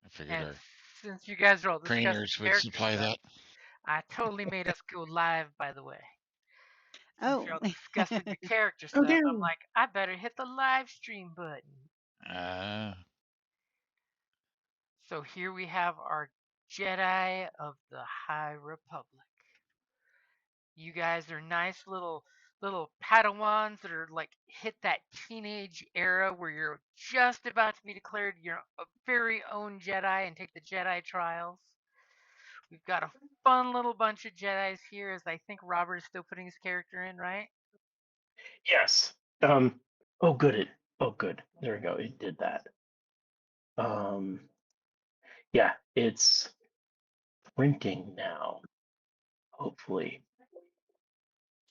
I figured And our since you guys are all discussing trainers would character supply stuff, that. I totally made us go live, by the way. Since Oh. you're all discussing the character Oh, stuff, I'm no. like, I better hit the live stream button. So here we have our Jedi of the High Republic. You guys are nice little Padawans that are like hit that teenage era where you're just about to be declared your very own Jedi and take the Jedi trials. We've got a fun little bunch of Jedi's here, as I think Robert is still putting his character in, right? Yes. Oh, good. Oh, good. There we go. It did that. Yeah, it's printing now. Hopefully.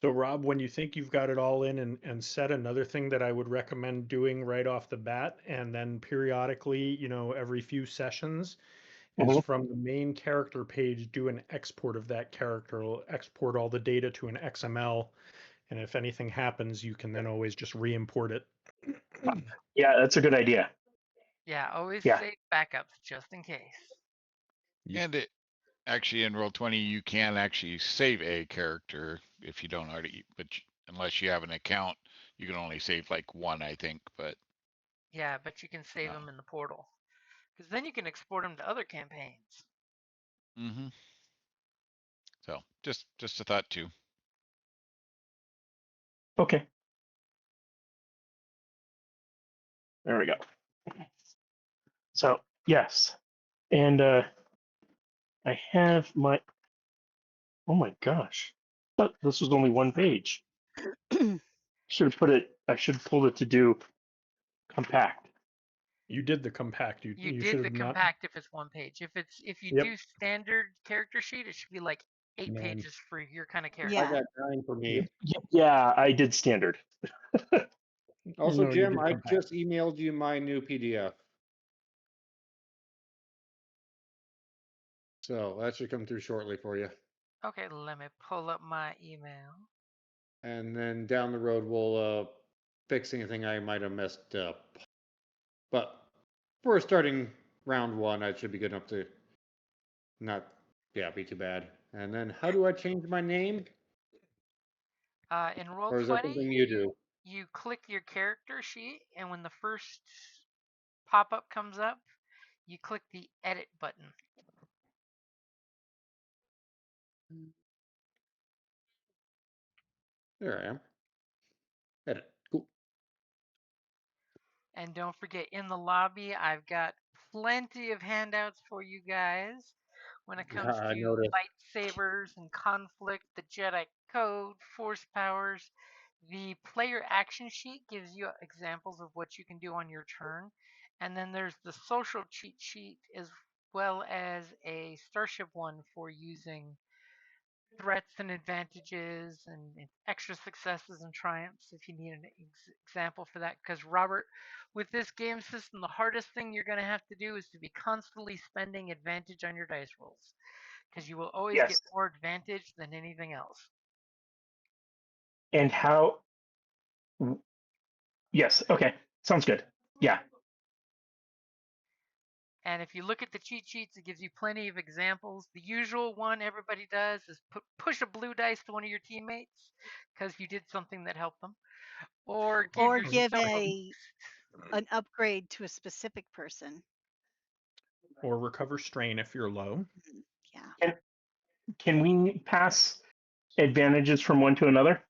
So, Rob, when you think you've got it all in and set, another thing that I would recommend doing right off the bat, and then periodically, every few sessions, is Mhm. from the main character page, do an export of that character. It'll export all the data to an XML. And if anything happens, you can then always just re-import it. Yeah, that's a good idea. Yeah, always Yeah. save backups just in case. And it actually in Roll20 you can actually save a character if you don't already, but unless you have an account, you can only save like one, I think. But Yeah, but you can save them in the portal, because then you can export them to other campaigns. So just a thought too. Okay. There we go. So yes, and I have my. Oh my gosh, I thought this was only one page. Should have put it. I should have pulled it to do compact. You did the compact. You You did should the have not. compact if it's one page. If you Yep. do standard character sheet, it should be like 8 Man. pages for your kind of character. I Yeah. got 9 for me. Yeah, I did standard. Also, No, you Jim, did I compact. just emailed you my new PDF. So that should come through shortly for you. Okay, let me pull up my email. And then down the road, we'll fix anything I might have messed up. But for starting round 1, I should be good enough to not, be too bad. And then how do I change my name? In Or is that something Roll20, you do? you click your character sheet, and when the first pop-up comes up, you click the edit button. There I am. Edit. Cool. And don't forget, in the lobby, I've got plenty of handouts for you guys when it comes I to noticed. lightsabers and conflict, the Jedi Code, force powers. The player action sheet gives you examples of what you can do on your turn. And then there's the social cheat sheet as well as a starship one for using threats and advantages and extra successes and triumphs if you need an example for that. Because, Robert, with this game system, the hardest thing you're going to have to do is to be constantly spending advantage on your dice rolls. Because you will always get Yes. more advantage than anything else. And how? Yes. Okay. Sounds good. Yeah. And if you look at the cheat sheets, it gives you plenty of examples. The usual one everybody does is push a blue dice to one of your teammates because you did something that helped them, or Give yourself an upgrade to a specific person. Or recover strain if you're low. Yeah. Can we pass advantages from one to another?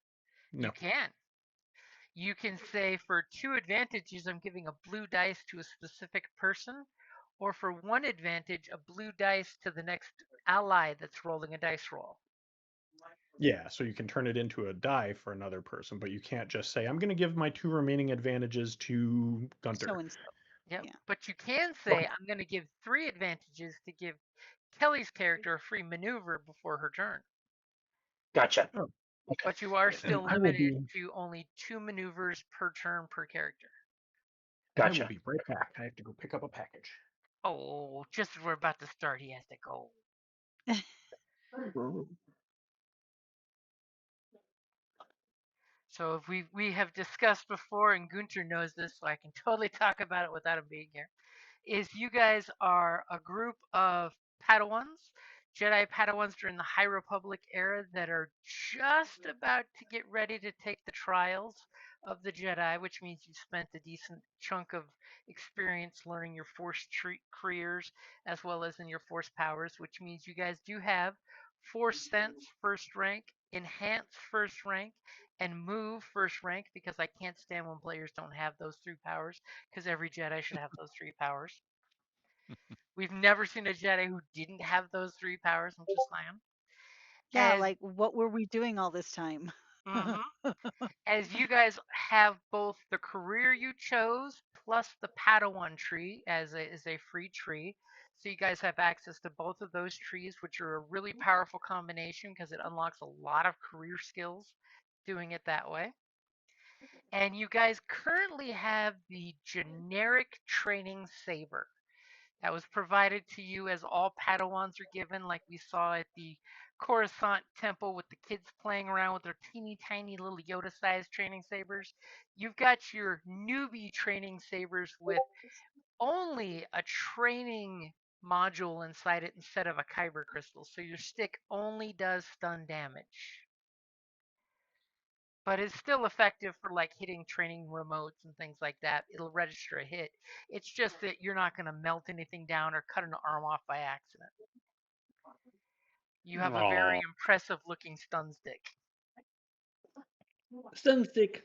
No. You can. You can say for 2 advantages, I'm giving a blue dice to a specific person, or for 1 advantage, a blue dice to the next ally that's rolling a dice roll. Yeah, so you can turn it into a die for another person, but you can't just say, I'm going to give my 2 remaining advantages to Gunter. So and so. Yep. Yeah. But you can say, I'm going to give 3 advantages to give Kelly's character a free maneuver before her turn. Gotcha. Oh. Okay. But you are still I will limited be- to only 2 maneuvers per turn per character. I Gotcha. will be right back. I have to go pick up a package. Oh, just as we're about to start, he has to go. So if we have discussed before, and Gunter knows this, so I can totally talk about it without him being here. is you guys are a group of Padawans, Jedi Padawans during the High Republic era that are just about to get ready to take the trials of the Jedi, which means you've spent a decent chunk of experience learning your Force careers as well as in your Force powers, which means you guys do have Force Sense first rank, Enhance first rank, and Move first rank because I can't stand when players don't have those three powers because every Jedi should have those three powers. We've never seen a Jedi who didn't have those three powers. I'm just saying. Yeah, As like what were we doing all this time? mhm, as you guys have both the career you chose plus the Padawan tree as a free tree. So you guys have access to both of those trees, which are a really powerful combination because it unlocks a lot of career skills doing it that way. And you guys currently have the generic training saber that was provided to you as all Padawans are given, like we saw at the Coruscant Temple with the kids playing around with their teeny tiny little Yoda sized training sabers. You've got your newbie training sabers with only a training module inside it instead of a kyber crystal, so your stick only does stun damage. But it's still effective for like hitting training remotes and things like that. It'll register a hit. It's just that you're not going to melt anything down or cut an arm off by accident. You have a very Aw. impressive looking stun stick. Stun stick.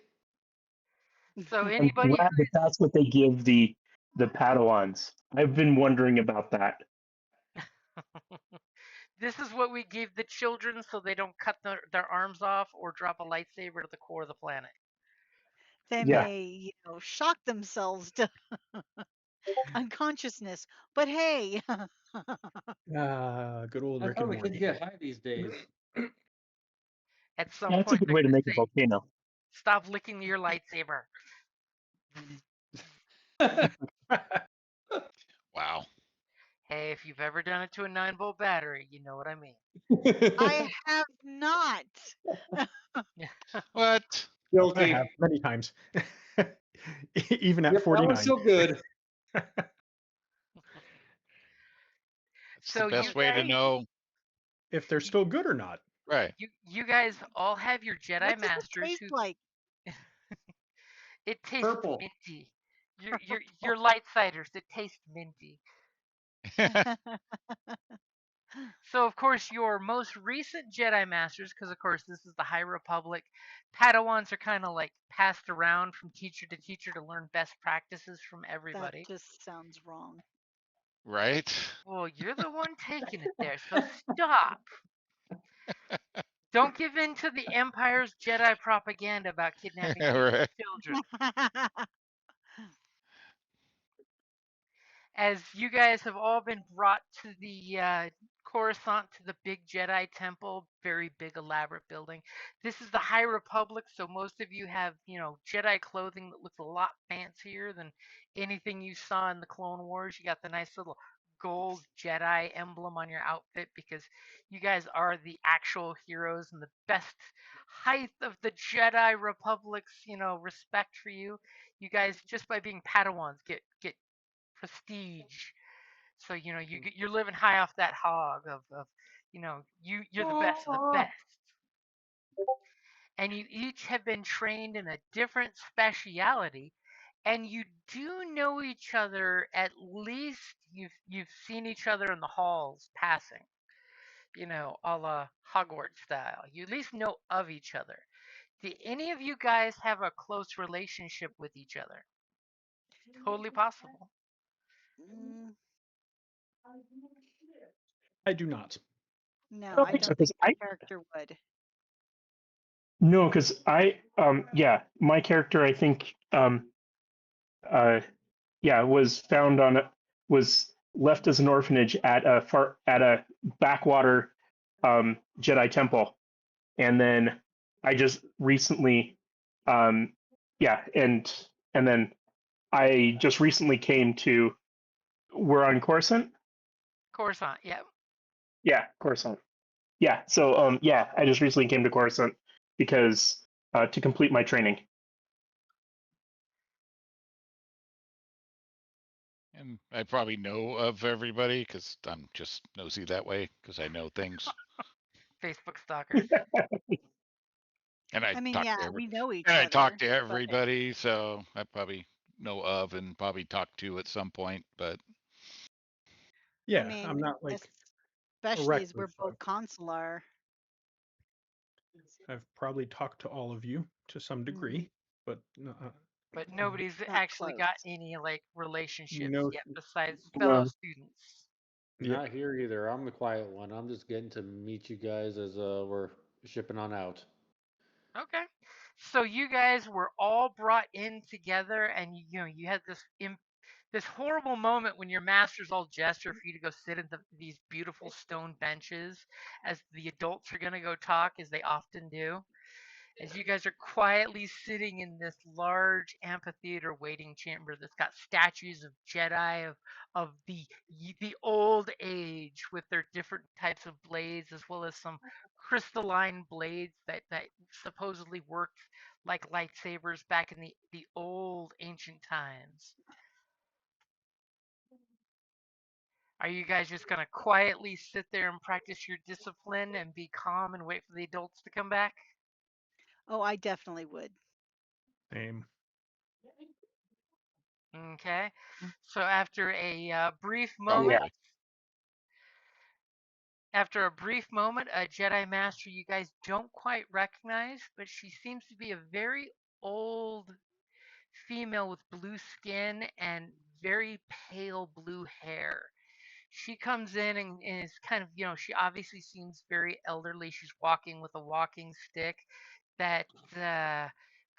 So I'm anybody glad that that's what they give the Padawans. I've been wondering about that. this is what we give the children so they don't cut their arms off or drop a lightsaber to the core of the planet. They Yeah. may, shock themselves to unconsciousness. But hey, Good old That's Rick how and the kids Morty. get high these days. At some Yeah, that's a point, good they're way to going make to a say, volcano. "Stop licking your lightsaber." Wow. Hey, if you've ever done it to a 9-volt battery, you know what I mean. I have not. What? I Guilty. have many times. Even at Yep, that 49. was so good. It's the So you best way to guys, know. If they're still good or not. Right. you guys all have your Jedi What does it Masters taste who like? it tastes Purple. minty. Your light ciders, it tastes minty. So of course your most recent Jedi Masters, because of course this is the High Republic, Padawans are kind of like passed around from teacher to teacher to learn best practices from That everybody. just sounds wrong. Right. Well, you're the one taking it there, so stop. Don't give in to the Empire's Jedi propaganda about kidnapping Right. children. As you guys have all been brought to the Coruscant to the big Jedi temple, very big elaborate building. This is the High Republic, so most of you have, Jedi clothing that looks a lot fancier than anything you saw in the Clone Wars. You got the nice little gold Jedi emblem on your outfit because you guys are the actual heroes and the best height of the Jedi Republic's, respect for you. You guys just by being Padawans get prestige. So you're living high off that hog of you're the best of the best. And you each have been trained in a different speciality, and you do know each other. At least you've seen each other in the halls passing, a la Hogwarts style. You at least know of each other. Do any of you guys have a close relationship with each other? Totally possible. Mm, I do not. no, I don't I think so don't because think my character would. no, because my character I think was found was left as an orphanage at a backwater Jedi temple, and then I just recently and then I just recently came to we're on Coruscant. Coruscant, yeah. Yeah, Coruscant. Yeah, so I just recently came to Coruscant because to complete my training. And I probably know of everybody because I'm just nosy that way because I know things. Facebook stalkers. And I I mean, talk yeah, to we know each and I talk other, to but everybody, so I probably know of and probably talk to at some point. But I Yeah, mean, I'm not like a especially as we're recluse. both consular. I've probably talked to all of you to some degree, but But nobody's Not actually got close. any like relationships no. yet besides fellow No. students. Yep. Not here either. I'm the quiet one. I'm just getting to meet you guys as we're shipping on out. Okay. So you guys were all brought in together, and you had this horrible moment when your masters all gesture for you to go sit at these beautiful stone benches, as the adults are gonna go talk, as they often do. As you guys are quietly sitting in this large amphitheater waiting chamber that's got statues of Jedi of the old age with their different types of blades, as well as some crystalline blades that supposedly worked like lightsabers back in the old ancient times. Are you guys just gonna quietly sit there and practice your discipline and be calm and wait for the adults to come back? Oh, I definitely would. Same. Okay. So after a brief moment, Yeah. a Jedi Master you guys don't quite recognize, but she seems to be a very old female with blue skin and very pale blue hair. She comes in and is kind of, she obviously seems very elderly. She's walking with a walking stick that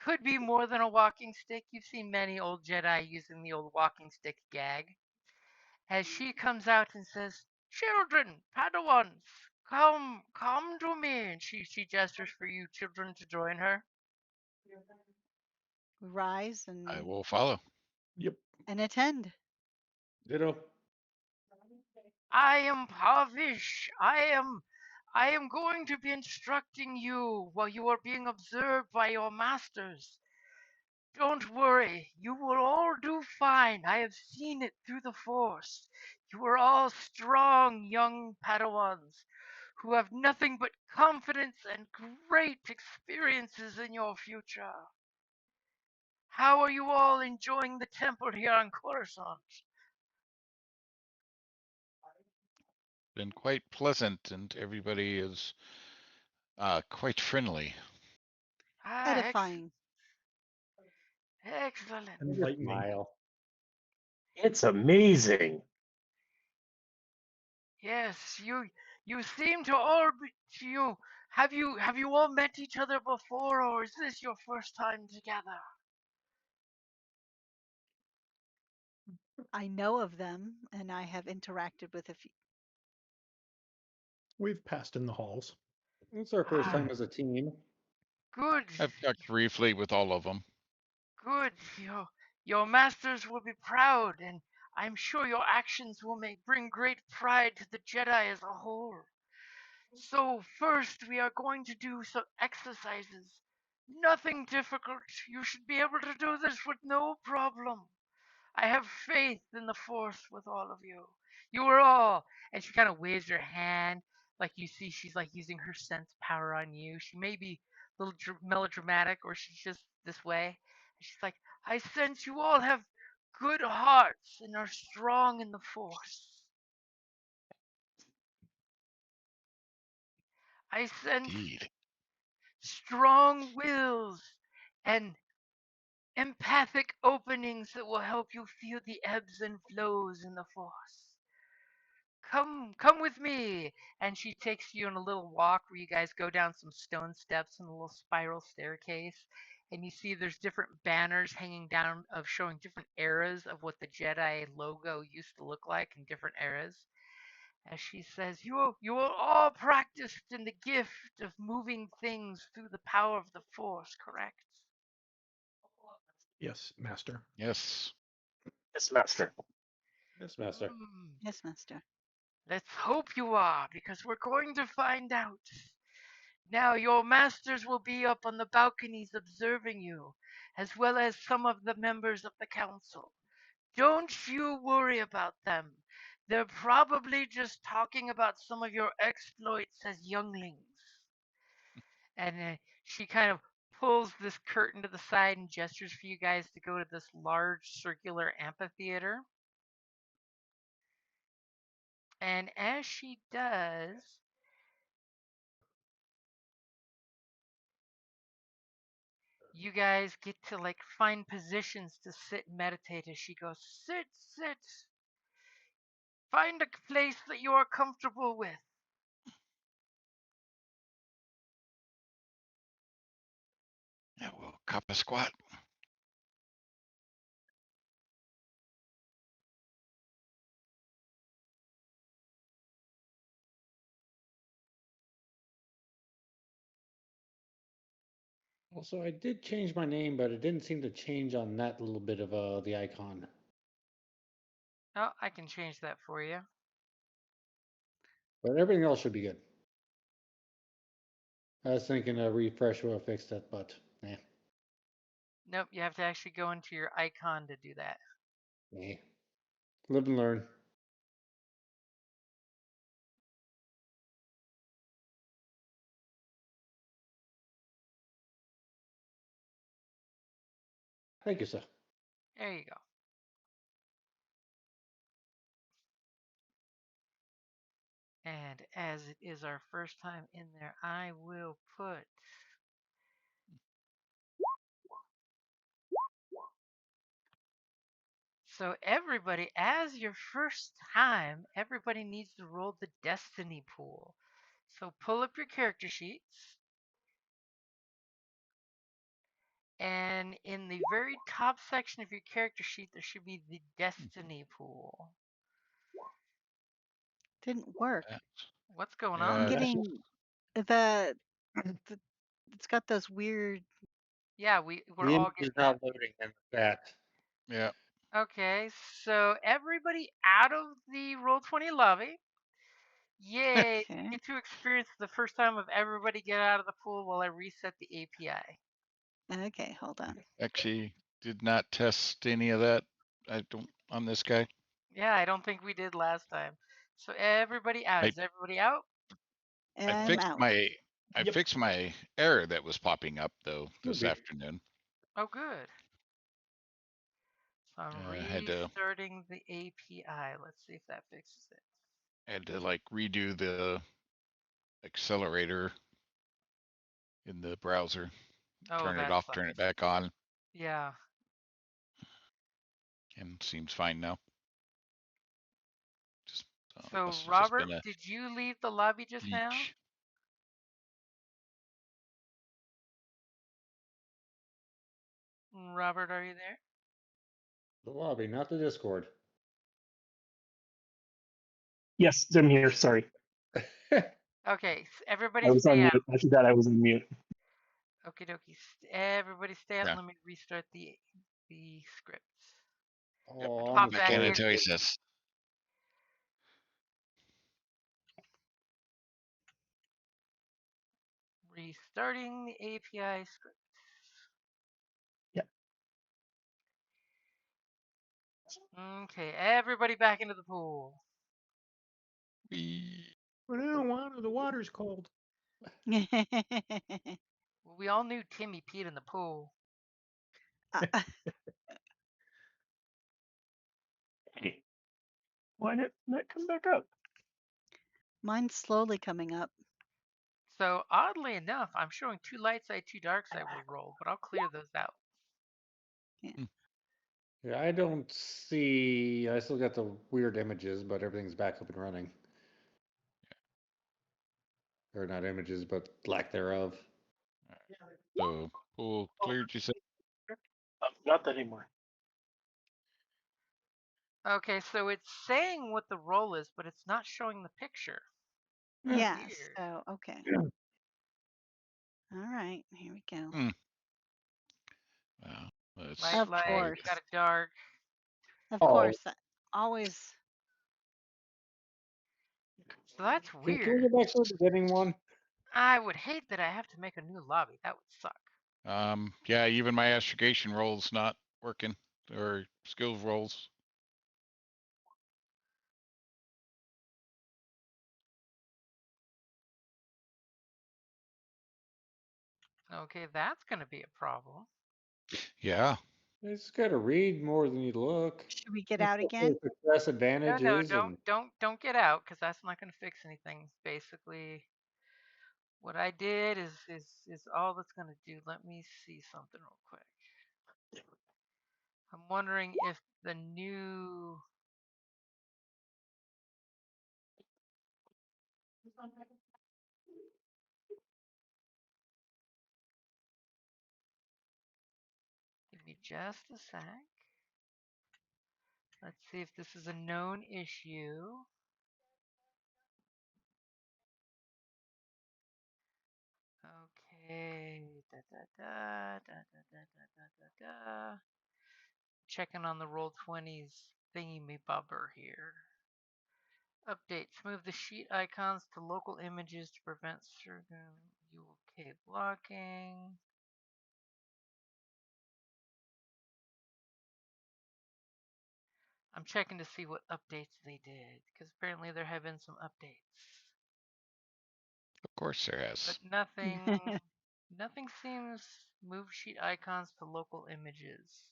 could be more than a walking stick. You've seen many old Jedi using the old walking stick gag. As she comes out and says, "Children, Padawans, come to me." And she gestures for you children to join her. We rise I will follow. Yep. and attend. Ditto. I am Pavish. I am going to be instructing you while you are being observed by your masters. Don't worry, you will all do fine. I have seen it through the Force. You are all strong young Padawans who have nothing but confidence and great experiences in your future. How are you all enjoying the temple here on Coruscant? Been quite pleasant, and everybody is quite friendly. Ah, Edifying. excellent. Enlightening. Smile. It's amazing. Yes, you seem to all be you have you all met each other before, or is this your first time together? I know of them, and I have interacted with a few. We've passed in the halls. It's our first Ah, time as a team. good, I've talked briefly with all of them. good. Your masters will be proud, and I'm sure your actions will bring great pride to the Jedi as a whole. So first, we are going to do some exercises. Nothing difficult. You should be able to do this with no problem. I have faith in the Force with all of you. You are all. And she kind of waves her hand, like you see she's like using her sense power on you. She may be a little melodramatic, or she's just this way. And she's like, I sense you all have good hearts and are strong in the Force. I sense Indeed. strong wills and empathic openings that will help you feel the ebbs and flows in the Force. Come with me. And she takes you on a little walk where you guys go down some stone steps and a little spiral staircase, and you see there's different banners hanging down of showing different eras of what the Jedi logo used to look like in different eras. As she says, you are all practiced in the gift of moving things through the power of the Force, correct? Yes, Master. Yes. Yes, Master. Yes, Master. Yes, Master. Let's hope you are, because we're going to find out. Now, your masters will be up on the balconies observing you, as well as some of the members of the council. Don't you worry about them. They're probably just talking about some of your exploits as younglings. And she kind of pulls this curtain to the side and gestures for you guys to go to this large circular amphitheater. And as she does, you guys get to like find positions to sit and meditate as she goes, sit, sit. Find a place that you are comfortable with. Yeah, we'll cop a squat. Also, I did change my name, but it didn't seem to change on that little bit of the icon. Oh, I can change that for you. But everything else should be good. I was thinking a refresh will fix that, but nah. Nope, you have to actually go into your icon to do that. Nah. Live and learn. Thank you, sir. There you go. And as it is our first time in there, I will put so everybody, as your first time, everybody needs to roll the destiny pool. So pull up your character sheets, and in the very top section of your character sheet, there should be the destiny pool. Didn't work. What's going Yeah, I'm on? getting the it's got those weird. Yeah, we're The all image getting is that. not loading in the chat. yeah. Okay, so everybody out of the Roll20 lobby. Yay! Okay. Get to experience the first time of everybody get out of the pool while I reset the API. Okay, hold on. Actually, did not test any of that. I don't on this guy. Yeah, I don't think we did last time. So everybody out. I- Is everybody out? I I'm fixed out. my Yep. fixed my error that was popping up though Should this be. afternoon. Oh, good. So I'm I had to restarting the API. Let's see if that fixes it. like redo the accelerator in the browser. Oh, Turn it that off, sucks. turn it back on, Yeah. and seems fine now. Just So must have just Robert, been a did you leave the lobby just now? glitch. Robert, are you there? The lobby, not the Discord. Yes, I'm here. Sorry, Okay, everybody I was stay on out. mute. I forgot I was on mute. Okie dokie. Everybody stay out. Yeah. Let me restart the script. Oh, Pop I'm back Canada here. choices. Restarting the API script. Yep. Okay, everybody back into the pool. But I don't want it. The water's cold. Well, we all knew Timmy peed in the pool. Hey, why didn't that come back up? Mine's slowly coming up. So oddly enough, I'm showing 2 light side, 2 dark side will roll, but I'll clear those out. Yeah, I don't see. I still got the weird images, but everything's back up and running. Or not images, but lack thereof. So pool cleared. You said. Not that anymore. Okay, so it's saying what the roll is, but it's not showing the picture. Yeah. Weird. So okay. All right. Here we go. Let's Light, Of light, course. got a dark. Of Oh. course. Always. So that's Can we weird. go back to the beginning one? I would hate that I have to make a new lobby. That would suck. Yeah, even my astrogation roll's not working, or skills rolls. Okay, that's going to be a problem. Yeah. You just got to read more than you look. Should we get out again? What success No, advantages don't get out, because that's not going to fix anything. Basically, what I did is all that's going to do. Let me see something real quick. I'm wondering if the new give me just a sec. Let's see if this is a known issue. Okay. Checking on the Roll20's thingy me bobber here. Updates. Move the sheet icons to local images to prevent certain UK blocking. I'm checking to see what updates they did, because apparently there have been some updates. Of course there has. But nothing seems move sheet icons to local images.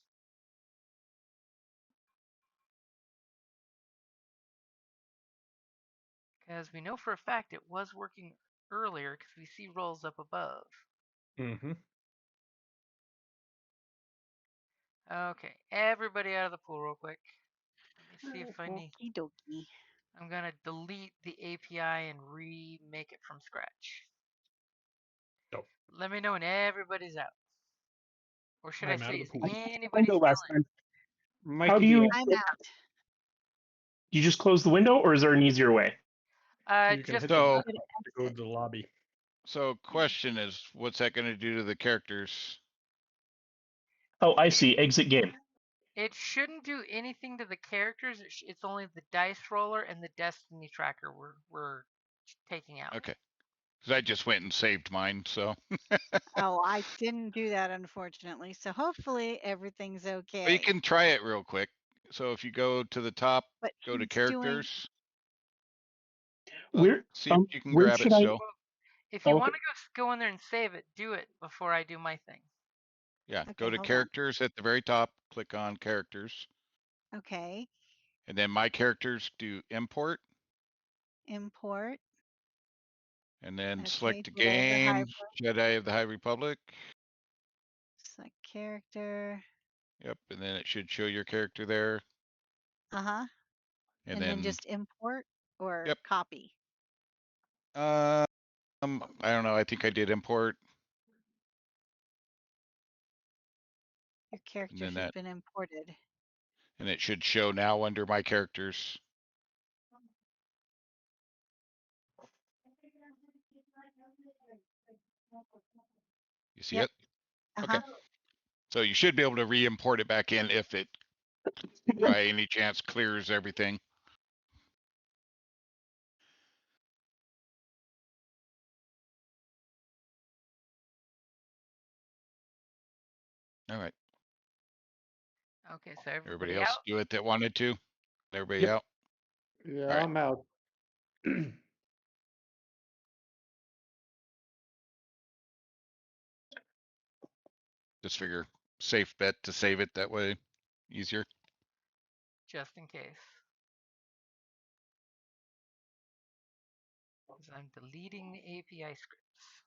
Because we know for a fact it was working earlier, because we see rolls up above. Mm-hmm. Okay, everybody out of the pool real quick. Let me see if I need... Okie dokie. I'm going to delete the API and remake it from scratch. Oh. Let me know when everybody's out. Or should I'm I out say, of the is pool. anybody Window still last in? time. Mikey, How do you? I'm out. You just close the window, or is there an easier way? You can Just hit the So- button to go to the lobby. So question is, what's that going to do to the characters? Oh, I see. Exit game. it shouldn't do anything to the characters. It's only the dice roller and the destiny tracker we're taking out. Okay. Because I just went and saved mine, so. Oh, I didn't do that, unfortunately. So hopefully everything's okay. Well, you can try it real quick. So if you go to the top, But go to he's doing- characters. Where? See if you can where grab it should I? still. If you Okay. want to go in there and save it, do it before I do my thing. Yeah, Okay, go to hold on. characters at the very top, click on characters. Okay. And then my characters, do import. Import. And then Okay, select a Jedi of the High game, Jedi of the High Republic. Select character. Yep, and then it should show your character there. Uh-huh. And then then, just import or Yep. copy. I don't know, I think I did import. Your character then has that- been imported. And it should show now under my characters. You see Yep. it? Uh-huh. So you should be able to re-import it back in if it by any chance clears everything. All right. Okay, so everybody Everybody else out. do it that wanted to? Everybody Yep. out? Yeah, All right. I'm out. Just figure safe bet to save it that way. Easier. Just in case. Because I'm deleting the API scripts.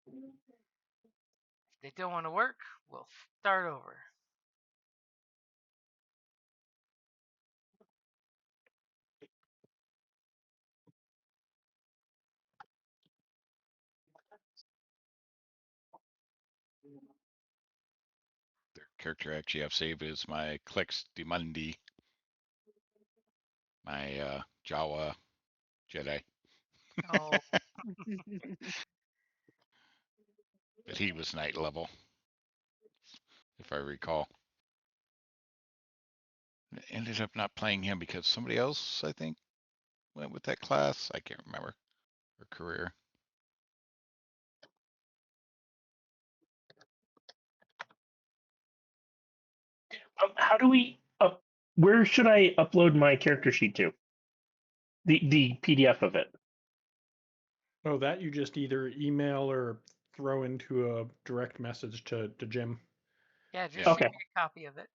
If they don't want to work, we'll start over. Their character actually I've saved is my Clex Demundi. My Jawa Jedi. Oh, But he was night level. If I recall. I ended up not playing him because somebody else, I think, went with that class. I can't remember. Or career. How do we up? Where should I upload my character sheet to? The PDF of it. Oh, that you just either email or throw into a direct message to Jim. Yeah, just Yeah. shoot Okay. me a copy of it.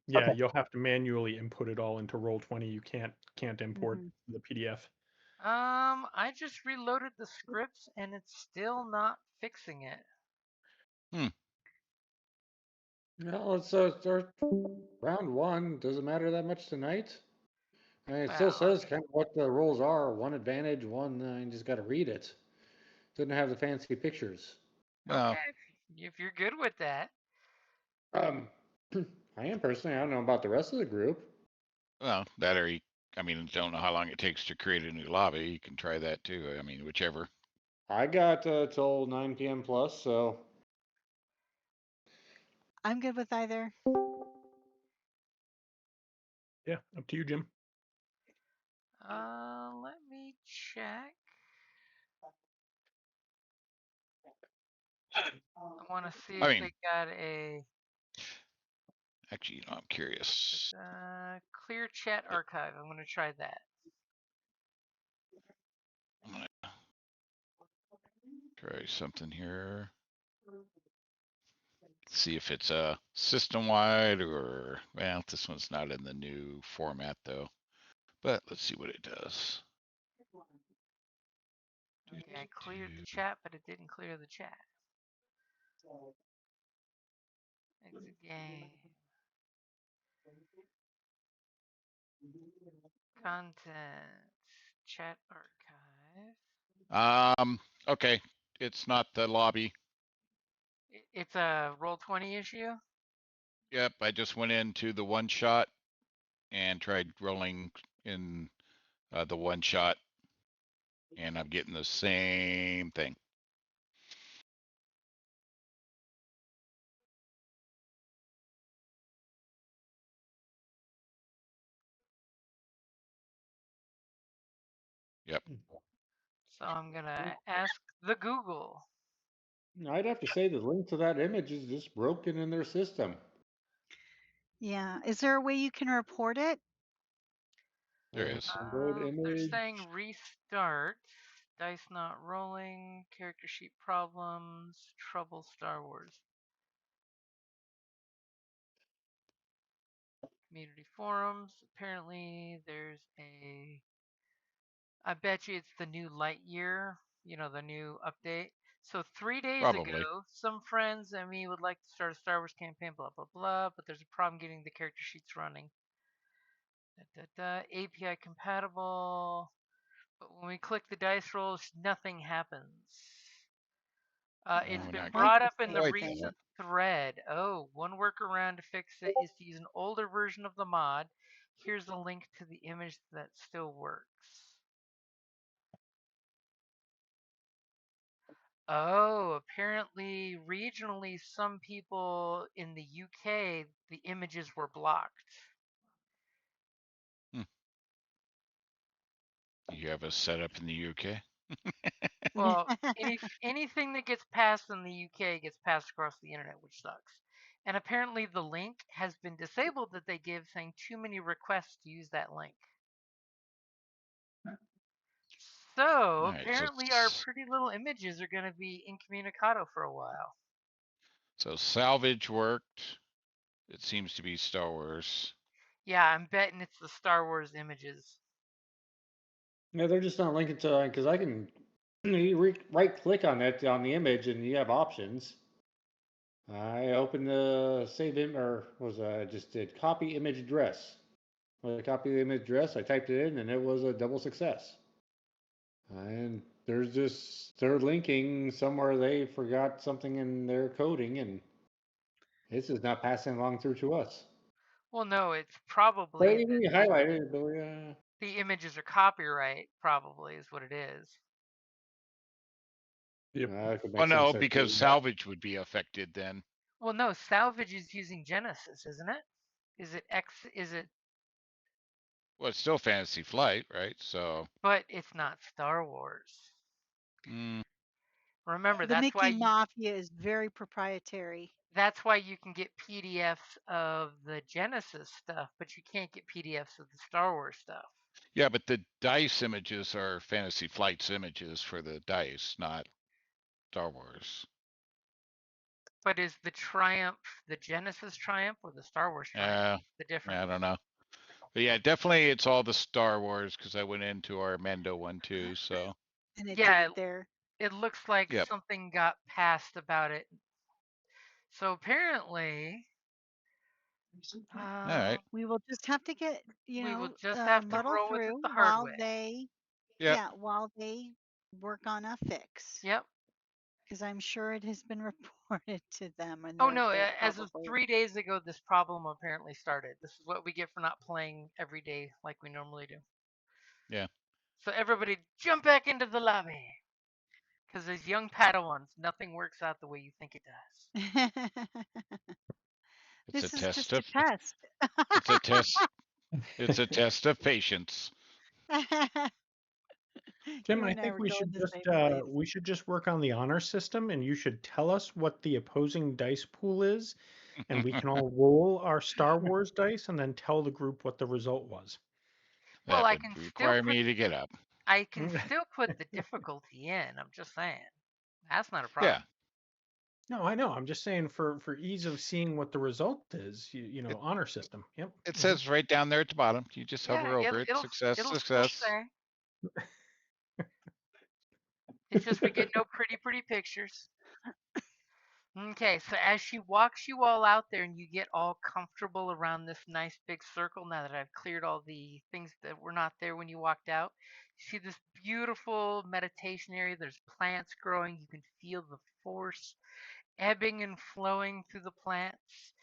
Yeah, Okay. you'll have to manually input it all into Roll20. You can't import Mhm. the PDF. I just reloaded the scripts and it's still not fixing it. No, let's start round one. Doesn't matter that much tonight. I mean, it still Well, says kind of what the roles are. One advantage, one you just got to read it. Doesn't have the fancy pictures. Well, okay, if you're good with that. Um, I am personally. I don't know about the rest of the group. well, that or I mean, don't know how long it takes to create a new lobby. You can try that too. I mean, whichever. I got till 9 p.m. plus, so I'm good with either. Yeah, up to you, Jim. Let me check. I want to see I if mean, they got a actually, I'm curious. clear chat archive. I'm going to try that. I'm gonna try something here. See if it's system wide or, well, this one's not in the new format though. But let's see what it does. Okay, I cleared the chat, but it didn't clear the chat. Exit game. Content. Chat archive. Okay, it's not the lobby. It's a Roll20 issue. Yep, I just went into the one shot and tried rolling in the one shot, and I'm getting the same thing. Yep. So I'm going to ask the Google. I'd have to say the link to that image is just broken in their system. Yeah. Is there a way you can report it? There is. Android They're image. saying restart. Dice not rolling. Character sheet problems. Trouble Star Wars. Community forums. Apparently, there's a. I bet you it's the new Lightyear. You know, the new update. So 3 days Probably. ago, some friends and me would like to start a Star Wars campaign. Blah blah blah. But there's a problem getting the character sheets running. API compatible. But when we click the dice rolls, nothing happens. It's Oh, been now I That's brought the up in the same Wait. thing. recent thread. Oh, one workaround to fix it is to use an older version of the mod. Here's a link to the image that still works. Oh, apparently regionally, some people in the UK, the images were blocked. You have a setup in the UK? Well, anything that gets passed in the UK gets passed across the internet, which sucks. And apparently the link has been disabled that they give, saying too many requests to use that link. So All right, apparently our pretty little images are going to be incommunicado for a while. so salvage worked. It seems to be Star Wars. Yeah, I'm betting it's the Star Wars images. No, they're just not linking to because I can you right click on it on the image and you have options. I opened the save im or was I just did copy image address. When I copied the image address, I typed it in and it was a double success. And there's just they're linking somewhere they forgot something in their coding and this is not passing along through to us. Well, no, it's But probably even you that highlighted it, but the images are copyright, probably is what it is. Yep. that could Oh make some no, sense. because salvage would be affected then. Well, no, salvage is using Genesis, isn't it? Is it X? Is it? Well, it's still Fantasy Flight, right? So, But it's not Star Wars. Remember, The Mickey Mafia is very proprietary. that's why you can get PDFs of the Genesis stuff, but you can't get PDFs of the Star Wars stuff. yeah, but the dice images are Fantasy Flight's images for the dice, not Star Wars. But is the Triumph the Genesis Triumph or the Star Wars Triumph? The difference. I don't know. But yeah, definitely it's all the Star Wars because I went into our Mendo one too. So And it Yeah, did it there. it looks like Yep. something got passed about it. So apparently, All right. We will just have to get, we will just have to muddle roll with it through the hard while way. they, Yep. while they work on a fix. Yep. Because I'm sure it has been reported to them, and Oh no! they're As of probably 3 days ago, this problem apparently started. This is what we get for not playing every day like we normally do. Yeah. So everybody, jump back into the lobby. Because as young Padawans, nothing works out the way you think it does. It's This a is test just a of test. it's a test. It's a test of patience. Tim, You I and I think were we going should the just same place. we should just work on the honor system, and you should tell us what the opposing dice pool is, and we can all roll our Star Wars dice, and then tell the group what the result was. Well, That I would can still require put me to get up. I can still put the difficulty in. I'm just saying. That's not a Yeah. problem. No, I know. I'm just saying for ease of seeing what the result is, you know, It- honor system. Yep. It says right down there at the bottom. You just Yeah, hover over it. it'll Success, still success. say. It's just we get no pretty pictures. Okay, so as she walks you all out there and you get all comfortable around this nice big circle, now that I've cleared all the things that were not there when you walked out, you see this beautiful meditation area. There's plants growing. You can feel the force ebbing and flowing through the plants.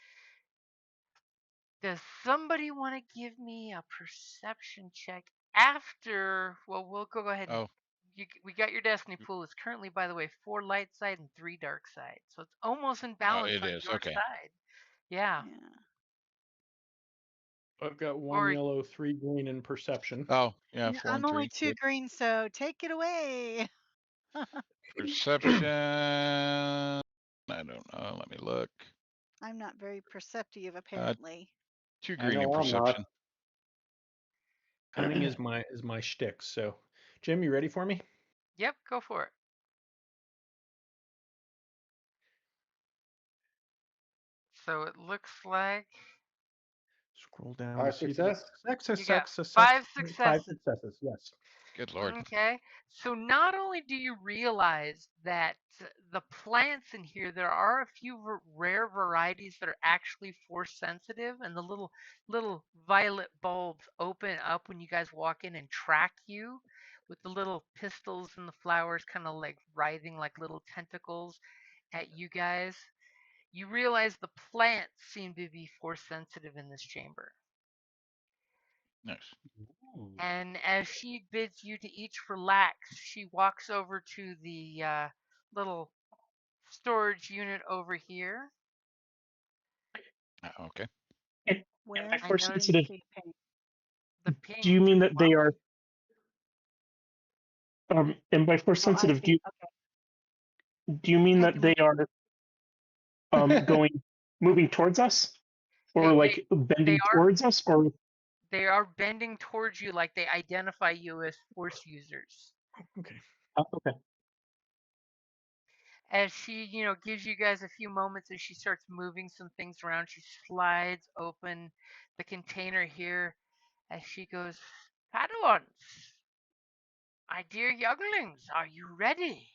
Does somebody want to give me a perception check after? Well, we'll go ahead and Oh, we got your destiny pool. It's currently, by the way, 4 light side and 3 dark side, so it's almost in oh, balance it on is. your Okay. side. Yeah. Yeah. I've got 1 Or yellow, 3 green in perception. Oh, yeah, And 4 I'm and only 3. 2 green, so take it away. Perception. I don't know. Let me look. I'm not very perceptive, apparently. 2 I green in know I'm not. perception. Cunning is my shtick. So, Jim, you ready for me? yep, go for it. So it looks like Scroll down to 5 see the success. you got success. 5 5 successes. successes. Yes. Good lord. Okay. So not only do you realize that the plants in here, there are a few rare varieties that are actually force sensitive, and the little violet bulbs open up when you guys walk in and track you with the little pistils and the flowers kind of like writhing like little tentacles at you guys. You realize the plants seem to be force sensitive in this chamber. Nice. Ooh. And as she bids you to each relax, she walks over to the little storage unit over here. Okay. And Where? by I force noticed sensitive, the ping. do you mean that they are? And by force Oh, I sensitive, see. Okay. do you mean I that do they it. are moving towards us, or They like they bending are towards us, or they are bending towards you like they identify you as force users. Okay. okay? As she, gives you guys a few moments as she starts moving some things around, she slides open the container here as she goes, Padawans, my dear younglings, are you ready?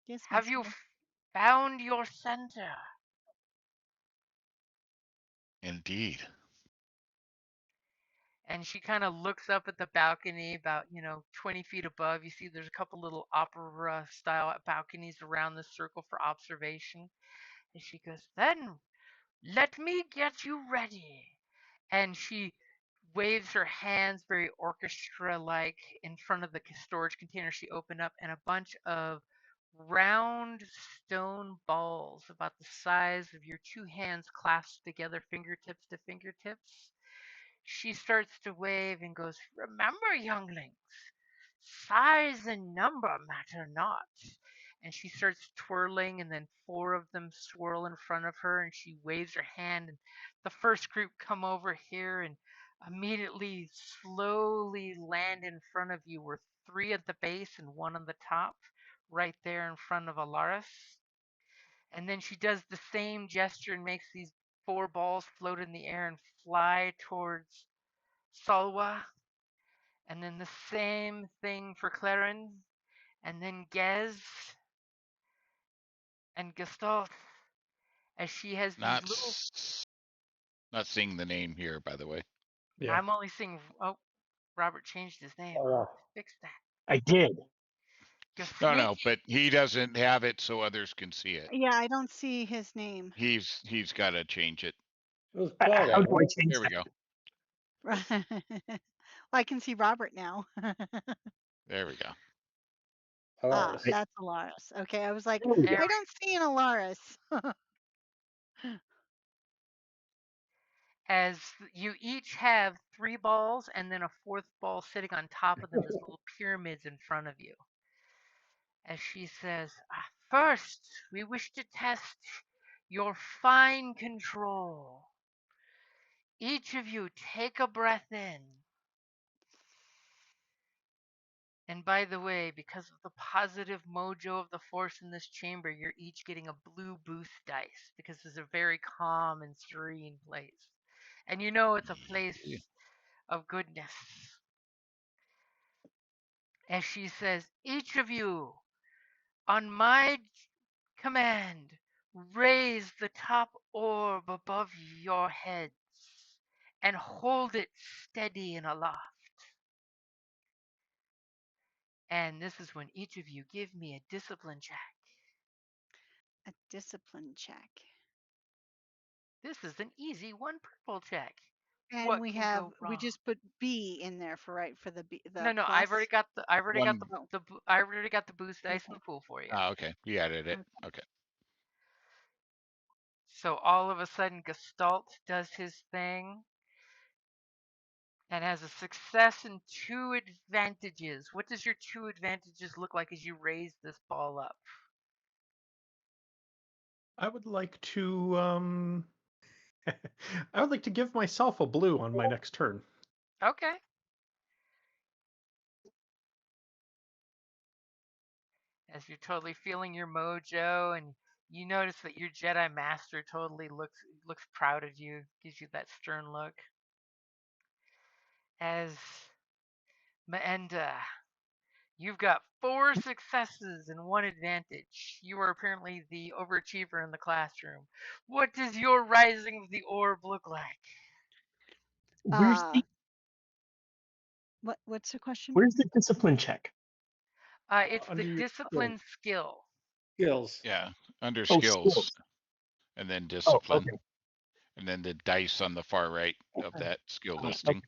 Yes, Have you Master. found your center? Indeed. And she kind of looks up at the balcony about 20 feet above. You see there's a couple little opera style balconies around the circle for observation. And she goes, then let me get you ready. And she waves her hands very orchestra like in front of the storage container she opened up, and a bunch of round stone balls about the size of your 2 hands clasped together, fingertips to fingertips. She starts to wave and goes, remember, younglings, size and number matter not. And she starts twirling, and then 4 of them swirl in front of her, and she waves her hand. And the first group come over here and immediately slowly land in front of you, where 3 at the base and 1 on the top. right there in front of Alaris. And then she does the same gesture and makes these 4 balls float in the air and fly towards Salwa. And then the same thing for Claren. And then Gez and Gestalt, as she has these little. Not seeing the name here, by the way. Yeah. I'm only seeing. Oh, Robert changed his name. Oh, Fix that. I did. No, but he doesn't have it so others can see it. Yeah, I don't see his name. He's got to change it. it was How Plata. do I change There we that? go. Well, I can see Robert now. There we go. Ah, Alaris. that's Alaris. Okay, I was like, There we go. There I don't see an Alaris. As you each have 3 balls and then a 4th ball sitting on top of them as little pyramids in front of you. As she says, first, we wish to test your fine control. Each of you take a breath in. And by the way, because of the positive mojo of the force in this chamber, you're each getting a blue boost dice because it's a very calm and serene place. And you know it's a place of goodness. As she says, each of you, on my command, raise the top orb above your heads and hold it steady and aloft. And this is when each of you give me a discipline check. A discipline check. This is an easy 1 purple check. And What we can have go wrong? we just put B in there for the B, the No, plus. I've already got the I already got the boost dice in the pool for you. Okay. He added it. Okay. So all of a sudden Gestalt does his thing and has a success and 2 advantages. What does your 2 advantages look like as you raise this ball up? I would like to I would like to give myself a blue on my next turn. Okay. As you're totally feeling your mojo and you notice that your Jedi Master totally looks proud of you, gives you that stern look. As Maenda, you've got 4 successes and 1 advantage. You are apparently the overachiever in the classroom. What does your rising of the orb look like? Where's the What's the question? Where's the discipline check? It's Under the your discipline skill. Skills. Yeah. Under Oh, skills, skills. and then Oh, discipline, okay. and then the dice on the far right of that skill listing. Okay.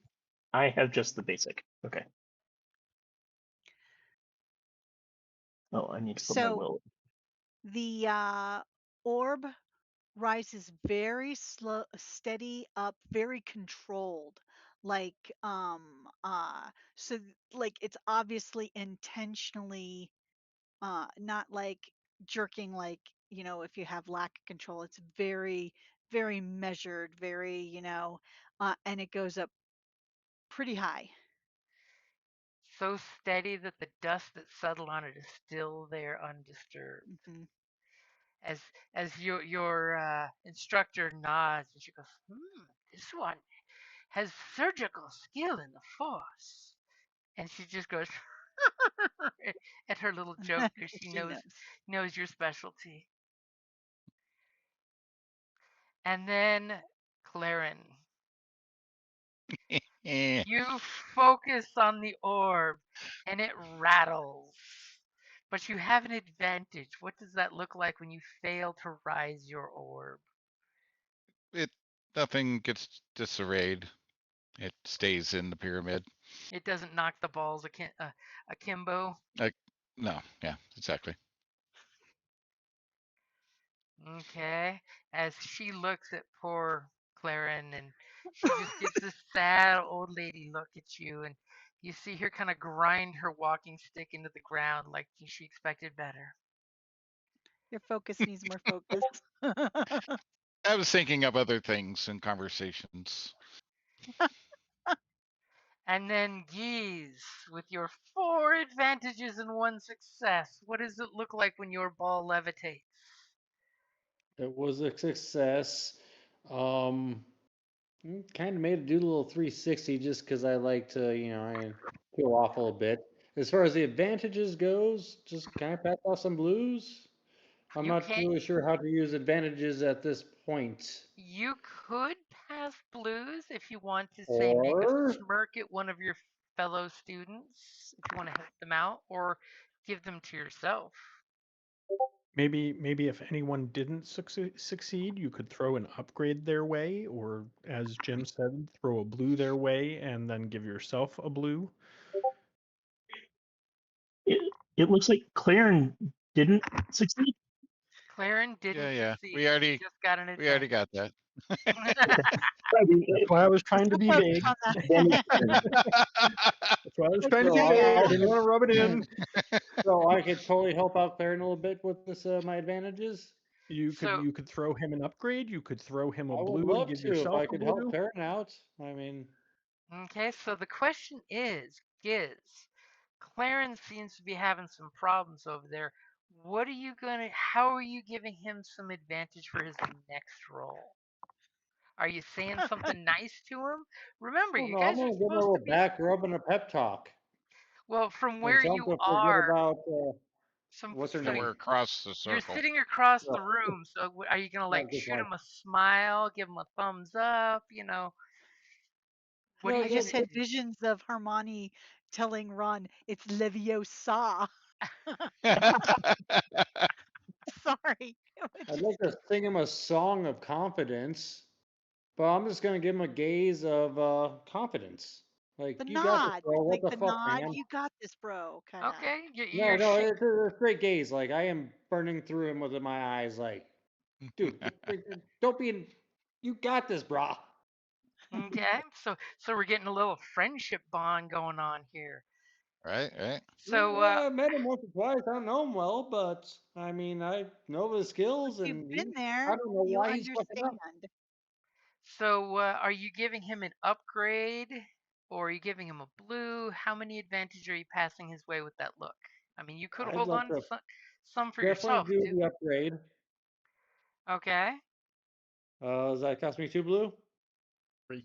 I have just the basic. Okay. Oh, I need to put my So will. the orb rises very slow, steady up, very controlled. Like so like it's obviously intentionally not like jerking, like, if you have lack of control. It's very, very measured, very, and it goes up pretty high. So steady that the dust that settled on it is still there undisturbed. Hmm. As your instructor nods and she goes, this one has surgical skill in the force. And she just goes at her little joke because she knows your specialty. And then Claren, you focus on the orb and it rattles. But you have an advantage. What does that look like when you fail to rise your orb? Nothing gets disarrayed. It stays in the pyramid. It doesn't knock the balls akimbo. No, yeah, exactly. Okay. As she looks at poor Claren and she just gives this sad old lady look at you, and you see her kind of grind her walking stick into the ground like she expected better. Your focus needs more focus. I was thinking of other things in conversations. And then Geese, with your 4 advantages and 1 success, what does it look like when your ball levitates? It was a success. Kind of made it do a little 360 just because I like to, I feel off a little bit. As far as the advantages goes, just kind of pass off some blues. I'm You not can really sure how to use advantages at this point. you could pass blues if you want to say make a Or smirk at one of your fellow students if you want to help them out or give them to yourself. Maybe if anyone didn't succeed, you could throw an upgrade their way, or as Jim said, throw a blue their way and then give yourself a blue. It looks like Claren didn't succeed. Claren didn't Yeah. succeed. We already just got an we already advantage. got that. That's why I was trying to be Focus vague. on Damage that. turn. That's why I was Like, trying to be So vague. I I didn't could, want to rub it in. so I could totally help out Claren a little bit with this my advantages. You So could throw him an upgrade. You could throw him a I would blue and love give to if yourself I a could help blue. Claren out. I mean, okay, so the question is, Giz, Claren seems to be having some problems over there. How are you giving him some advantage for his next roll? Are you saying something nice to him? Remember, well, you no, I'm guys are gonna give him a supposed to little be back rub and a pep talk well from and where tell him you to forget are. about Some what's her so So we're name. across the you're circle. sitting across the No, room. So are you gonna like not just shoot one. him a smile, give him a thumbs up? What are No, you I just gonna just had do? visions of Hermione telling Ron it's Leviosa. Sorry. It I'd just like to sing him a song of confidence, but I'm just gonna give him a gaze of confidence. Like, the you got this, nod, bro. What like the the fuck, nod. man? You got this, bro. Kind of. Okay, No, you're no, it's a straight gaze. Like, I am burning through him with my eyes. Like, dude, don't be. You got this, brah. okay. So we're getting a little friendship bond going on here. right. So Well, I met him once or twice. I don't know him well, but I mean, I know his But skills, you've and been I there. don't know You why he's fucking up. understand. are you giving him an upgrade, or are you giving him a blue? How many advantage are you passing his way with that look? I mean, you could I'd hold like on to to some for definitely yourself do too. the upgrade. Okay. Does that cost me 2 blue?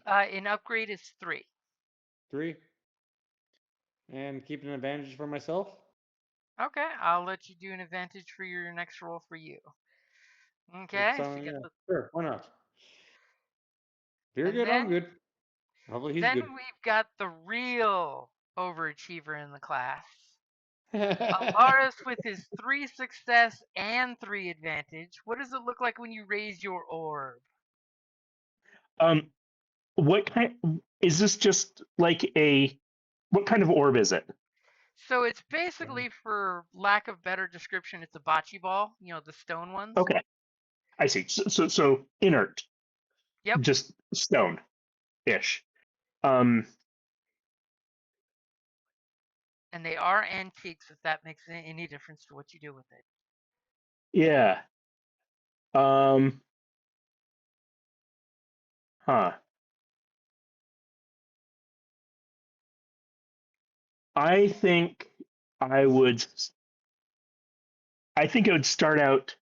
An upgrade is 3. 3? And keep an advantage for myself? Okay, I'll let you do an advantage for your next roll for you. It's Okay, so you get yeah, the sure, why not? If you're and good, I'm good. Hopefully he's then good. we've got the real overachiever in the class. Alaris with his 3 success and 3 advantage. What does it look like when you raise your orb? Um, what kind is this? Just like a what kind of orb is it? So it's basically, for lack of better description, it's a bocce ball, the stone ones. Okay, I see. So inert, Yep. just stone ish. Um, And they are antiques, if that makes any difference to what you do with it. yeah. Um, huh. I think I would. I think I would start out,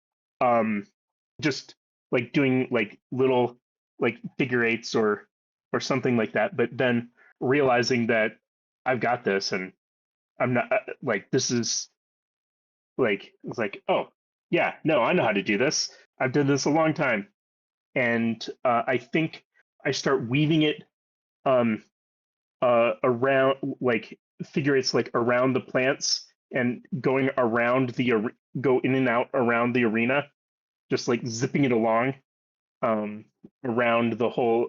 just like doing like little like figure eights or something like that, but then realizing that I've got this and I'm not like this is like it's like oh yeah no I know how to do this. I've done this a long time, and I think I start weaving it um around like figure eights like around the plants and going around go in and out around the arena, just like zipping it along um around the whole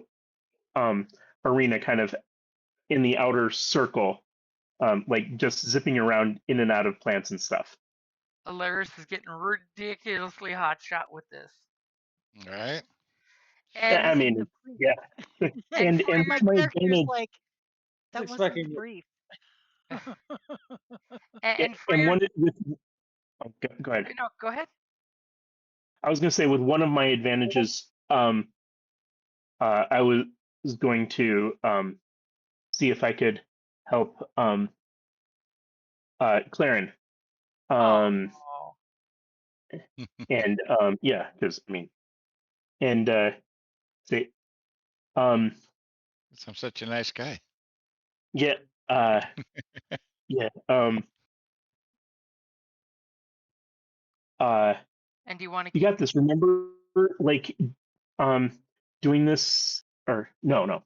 um arena, kind of in the outer circle, like just zipping around in and out of plants and stuff. Alaris is getting ridiculously hot shot with this. Right. And I Wasn't mean, the brief. yeah. and for And your My with my character's advantage, like, I was that wasn't the expecting it. brief. and for and your one with oh, go ahead. no, go ahead. I was going to say with one of my advantages, I was going to see if I could help Claren. Oh. And yeah, because I mean, and say I'm such a nice guy. yeah, yeah, And do you want to you got this. Remember, like, doing this or no.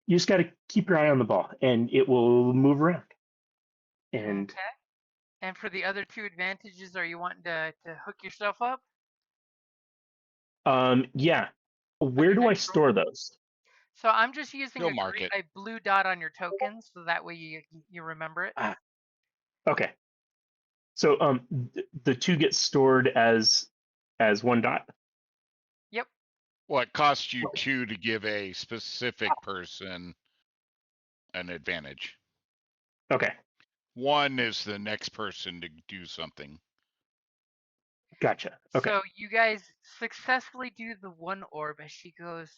You just got to keep your eye on the ball, and it will move around. And Okay. And for the other 2 advantages, are you wanting to hook yourself up? yeah, where do I store those? So I'm just using You'll mark it. a blue dot on your token, so that way you remember it. Okay. So the 2 get stored as 1 dot. Yep. Well, it costs you 2 to give a specific person an advantage. Okay. 1 is the next person to do something. Gotcha. Okay. So you guys successfully do the 1 orb as she goes,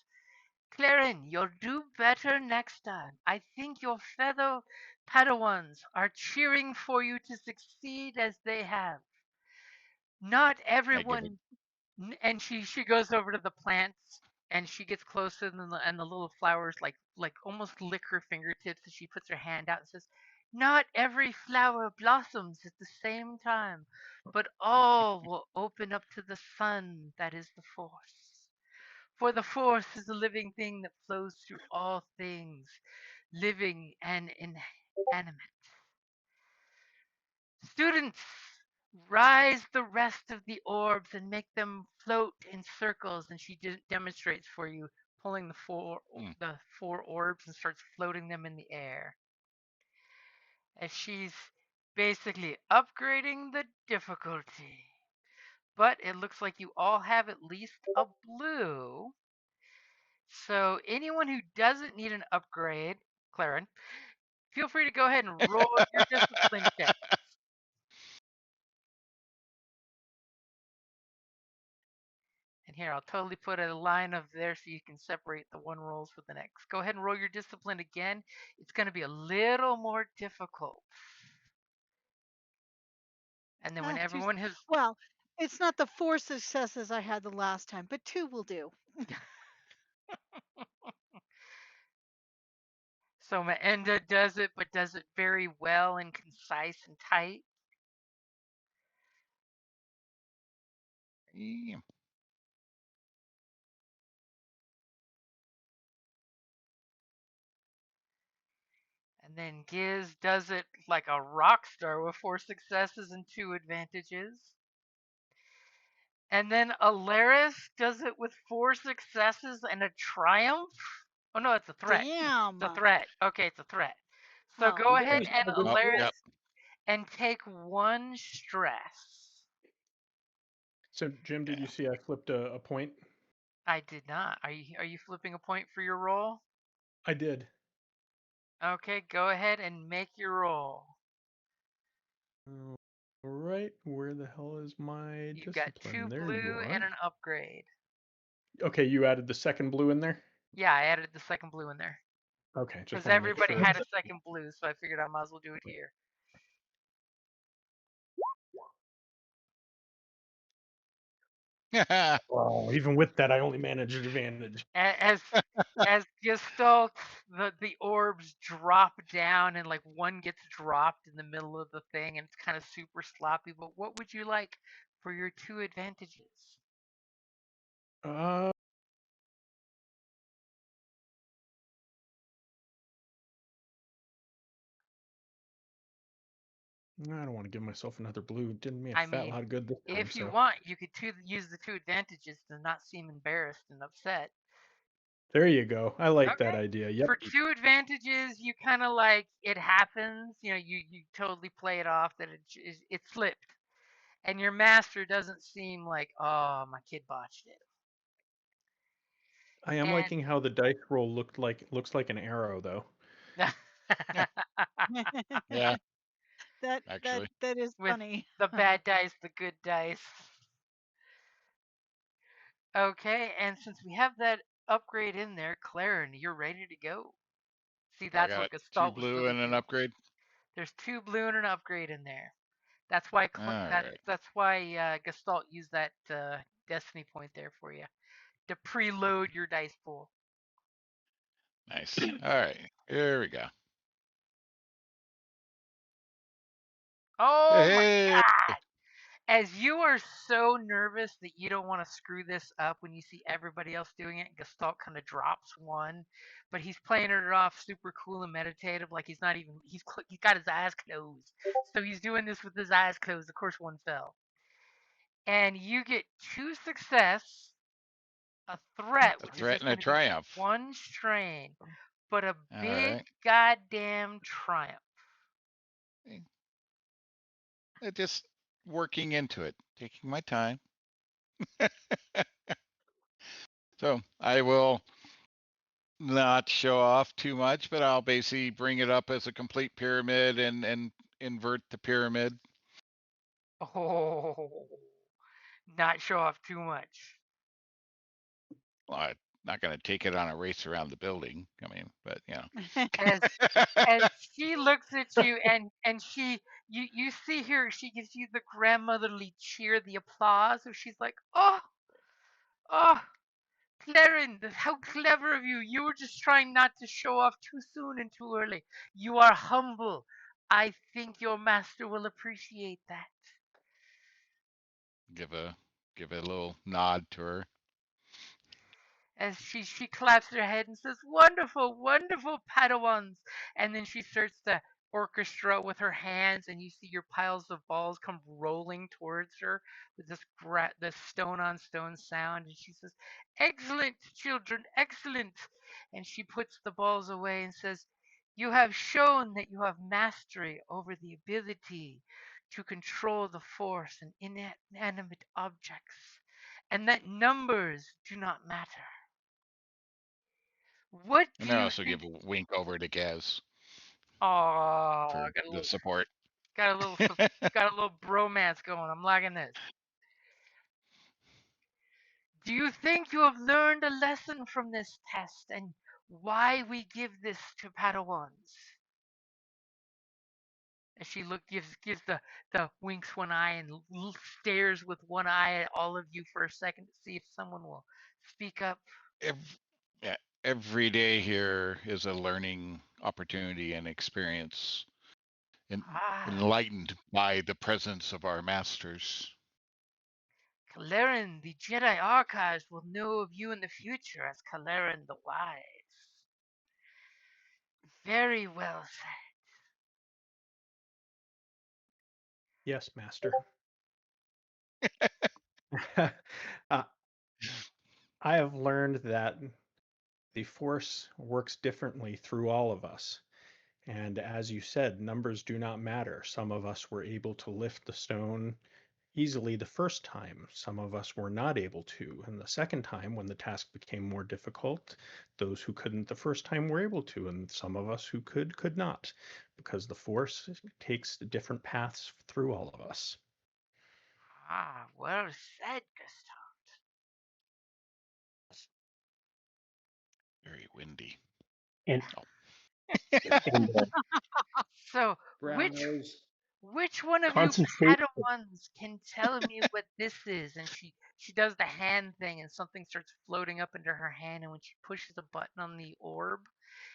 Claren, you'll do better next time. I think your fellow Padawans are cheering for you to succeed as they have. Not everyone. And she goes over to the plants and she gets closer and the little flowers like almost lick her fingertips as she puts her hand out and says, not every flower blossoms at the same time, but all will open up to the sun that is the force. For the force is a living thing that flows through all things, living and inanimate. Students, rise the rest of the orbs and make them float in circles. And she demonstrates for you, pulling the four orbs and starts floating them in the air. As she's basically upgrading the difficulty. But it looks like you all have at least a blue. So anyone who doesn't need an upgrade, Claren, feel free to go ahead and roll your discipline check. And here, I'll totally put a line of there so you can separate the 1 rolls with the next. Go ahead and roll your discipline again. It's going to be a little more difficult. And then when everyone has... Well, it's not the 4 successes I had the last time, but 2 will do. So Maenda does it, but does it very well and concise and tight. Yeah. And then Giz does it like a rock star with 4 successes and 2 advantages. And then Alaris does it with 4 successes and a triumph. Oh no, it's a threat. Damn. It's a threat. Okay, it's a threat. So Oh, go ahead okay. and Alaris Yep. and take 1 stress. So Jim, did you see I flipped a point? I did not. Are you flipping a point for your roll? I did. Okay, go ahead and make your roll. All right, where the hell is my You've got discipline? 2 There you blue are. and an upgrade. Okay, you added the second blue in there? Yeah, I added the second blue in there. Okay, just Because want to make everybody sure. had a second blue, so I figured I might as well do it here. Oh, even with that, I only managed advantage. As Gestalt, the orbs drop down and like 1 gets dropped in the middle of the thing and it's kind of super sloppy. But what would you like for your 2 advantages? I don't want to give myself another blue. Didn't me a I fat mean, lot of good this time. if you want, you could use the 2 advantages to not seem embarrassed and upset. There you go. I like Okay. that idea. Yep. For 2 advantages, you kind of like it happens. You know, you totally play it off that it slipped, and your master doesn't seem like, oh, my kid botched it. I am And liking how the dice roll looks like an arrow, though. Yeah. that Actually. that is With funny. the bad dice, the good dice. Okay, and since we have that upgrade in there, Claren, you're ready to go. See, I that's what got 2 Gestalt was blue really and an doing. upgrade. There's 2 blue and an upgrade in there. That's why All right. that's why Gestalt used that destiny point there for you to preload your dice pool. Nice. All right. Here we go. Oh my Hey. god! As you are so nervous that you don't want to screw this up when you see everybody else doing it, Gestalt kind of drops one, but he's playing it off super cool and meditative, like he's not even he's got his eyes closed, so he's doing this with his eyes closed. Of course, one fell, and you get 2 success, a threat, A which is threat just and a going to be triumph. 1 strain, but a All big right. goddamn triumph. Just working into it, taking my time. So I will not show off too much, but I'll basically bring it up as a complete pyramid and invert the pyramid. Oh, not show off too much. Well, I'm not going to take it on a race around the building. I mean, but you As know. as she looks at you and you see her, she gives you the grandmotherly cheer, the applause, and she's like, oh, Claren, how clever of you. You were just trying not to show off too soon and too early. You are humble. I think your master will appreciate that. give a little nod to her. As she claps her head and says, "Wonderful, wonderful Padawans!" And then she starts to orchestra with her hands, and you see your piles of balls come rolling towards her with this stone on stone sound. And she says, "Excellent, children, excellent!" And she puts the balls away and says, "You have shown that you have mastery over the ability to control the force and inanimate objects, and that numbers do not matter. What do And I you also think?" give a wink over to Gaz Oh, for the support. got a little, got a little bromance going. I'm liking this. Do you think you have learned a lesson from this test and why we give this to Padawans? As she gives the winks one eye and stares with one eye at all of you for a second to see if someone will speak up. Every, yeah, every day here is a learning opportunity and experience, and Ah, enlightened by the presence of our masters. Kalerin, the Jedi Archives will know of you in the future as Kalerin the Wise. Very well said. Yes, master. uh, I have learned that the Force works differently through all of us. And as you said, numbers do not matter. Some of us were able to lift the stone easily the first time. Some of us were not able to. And the second time, when the task became more difficult, those who couldn't the first time were able to. And some of us who could not, because the Force takes different paths through all of us. Ah, well said, Gustav. Very windy. And, Oh, and So, Brown nose. which one of you concentrate. Padawans can tell me what this is? And she does the hand thing, and something starts floating up into her hand. And when she pushes a button on the orb,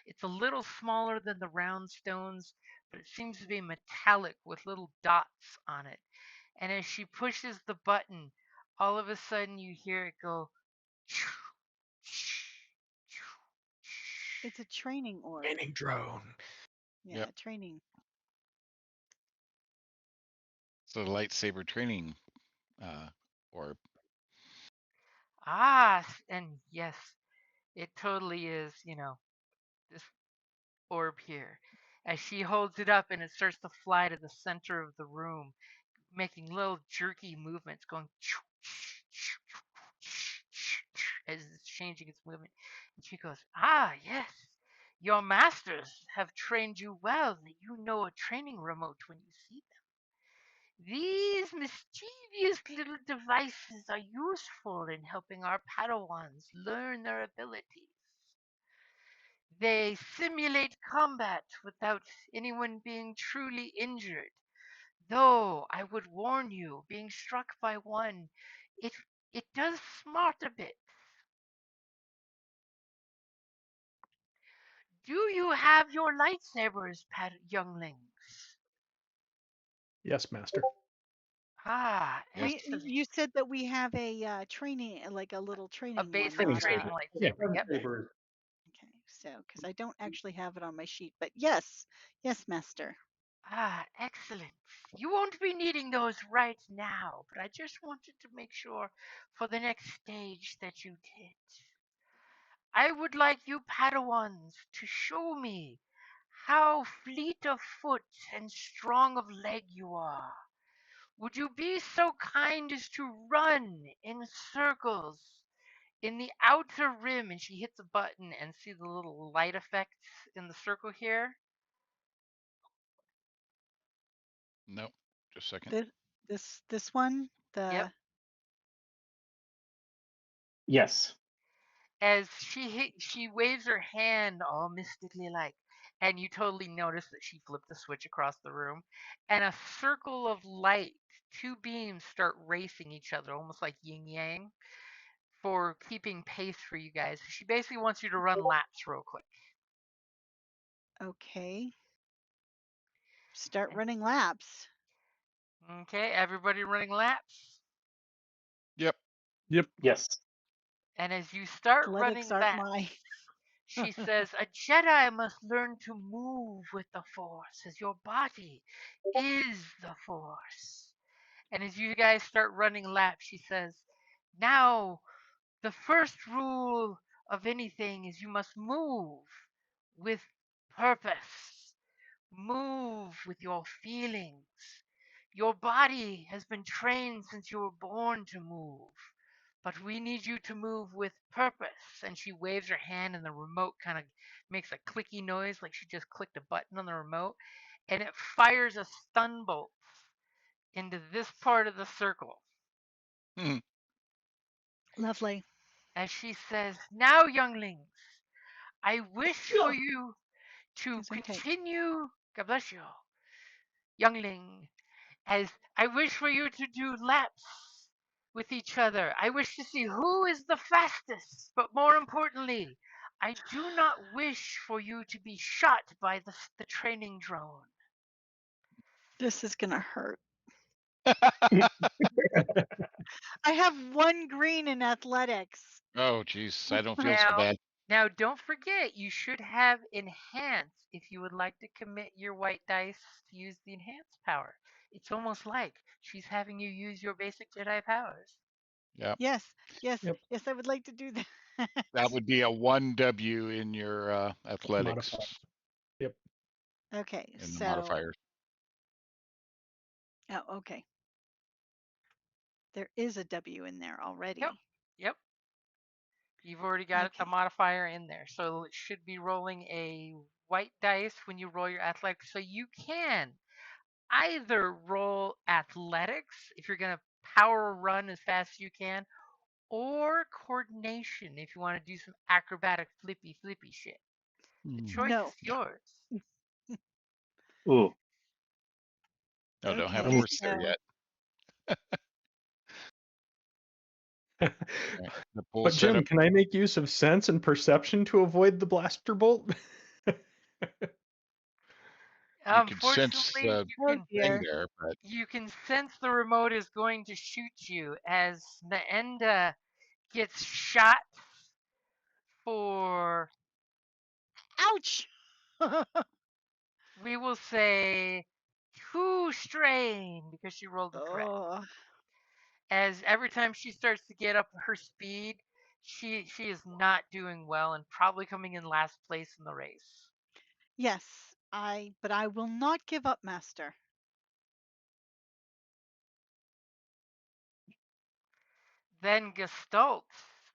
it's a little smaller than the round stones, but it seems to be metallic with little dots on it. And as she pushes the button, all of a sudden you hear it go. It's a training orb. Training drone. Yeah, yep. training. It's a lightsaber training orb. Ah, and yes, it totally is, this orb here. As she holds it up and it starts to fly to the center of the room, making little jerky movements, going as it's changing its movement. And she goes, "Ah, yes, your masters have trained you well that you know a training remote when you see them. These mischievous little devices are useful in helping our Padawans learn their abilities. They simulate combat without anyone being truly injured. Though I would warn you, being struck by one, it it does smart a bit. Do you have your lightsabers, younglings? Yes, Master. Ah, Yes. excellent. You said that we have a training, like a little A training one, basic Training not training a. saber. Yeah. lightsaber. Yep. Lightsabers. Okay, so because I don't actually have it on my sheet, but yes, yes, Master. Ah, excellent. You won't be needing those right now, but I just wanted to make sure for the next stage that you did. I would like you Padawans to show me how fleet of foot and strong of leg you are. Would you be so kind as to run in circles in the outer rim? And she hits a button and see the little light effects in the circle here. Nope. Just a second. This one, Yep. the Yes. As she waves her hand all mystically like, and you totally notice that she flipped the switch across the room, and a circle of light, two beams start racing each other, almost like yin yang, for keeping pace for you guys. She basically wants you to run laps real quick. okay. Start running laps. Okay, everybody running laps. Yep. Yep. Yes. And as you start Athletics running aren't laps, my. she says, a Jedi must learn to move with the Force, as your body is the Force. And as you guys start running laps, she says, now, the first rule of anything is you must move with purpose, move with your feelings. Your body has been trained since you were born to move, but we need you to move with purpose. And she waves her hand, and the remote kind of makes a clicky noise like she just clicked a button on the remote, and it fires a stun bolt into this part of the circle. Hmm. Lovely. As she says, now, younglings, I wish for you to It's okay. continue, God bless you, youngling, as I wish for you to do laps with each other. I wish to see who is the fastest, but more importantly, I do not wish for you to be shot by the training drone. This is gonna hurt. I have one green in athletics. Oh, geez. I don't feel so Now, bad. now don't forget, you should have enhance if you would like to commit your white dice to use the enhance power. It's almost like she's having you use your basic Jedi powers. Yep. Yes, yes, Yep. yes. I would like to do that. That would be a 1W in your athletics Modifier. Yep. Okay, in the so modifiers. oh, okay. There is a W in there Yep, already. yep. You've already got the Okay. modifier in there. So it should be rolling a white dice when you roll your athletics. So you can either roll athletics if you're going to power run as fast as you can, or coordination if you want to do some acrobatic flippy shit. The Hmm. choice No. is yours. Ooh. No, don't have Okay, Um, force there so yet. Right. The pool But Jim, setup. can I make use of sense and perception to avoid the blaster bolt? You can sense Unfortunately, the oh thing dear. there, but you can sense the remote is going to shoot you as Naenda gets shot for, Ouch. we will say, 2 strain because she rolled incorrect. Oh, As every time she starts to get up her speed, she is not doing well and probably coming in last place in the race. yes. But I will not give up, Master. Then Gestalt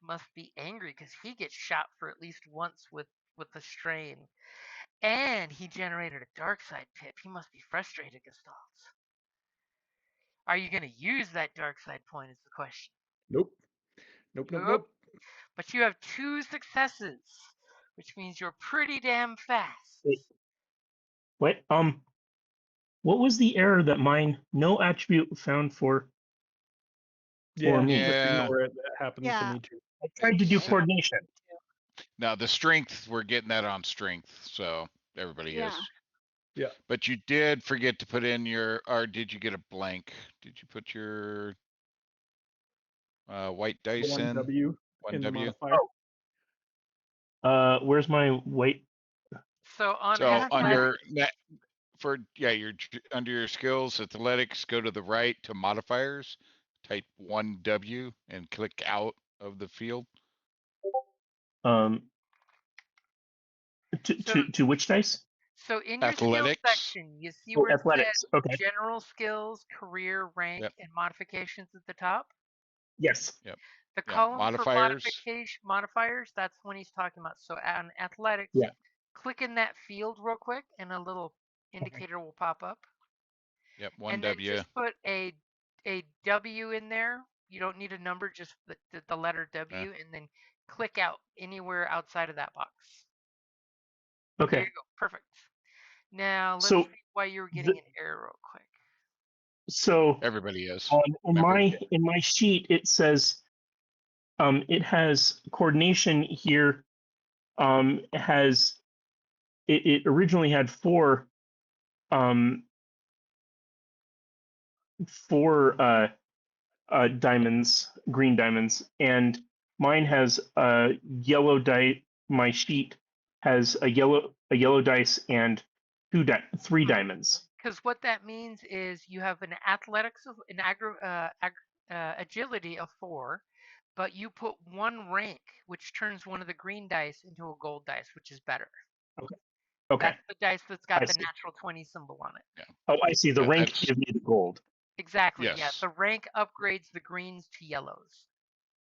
must be angry because he gets shot for at least once with the strain. And he generated a dark side pip. He must be frustrated, Gestalt. Are you going to use that dark side point is the question. Nope. Nope. But you have 2 successes, which means you're pretty damn fast. Wait. What? What was the error that mine no attribute found for Yeah, me? just Yeah. ignore it. That happened to Yeah. me too. I tried to do It's- coordination. Now the strength, we're getting that on strength, so everybody Yeah. is. Yeah. But you did forget to put in your, or did you get a blank? Did you put your white dice One in? W One in the W. modifier. Where's my weight? So on So Athletics. under net for your under your skills, athletics, go to the right to modifiers, type 1W and click out of the field. To which dice? So in your skills Athletics. section, you see Oh, where it athletics. says Okay. general skills, career, rank, Yep. and modifications at the top? Yes. The Yep. column Modifiers. for modifiers, that's when he's talking about. So on athletics, Yeah. click in that field real quick and a little indicator will pop up. Yep. And 1W. then just put a W in there. You don't need a number, just the letter W, and then click out anywhere outside of that box. Okay. There you go. Perfect. Now let's So see why you were getting an error real quick. So Everybody is. in my sheet it says it has coordination here. It originally had four diamonds, green diamonds, and mine has a yellow die. My sheet has a yellow dice and three diamonds. Because what that means is you have an athletics of an agility of 4, but you put 1 rank, which turns one of the green dice into a gold dice, which is better. Okay. That's the dice that's got I the see. natural 20 symbol on it. Yeah. Oh, I see. The rank That's- gives me the gold. Exactly. Yes. Yeah. The rank upgrades the greens to yellows.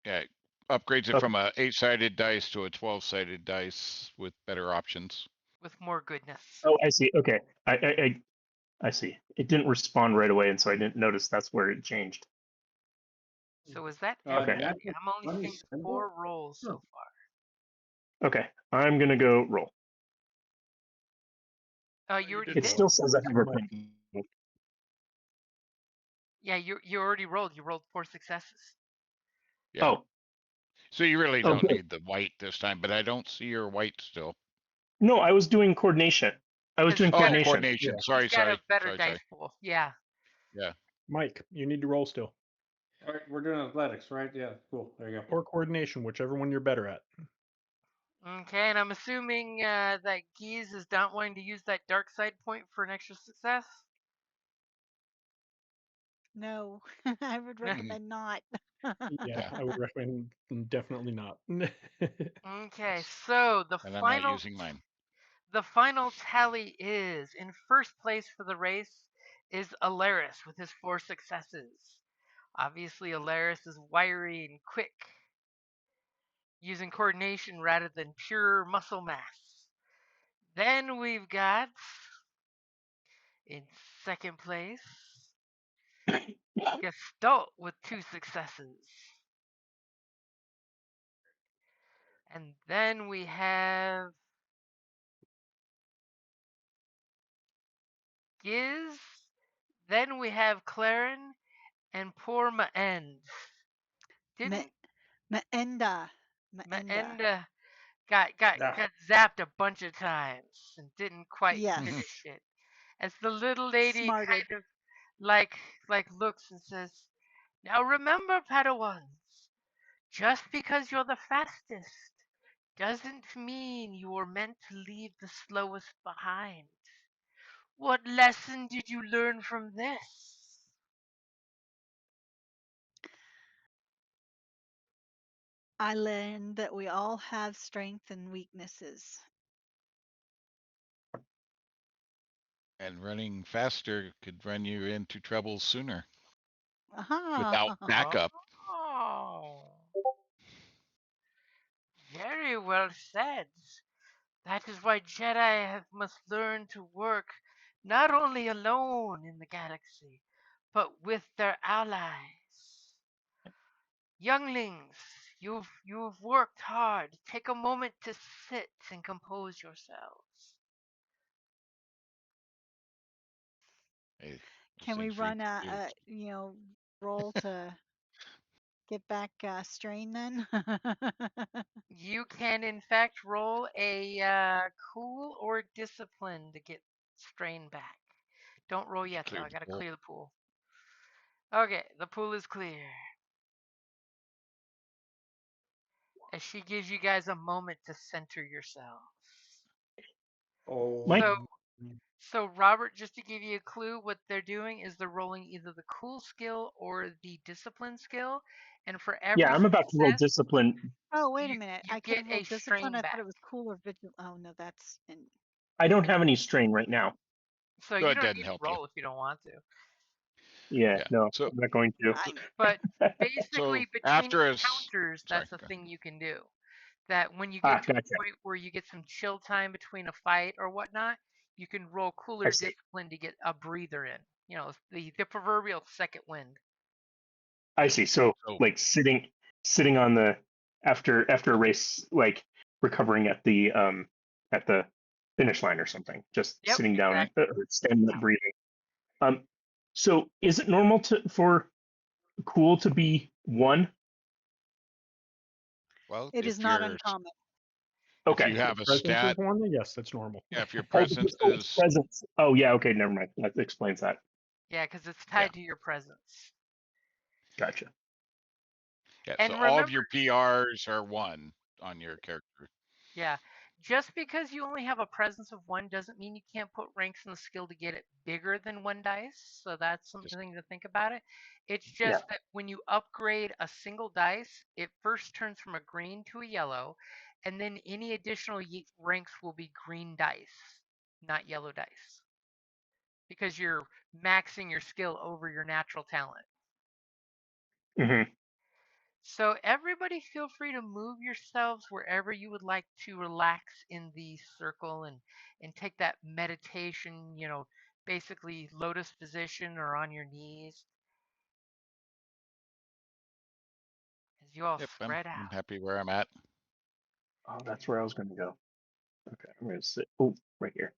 Yeah. Upgrades it Okay. from a 8-sided dice to a 12-sided dice with better options. With more goodness. Oh, I see. Okay. I see. It didn't respond right away, and so I didn't notice that's where it changed. So is that Okay. everybody? I'm only seeing 4 rolls so far. Okay. I'm gonna go roll. You already It did. still says I have a point. Yeah, you already rolled. You rolled 4 successes. Yeah. Oh. So you really Oh, don't good. need the white this time, but I don't see your white still. No, I was doing coordination. I was doing He's got a- coordination. Coordination. Yeah. Sorry, He's got sorry. a better sorry, dice sorry. pool. Yeah. Yeah. Mike, you need to roll still. All right, we're doing athletics, right? Yeah, cool. There you go. Or coordination, whichever one you're better at. Okay, and I'm assuming that Gies is not wanting to use that dark side point for an extra success. No, I would recommend not. Yeah, I would recommend definitely not. Okay, so the And I'm not final using mine. the final tally is in first place for the race is Alaris with his 4 successes. Obviously, Alaris is wiry and quick, using coordination rather than pure muscle mass. Then we've got in second place Gestalt with 2 successes. And then we have Giz. Then we have Claren and poor Maend. Didn't Maenda. Maenda got zapped a bunch of times and didn't quite Yes. finish it. As the little lady Smarted. kind of like looks and says, "Now remember, Padawans, just because you're the fastest doesn't mean you were meant to leave the slowest behind. What lesson did you learn from this?" I learned that we all have strengths and weaknesses. And running faster could run you into trouble sooner Aha. without backup. Oh, very well said. That is why Jedi must learn to work not only alone in the galaxy, but with their allies. Younglings, you've worked hard. Take a moment to sit and compose yourselves. Hey, Can those we things read run confused. roll to get back strain then? You can, in fact, roll a cool or discipline to get strain back. Don't roll yet, though. Clear I the gotta pool. clear the pool. Okay, the pool is clear. As she gives you guys a moment to center yourselves. Oh, Mike? So Robert, just to give you a clue, what they're doing is they're rolling either the cool skill or the discipline skill, and for Yeah, every I'm about to roll success, discipline. Oh, wait a you minute. you I could get have a rolled discipline. strain I thought back. it was cool or vigilant. Oh no, that's in. I don't have any strain right now. So Go you ahead, don't Dad, and need to help you. roll if you don't want to. Yeah, Yeah. no, So I'm not going to. I'm But so basically, between after encounters, sorry, that's a go ahead. thing you can do. That when you get to a Gotcha. point where you get some chill time between a fight or whatnot, you can roll I cooler see. discipline to get a breather in. You know, the proverbial second wind. I see. So So like sitting on the after a race, like recovering at the finish line or something, just Yep, sitting down and exactly. standing up breathing. So is it normal for cool to be 1? well, It is not uncommon. if Okay. you have a presence is stat, one. Yes, that's normal. yeah, if your Oh, presence it's is presence. Oh yeah, okay, never mind. That explains that. Yeah, because it's yeah, tied to your presence. Gotcha. yeah. So And all of remember, your PRs are 1 on your character. yeah, just because you only have a presence of 1 doesn't mean you can't put ranks in the skill to get it bigger than 1 dice. So that's Just something to think about it. It's Yeah. just that when you upgrade a single dice, it first turns from a green to a yellow, and then any additional ranks will be green dice, not yellow dice, because you're maxing your skill over your natural talent. hmm So everybody feel free to move yourselves wherever you would like to relax in the circle and take that meditation, basically lotus position or on your knees as you all yep, spread I'm out. happy where I'm at. Oh, that's where I was going to go. Okay, I'm going to sit. Oh, right here.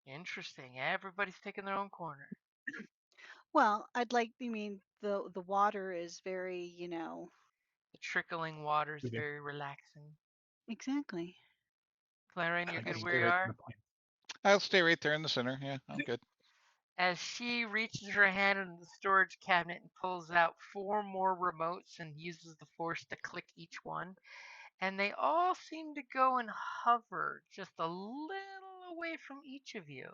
Interesting. Everybody's taking their own corner. Well, I mean, the water is very, The trickling water is We did. very relaxing. exactly. Clarion, I you're good just where stay you right in are? the plane. I'll stay right there in the center. Yeah, I'm good. As she reaches her hand into the storage cabinet and pulls out 4 more remotes and uses the force to click each one, and they all seem to go and hover just a little away from each of you.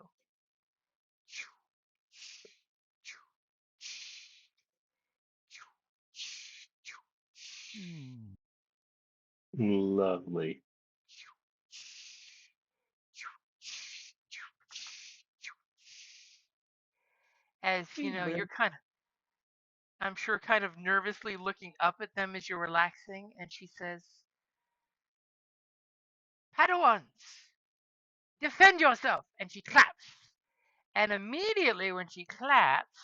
Hmm. Lovely. As you're I'm sure, kind of nervously looking up at them as you're relaxing, and she says, Padawans, defend yourself! And she claps. And immediately when she claps,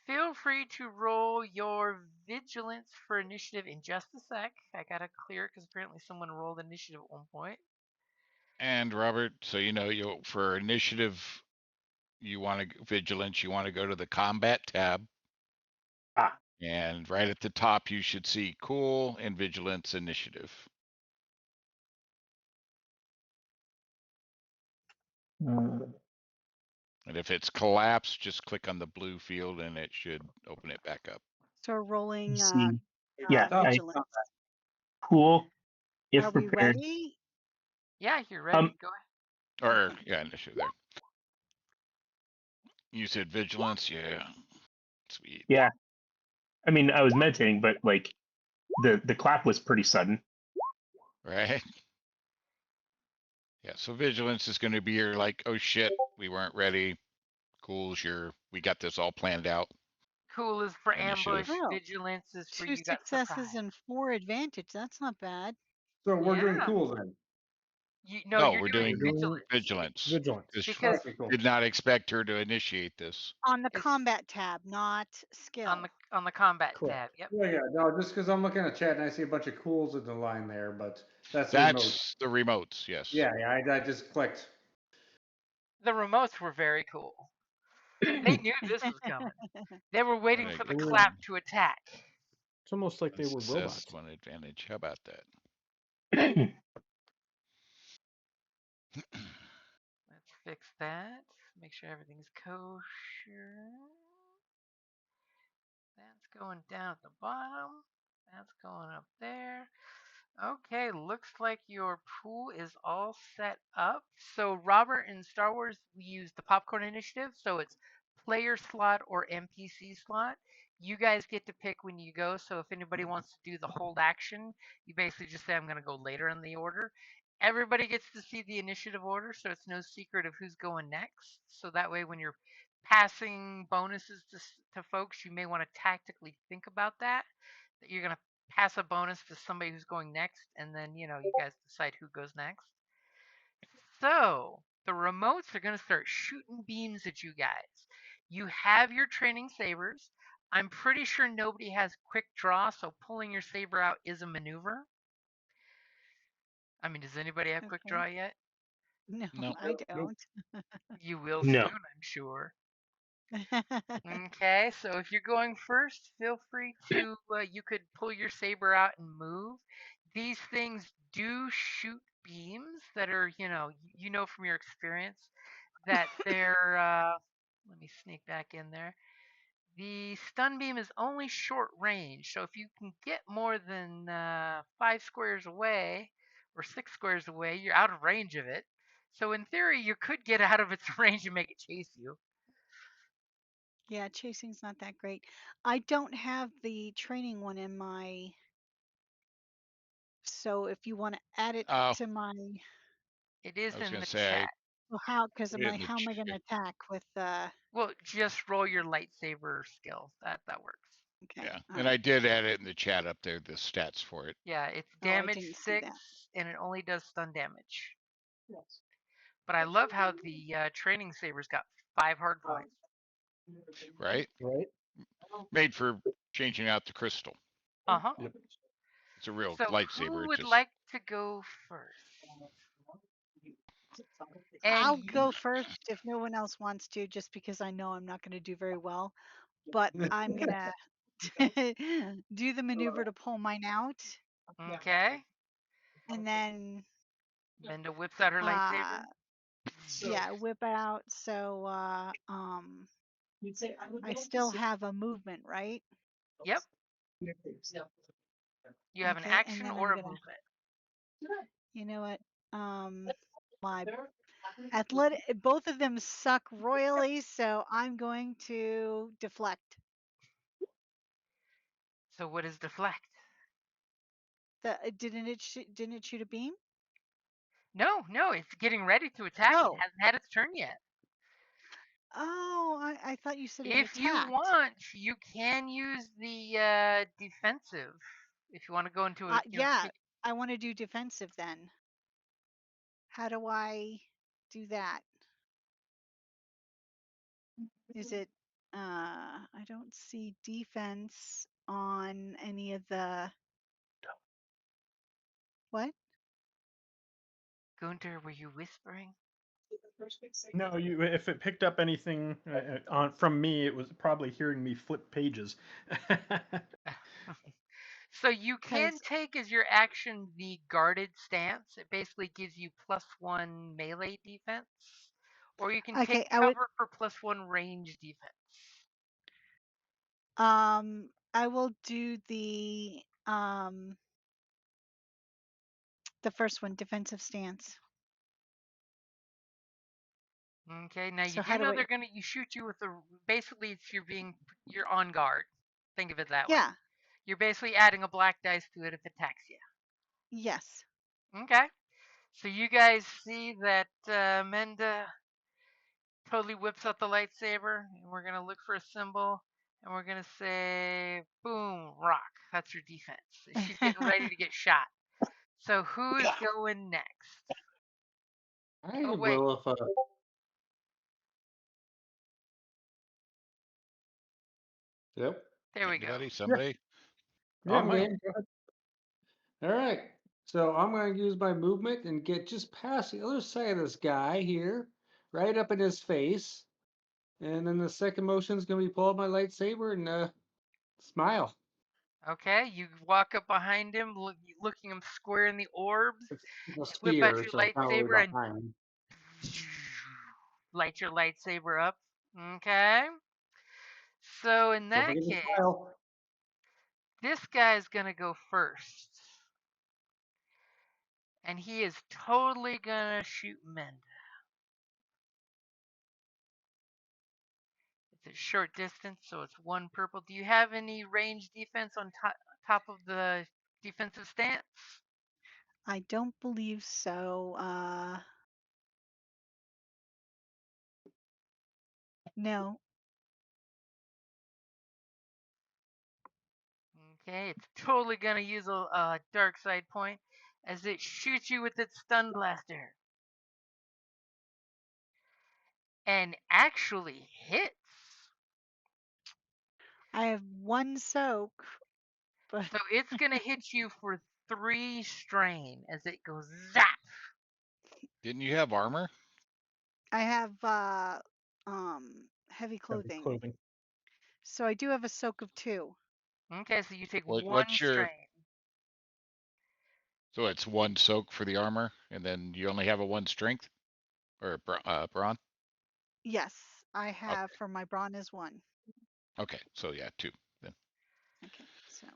feel free to roll your vigilance for initiative in just a sec. I gotta clear it because apparently someone rolled initiative at one point. And Robert, so you for initiative, you want to vigilance, you want to go to the combat tab, Ah. and right at the top you should see cool and vigilance initiative. And if it's collapsed, just click on the blue field and it should open it back up. So we're rolling See. Yeah, vigilance. cool. If Are we prepared. ready? Yeah, you're ready. Go ahead. Or Okay. yeah, initiative there. You said vigilance, yeah. Sweet. Yeah. I mean, I was meditating, but like the clap was pretty sudden. Right? Yeah, so vigilance is going to be your like, oh shit, we weren't ready. Cool's we got this all planned out. Cool is for Initiative. ambush. Oh, Vigilance is for 2 you got successes surprise. and 4 advantage. That's not bad. So we're doing Yeah. cool then. No, you're we're doing doing vigilance. vigilance. Vigilance. Because Okay, cool. Did not expect her to initiate this. On the it's combat tab, not skill. on the combat Correct. tab. Yep. Yeah, no, just because I'm looking at chat and I see a bunch of cools in the line there, but that's the remote. That's the remotes, yes. Yeah, I just clicked. The remotes were very cool. They knew this was coming. They were waiting What for did I the get? clap to attack. It's almost like they were Success, robots. one advantage. How about that? Let's fix that. Make sure everything's kosher. That's going down at the bottom. That's going up there. Okay, looks like your pool is all set up. So, Robert, in Star Wars, we use the popcorn initiative. So it's player slot or NPC slot. You guys get to pick when you go. So if anybody wants to do the hold action, you basically just say, I'm going to go later in the order. Everybody gets to see the initiative order, so it's no secret of who's going next. So that way, when you're passing bonuses to folks, you may want to tactically think about that you're going to pass a bonus to somebody who's going next, and then, you guys decide who goes next. So, the remotes are going to start shooting beams at you guys. You have your training sabers. I'm pretty sure nobody has quick draw, so pulling your saber out is a maneuver. I mean, does anybody have quick draw yet? No, No. I don't. You will No. soon, I'm sure. Okay, so if you're going first, feel free to, you could pull your saber out and move. These things do shoot beams that are, from your experience that they're, let me sneak back in there. The stun beam is only short range, so if you can get more than 5 squares away or 6 squares away, you're out of range of it. So in theory, you could get out of its range and make it chase you. Yeah, chasing's not that great. I don't have the training one in my. So if you want to add it Oh, to my, It is I was in going the to say, chat. well, how? Because put it in the how am I going to attack with? Well, just roll your lightsaber skill. That works. Okay, yeah. all And I right. did add it in the chat up there, the stats for it. Yeah, it's Oh, I damage didn't see 6, that. and it only does stun damage. But I love how the training saber's got 5 hard points. Right? Right? Made for changing out the crystal. Uh-huh. Yep. It's a real So lightsaber. who It would just like to go first? And I'll go first if no one else wants to, just because I know I'm not going to do very well. But I'm going to do the maneuver to pull mine out, okay. and then Linda whips out her lightsaber. yeah, whip out. So I still have a movement, right? Yep. You have an Okay, and action then or I'm a gonna. movement. You know what? My athletic, both of them suck royally, so I'm going to deflect. So what is deflect? Didn't it shoot a beam? No, it's getting ready to attack. It Oh, hasn't had its turn yet. oh, I thought you said it If you attacked. want, you can use the defensive. If you want to go into a, Yeah, I want to do defensive then. How do I do that? Is it? I don't see defense on any of the. What? Gunter, were you whispering? No, you. If it picked up anything on from me, it was probably hearing me flip pages. So you can 'Cause take as your action the guarded stance. It basically gives you +1 melee defense. Or you can take okay, I would. cover for +1 range defense. I will do the first one, defensive stance. Okay, now you So do how do know I? they're gonna shoot you with a basically it's you're on guard. Think of it that way. Yeah. You're basically adding a black dice to it if it attacks you. Yes. Okay. So you guys see that Menda totally whips out the lightsaber, and we're gonna look for a symbol, and we're gonna say, boom, rock. That's your defense. She's getting ready to get shot. So who is going next? I Oh, can wait. blow off a. Yep. There we go. Anybody? Somebody? Yeah, I'm Mike. game. Go ahead. All right. So I'm going to use my movement and get just past the other side of this guy here, right up in his face. And then the second motion is going to be pull out my lightsaber and smile. Okay, you walk up behind him, looking him square in the orbs, It's a whip out sphere, your so I'm not really lightsaber and behind. light your lightsaber up. Okay. So in Don't that forget to case, smile. this guy's gonna go first. And he is totally gonna shoot Menda. It's a short distance, so it's 1 purple. Do you have any range defense on top of the defensive stance? I don't believe so. No. Okay, it's totally gonna use a dark side point as it shoots you with its stun blaster. And actually hits. I have 1 soak, but So it's gonna hit you for 3 strain as it goes zap. Didn't you have armor? I have heavy Heavy clothing. clothing. So I do have a soak of 2. Okay, so you take What, 1 what's your? strain. So it's 1 soak for the armor, and then you only have a 1 strength, or brawn. Yes, I have Okay. for my brawn is 1. Okay. So yeah, 2 then. Okay, so.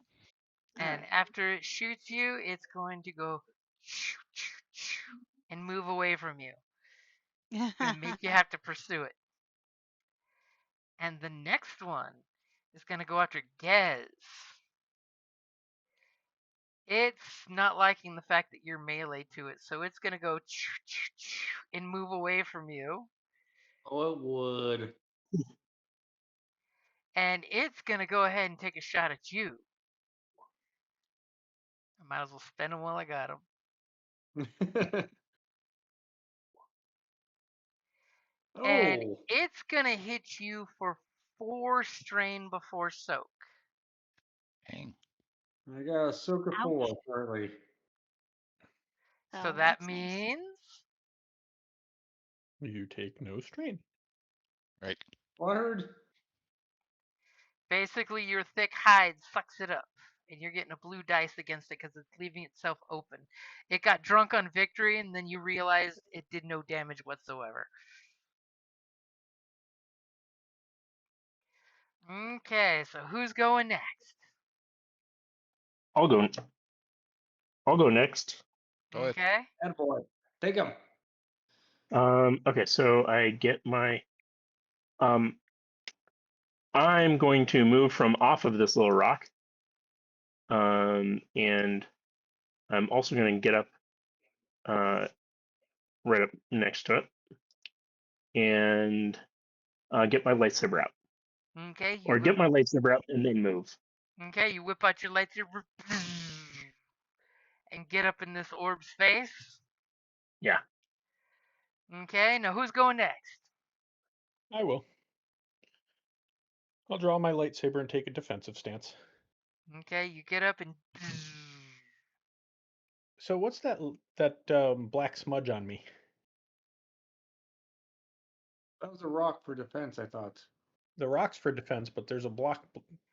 And after it shoots you, it's going to go and move away from you. It's going to make you have to pursue it. And the next one is going to go after Gez. It's not liking the fact that you're melee to it, so it's going to go and move away from you. Oh, it would. And it's going to go ahead and take a shot at you. I might as well spend them while I got them. And Oh, it's going to hit you for 4 strain before soak. Dang. I got a soak of Ouch. 4 currently. So Oh, that that's nice. means You take no strain. Right. Word. basically your thick hide sucks it up. And you're getting a blue dice against it because it's leaving itself open. It got drunk on victory, and then you realized it did no damage whatsoever. Okay, so who's going next? I'll go. I'll go next. Go ahead. Okay. Attaboy. Take him. Okay, so I get my. I'm going to move from off of this little rock. And I'm also going to get up right up next to it and get my lightsaber out. Okay, Or get my lightsaber out and then move. Okay, you whip out your lightsaber and get up in this orb's face. Yeah. Okay, now who's going next? I will. I'll draw my lightsaber and take a defensive stance. Okay, you get up and So what's that black smudge on me? That was a rock for defense, I thought. The rock's for defense, but there's a block,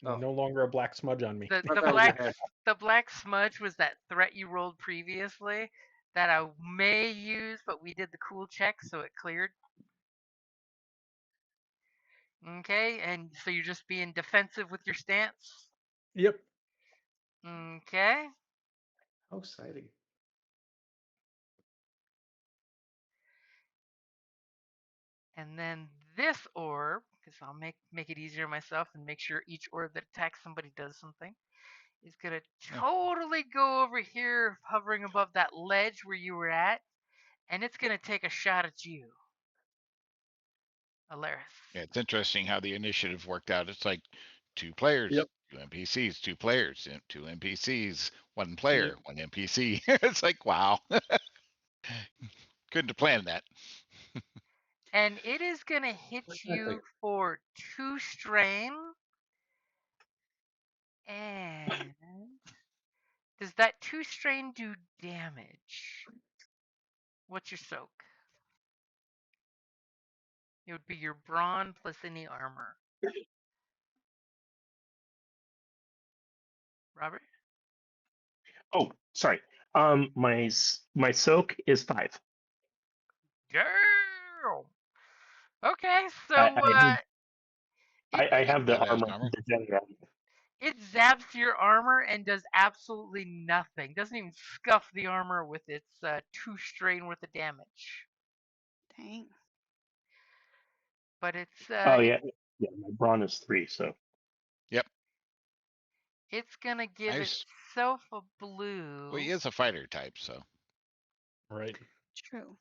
no longer a black smudge on me. the black smudge was that threat you rolled previously that I may use, but we did the cool check, so it cleared. Okay, and so you're just being defensive with your stance? Yep. Okay. How exciting. And then this orb, because I'll make it easier myself and make sure each orb that attacks somebody does something, is going to totally go over here, hovering above that ledge where you were at, and it's going to take a shot at you, Alaris. Yeah, it's interesting how the initiative worked out. It's like 2 players, Yep. 2 NPCs, 2 players, 2 NPCs, 1 player, 1 NPC. It's like, wow. Couldn't have planned that. And it is going to hit you for 2 strain. And does that 2 strain do damage? What's your soak? It would be your brawn plus any armor. Robert? Oh, sorry. My soak is 5. Damn! Okay, so I it, I it have the Badass armor. armor. The Jedi armor. it zaps your armor and does absolutely nothing. Doesn't even scuff the armor with its 2 strain worth of damage. Dang. But it's Oh yeah, yeah. My brawn is 3, so Yep. it's gonna give Nice. itself a blue. Well, he is a fighter type, so. Right. True.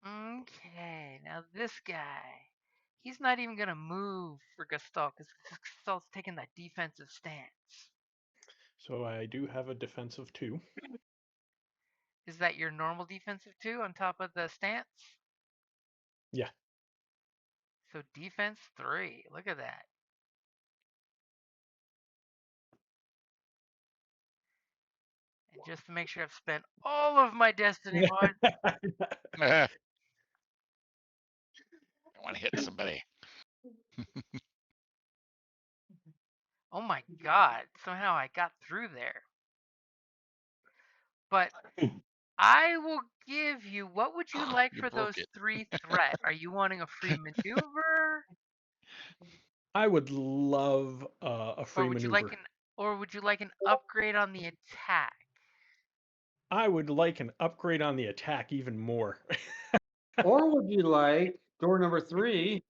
Okay, now this guy, he's not even gonna move for Gestalt because Gestalt's taking that defensive stance. So I do have a defensive 2. Is that your normal defensive 2 on top of the stance? Yeah. So defense 3. Look at that. And just to make sure I've spent all of my destiny points. I want to hit somebody. Oh my god, somehow I got through there. But I will give you, what would you like You for those broke it. 3 threat? Are you wanting a free maneuver? I would love a free Or would you maneuver. like an upgrade on the attack? I would like an upgrade on the attack even more. Or would you like door number 3?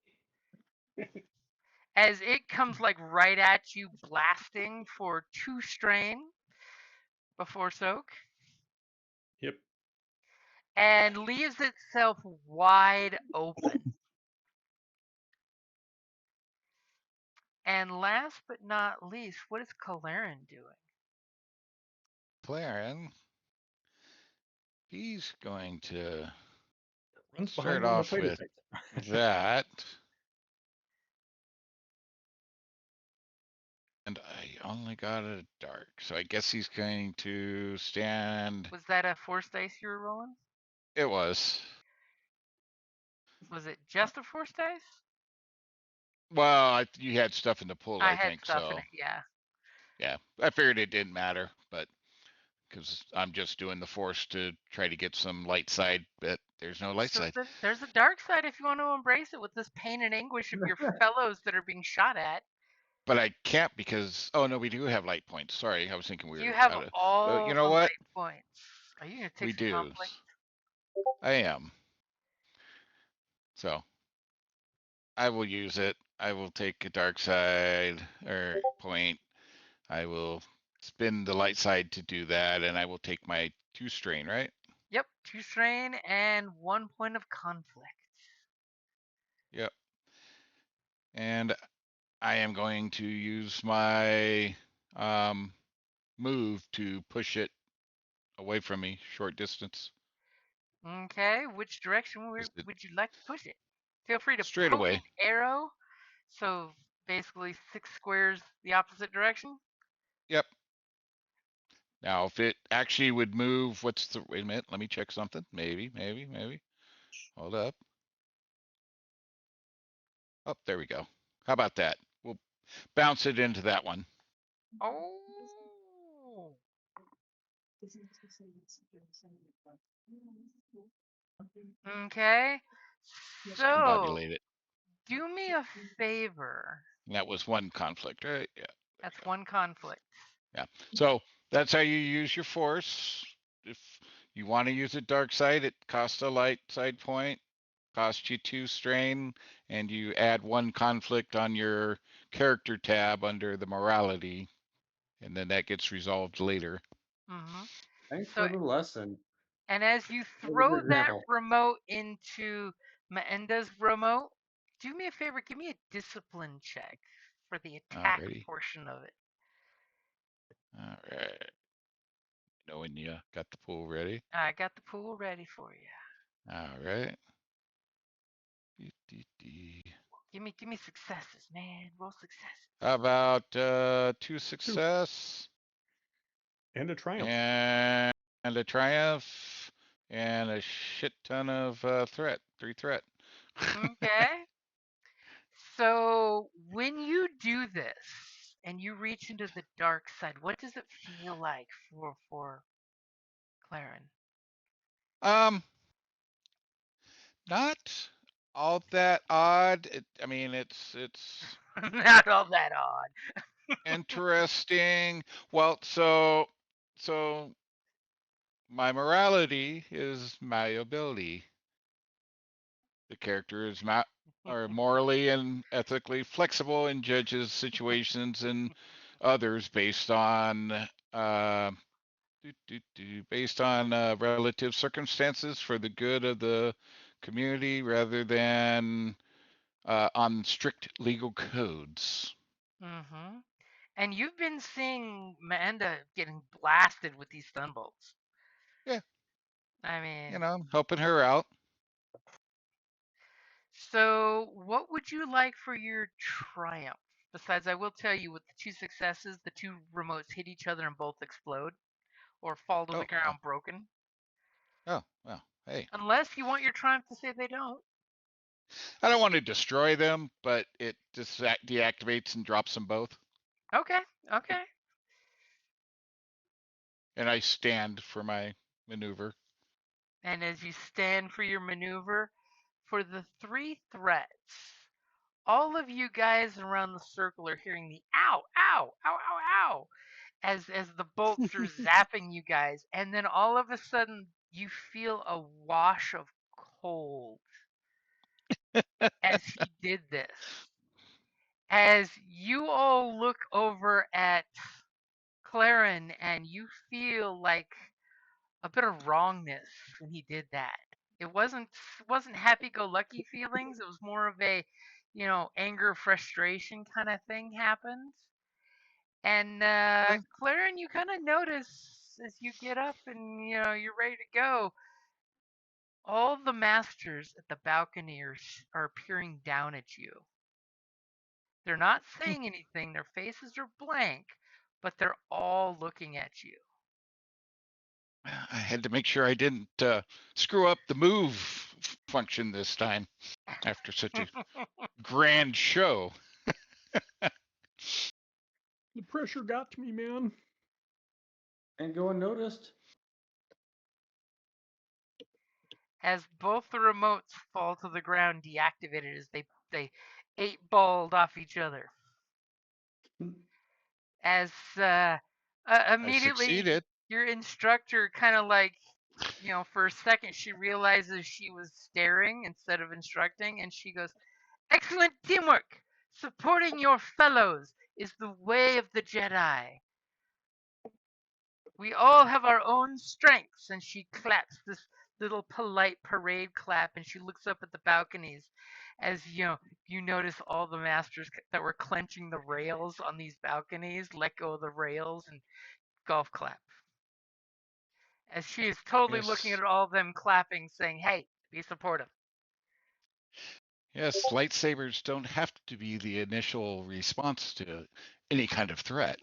As it comes like right at you, blasting for 2 strain before soak, Yep. and leaves itself wide open. And last but not least, what is Kalarin doing? Claren, he's going to Runs start behind one of the off fighter with types. that. And I only got a dark, so I guess he's going to stand. Was that a force dice you were rolling? It was. Was it just a force dice? Well, you had stuff in the pool, I I had think, stuff so. in it, yeah. Yeah, I figured it didn't matter, but because I'm just doing the force to try to get some light side, but there's no light So side. there's a dark side if you want to embrace it with this pain and anguish of your fellows that are being shot at. But I can't because, oh no, we do have light points. Sorry, I was thinking we You were have out of. all You the know what? light points. Are you gonna We take some do. conflict? I am. So I will use it. I will take a dark side or point. I will spin the light side to do that, and I will take my 2 strain, right? Yep, 2 strain and 1 point of conflict. Yep. And I am going to use my move to push it away from me, short distance. Okay, which direction would you like to push it? Feel free to Straight poke an away. arrow. So basically 6 squares the opposite direction. Yep. Now, if it actually would move, wait a minute, let me check something. Maybe. Hold up. Oh, there we go. How about that? We'll bounce it into that one. Oh. Okay. So, Discombobulate it. do me a favor. And that was 1 conflict, right? Yeah. That's 1 conflict. Yeah. So that's how you use your force. If you want to use a dark side, it costs a light side point, costs you 2 strain, and you add 1 conflict on your character tab under the morality, and then that gets resolved later. Mm-hmm. Thanks So, for the lesson. and as you That was a throw good that example. remote into Maenda's remote, do me a favor, give me a discipline check for the attack Alrighty. portion of it. All right. knowing you got the pool ready. I got the pool ready for you. All right. Dee. Give me successes, man. Roll successes. How about 2 success And a triumph. and a triumph and a shit ton of threat, 3 threat. Okay. So when you do this and you reach into the dark side, what does it feel like for Claren? Not all that odd. I mean, it's Not all that odd. interesting. Well, so my morality is malleability. The character is or morally and ethically flexible and judges situations and others based on based on relative circumstances for the good of the community rather than on strict legal codes. Mm-hmm. And you've been seeing Manda getting blasted with these stunbolts. Yeah, I mean, helping her out. so what would you like for your triumph? Besides, I will tell you with the 2 successes, the 2 remotes hit each other and both explode or fall to the Oh, well, ground broken. well, hey. Unless you want your triumph to say they don't. I don't want to destroy them, but it just deactivates and drops them both. Okay, okay. And I stand for my maneuver. And as you stand for your maneuver, for the 3 threats, all of you guys around the circle are hearing the ow, ow, ow, ow, ow, as the bolts are zapping you guys, and then all of a sudden you feel a wash of cold as he did this. As you all look over at Claren and you feel like a bit of wrongness when he did that. It wasn't happy-go-lucky feelings. It was more of a, anger, frustration kind of thing happens. And Yeah. Claren, you kind of notice as you get up and you're ready to go, all the masters at the balcony are peering down at you. They're not saying anything. Their faces are blank, but they're all looking at you. I had to make sure I didn't screw up the move function this time after such a grand show. The pressure got to me, man. And go unnoticed. As both the remotes fall to the ground, deactivated as they 8-balled off each other. As I immediately succeeded. your instructor kind of like, for a second she realizes she was staring instead of instructing, and she goes, "Excellent teamwork! Supporting your fellows is the way of the Jedi. We all have our own strengths." And she claps this little polite parade clap, and she looks up at the balconies as you notice all the masters that were clenching the rails on these balconies let go of the rails and golf clap. As she is totally looking Yes. at all of them clapping, saying, "Hey, be supportive." Yes, lightsabers don't have to be the initial response to any kind of threat.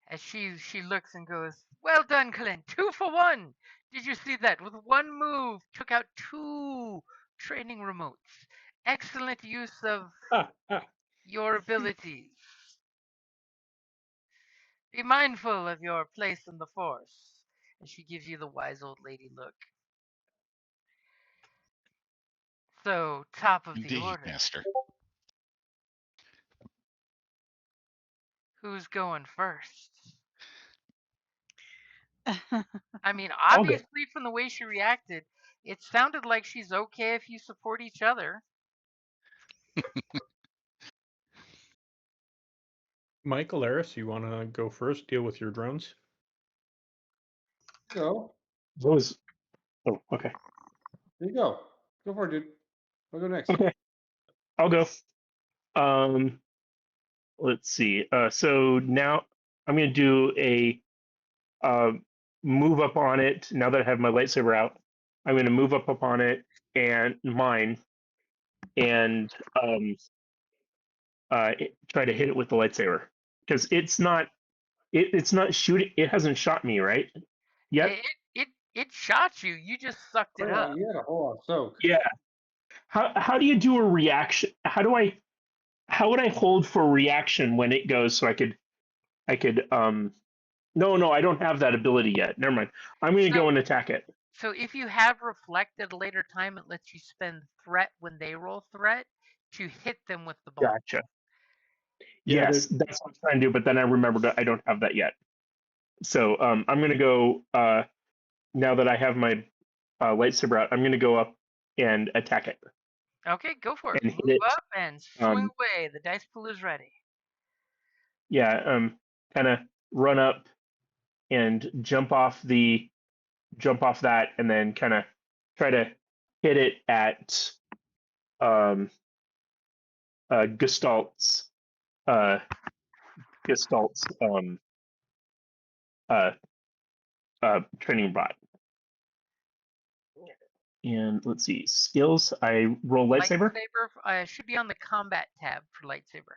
As she looks and goes, "Well done, Clint. 2 for 1. Did you see that? With one move, took out 2 training remotes. Excellent use of your abilities. Be mindful of your place in the Force." And she gives you the wise old lady look. So, top of the Indeed, order. Master. Who's going first? I mean, I'll go. obviously, from the way she reacted, it sounded like she's okay if you support each other. Michael Eris, you want to go first? Deal with your drones. Go. What was? Oh, okay. There you go. Go for it, dude. I'll go next. Okay, I'll go. let's see. So now I'm going to do a move up on it. Now that I have my lightsaber out, I'm going to move up on it and mine and try to hit it with the lightsaber because it's not shooting. It hasn't shot me right yet. It shot you. You just sucked Oh, it yeah, up. you had a whole lot of soak. Yeah. How do you do a reaction? How would I hold for reaction when it goes so I could no, I don't have that ability yet. Never mind. I'm going to go and attack it. So if you have reflect at a later time, it lets you spend threat when they roll threat to hit them with the bolt. Gotcha. Yeah, Yes, that's what I'm trying to do, but then I remembered that I don't have that yet. So I'm going to go, now that I have my lightsaber out, I'm going to go up and attack it. Okay, go for it. And hit Move it. up and swing away. The dice pool is ready. Yeah, kind of run up and jump off that, and then kind of try to hit it at Gestalt's training bot. And let's see, skills. I roll lightsaber. Lightsaber should be on the combat tab for lightsaber.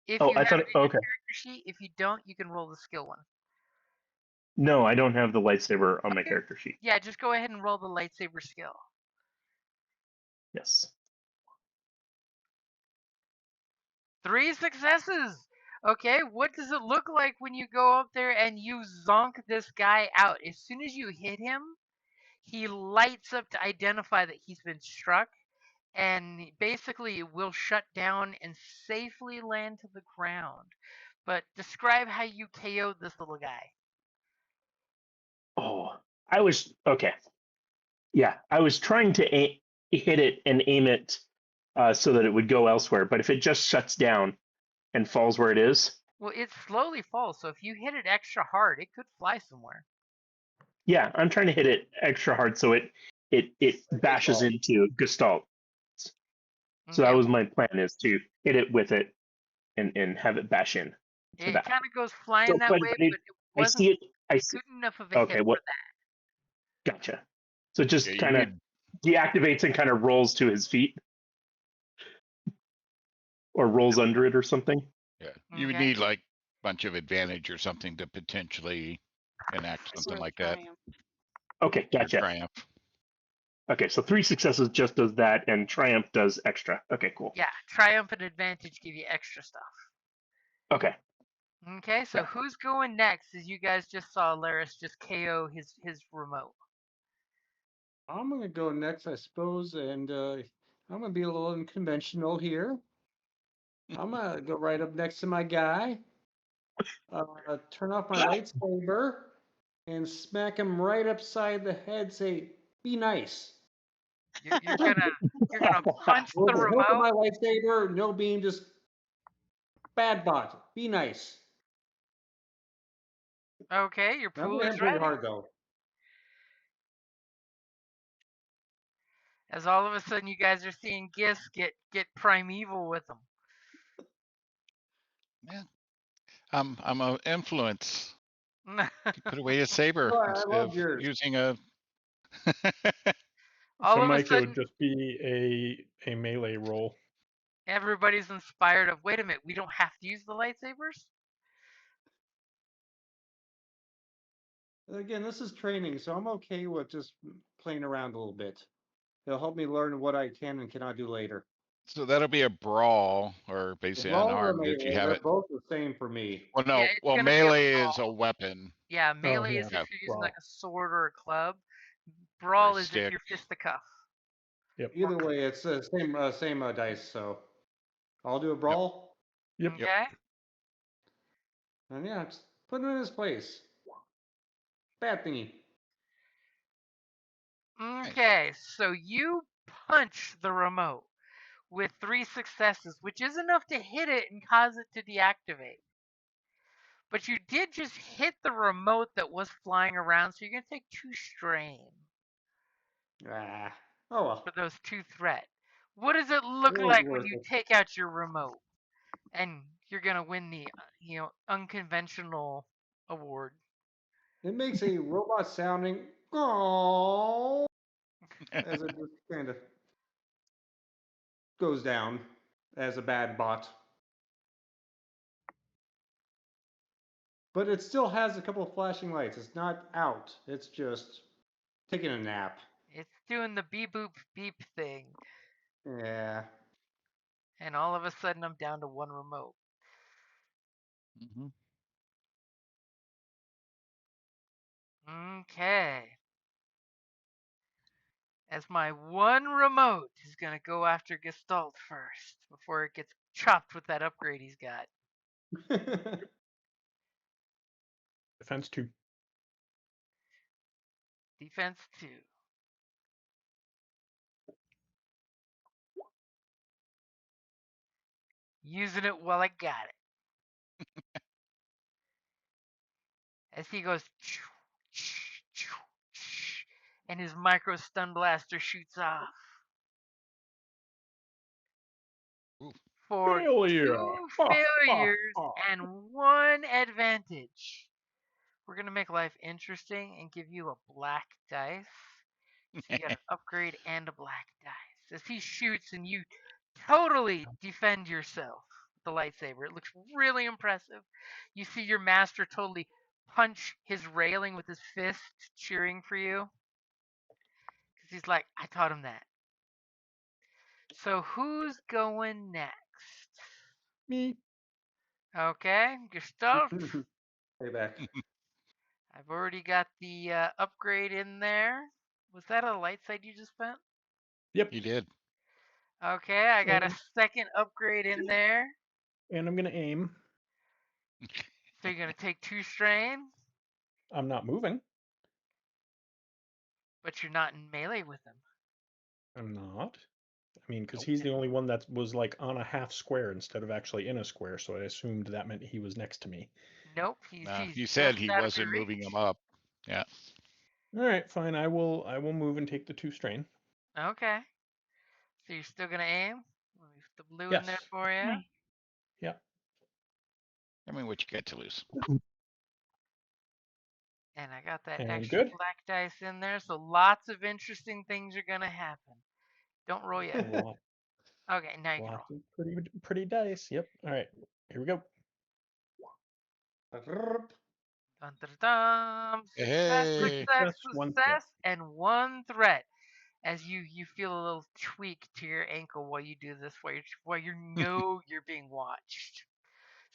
If Oh, you I have thought. it in your Okay. character sheet, if you don't, you can roll the skill one. No, I don't have the lightsaber on my character sheet. Yeah, just go ahead and roll the lightsaber skill. Yes. 3 successes. Okay, what does it look like when you go up there and you zonk this guy out? As soon as you hit him, he lights up to identify that he's been struck, and basically will shut down and safely land to the ground. But describe how you KO'd this little guy. Oh, I was okay. Yeah, I was trying to hit it and aim it so that it would go elsewhere. But if it just shuts down and falls where it is, Well, it slowly falls, so if you hit it extra hard, it could fly somewhere. yeah, I'm trying to hit it extra hard so it bashes into Gestalt. So that was my plan, is to hit it with it and have it bash in. It kind of goes flying that way, but it wasn't good enough of a hit for that. Gotcha. So it just kind of deactivates and kind of rolls to his feet, or rolls under it or something. Yeah, you would need like a bunch of advantage or something to potentially enact something like that. Okay, gotcha. Triumph. Okay, so 3 successes just does that, and Triumph does extra. Okay, cool. Yeah, Triumph and Advantage give you extra stuff. Okay. Okay, so who's going next? As you guys just saw Laris just KO his remote. I'm gonna go next, I suppose, and I'm gonna be a little unconventional here. I'm gonna go right up next to my guy, turn off my lightsaber, and smack him right upside the head. Say, "Be nice." You're gonna punch the With the hilt of remote. my lightsaber, no beam, just bad bot. Be nice. Okay, your pool is pretty ready. hard though. As all of a sudden you guys are seeing Gis get primeval with them. Yeah, I'm an influence. Put away a saber instead of using a. For Mike, it would just be a melee roll. Everybody's inspired of, wait a minute, we don't have to use the lightsabers? Again, this is training, so I'm okay with just playing around a little bit. It'll help me learn what I can and cannot do later. So that'll be a brawl, or basically unarmed if you have it. They're both the same for me. Well, no. Yeah, well, melee is a weapon. Yeah, melee is if you're using like a sword or a club. Brawl is if you're fisticuff. Yep. Either way, it's the same dice. So I'll do a brawl. Yep. Okay. And yeah, just put him in his place. Bad thingy. Okay, so you punch the remote with 3 successes, which is enough to hit it and cause it to deactivate. But you did just hit the remote that was flying around, so you're going to take 2 strain. Ah. Oh well. For those 2 threat. What does it look like when you take out your remote? And you're gonna win the unconventional award. It makes a robot sounding "oh" as it just kind of goes down as a bad bot. But it still has a couple of flashing lights. It's not out. It's just taking a nap. It's doing the beep boop beep thing, Yeah. and all of a sudden I'm down to one remote. Mhm. Okay. As my one remote is gonna go after Gestalt first before it gets chopped with that upgrade he's got. Defense 2. Defense 2. Using it while I got it. As he goes, and his micro stun blaster shoots off. Ooh. For Failure. 2 failures and 1 advantage. We're going to make life interesting and give you a black dice. So you got an upgrade and a black dice. As he shoots and you totally defend yourself with the lightsaber. It looks really impressive. You see your master totally punch his railing with his fist, cheering for you. Because he's like, I taught him that. So who's going next? Me. Okay, Gestalt. Payback. I've already got the upgrade in there. Was that a light side you just spent? Yep. You did. Okay, I got a second upgrade in there. And I'm going to aim. So you're going to take 2 strain, I'm not moving. but you're not in melee with him. I'm not. I mean, because he's the only one that was like on a half square instead of actually in a square, so I assumed that meant he was next to me. Nope, he's You said just he out of wasn't your moving reach. him up. Yeah. All right, fine. I will move and take the 2 strain. Okay. So you're still going to aim? Let me put the blue Yes. in there for you. Okay. Yeah. I mean, what you get to lose. And I got that And extra good. black dice in there, so lots of interesting things are going to happen. Don't roll yet. Okay, now you can roll. Lots of pretty dice. Yep. All right. Here we go. Dun, dun, dun. Hey. Success, 1 threat. And 1 threat. As you feel a little tweak to your ankle while you do this, while you know you're being watched.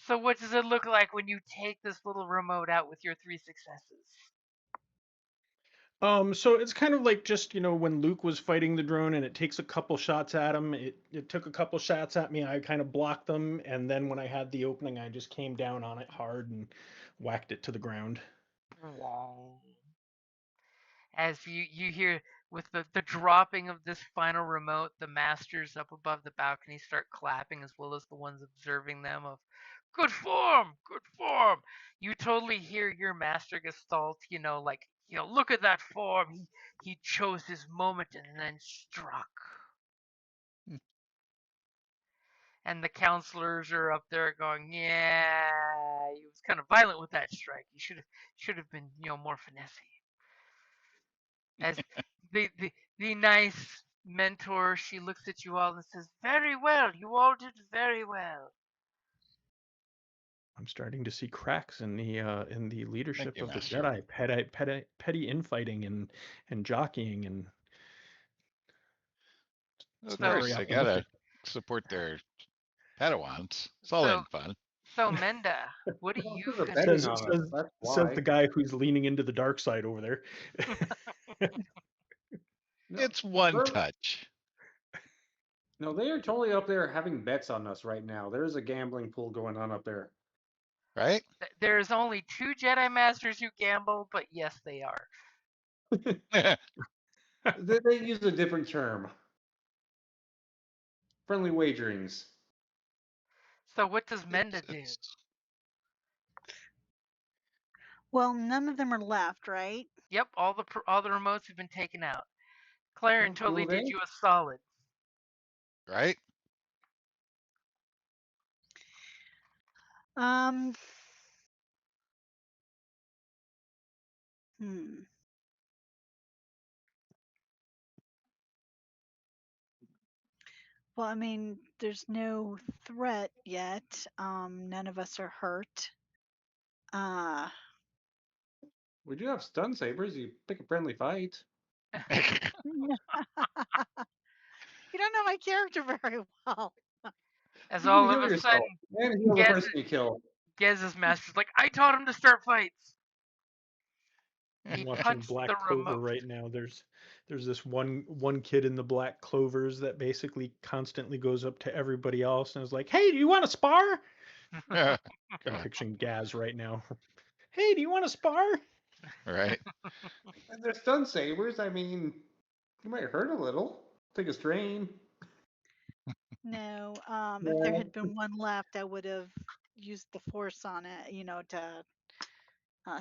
So what does it look like when you take this little remote out with your 3 successes? So it's kind of like just, when Luke was fighting the drone and it takes a couple shots at him, it took a couple shots at me. I kind of blocked them, and then when I had the opening, I just came down on it hard and whacked it to the ground. As you hear with the dropping of this final remote, the masters up above the balcony start clapping, as well as the ones observing them of good form, good form. You totally hear your master Gestalt, look at that form. He chose his moment and then struck. And the counselors are up there going, yeah, he was kind of violent with that strike. He should have been, more finessey. As the nice mentor, she looks at you all and says, very well, you all did very well. I'm starting to see cracks in the leadership you, of the Master. Jedi. Petty infighting and jockeying, and it's Of not course, very they gotta optimistic. support their Padawans. It's all So in fun. so Menda, what do Well, you those are think? betting Says on us. says That's says why. the guy who's leaning into the dark side over there. No, It's one they're- touch. no, they are totally up there having bets on us right now. There's a gambling pool going on up there. Right? There's only 2 Jedi Masters who gamble, but yes, they are. They use a different term. Friendly wagerings. So what does Menda do? Well, none of them are left, right? Yep, all the remotes have been taken out. Claren totally did Including? you a solid. Right? Um. Hmm. Well, I mean, there's no threat yet. None of us are hurt. Uh, We do have stun sabers. You pick a friendly fight. you don't know my character very well. As You can all of heal a yourself sudden, and heal the Gez, person you kill. Gez's master's like, I taught him to start fights. I'm He watching punched the Black Clover remote. right now. There's this one kid in the Black Clovers that basically constantly goes up to everybody else and is like, "Hey, do you want to spar?" I'm God, picturing Gaz right now. Hey, do you want to spar? right? And they're stun sabers. I mean, you might hurt a little. Take a strain. No. If there Yeah. had been one left, I would have used the force on it. To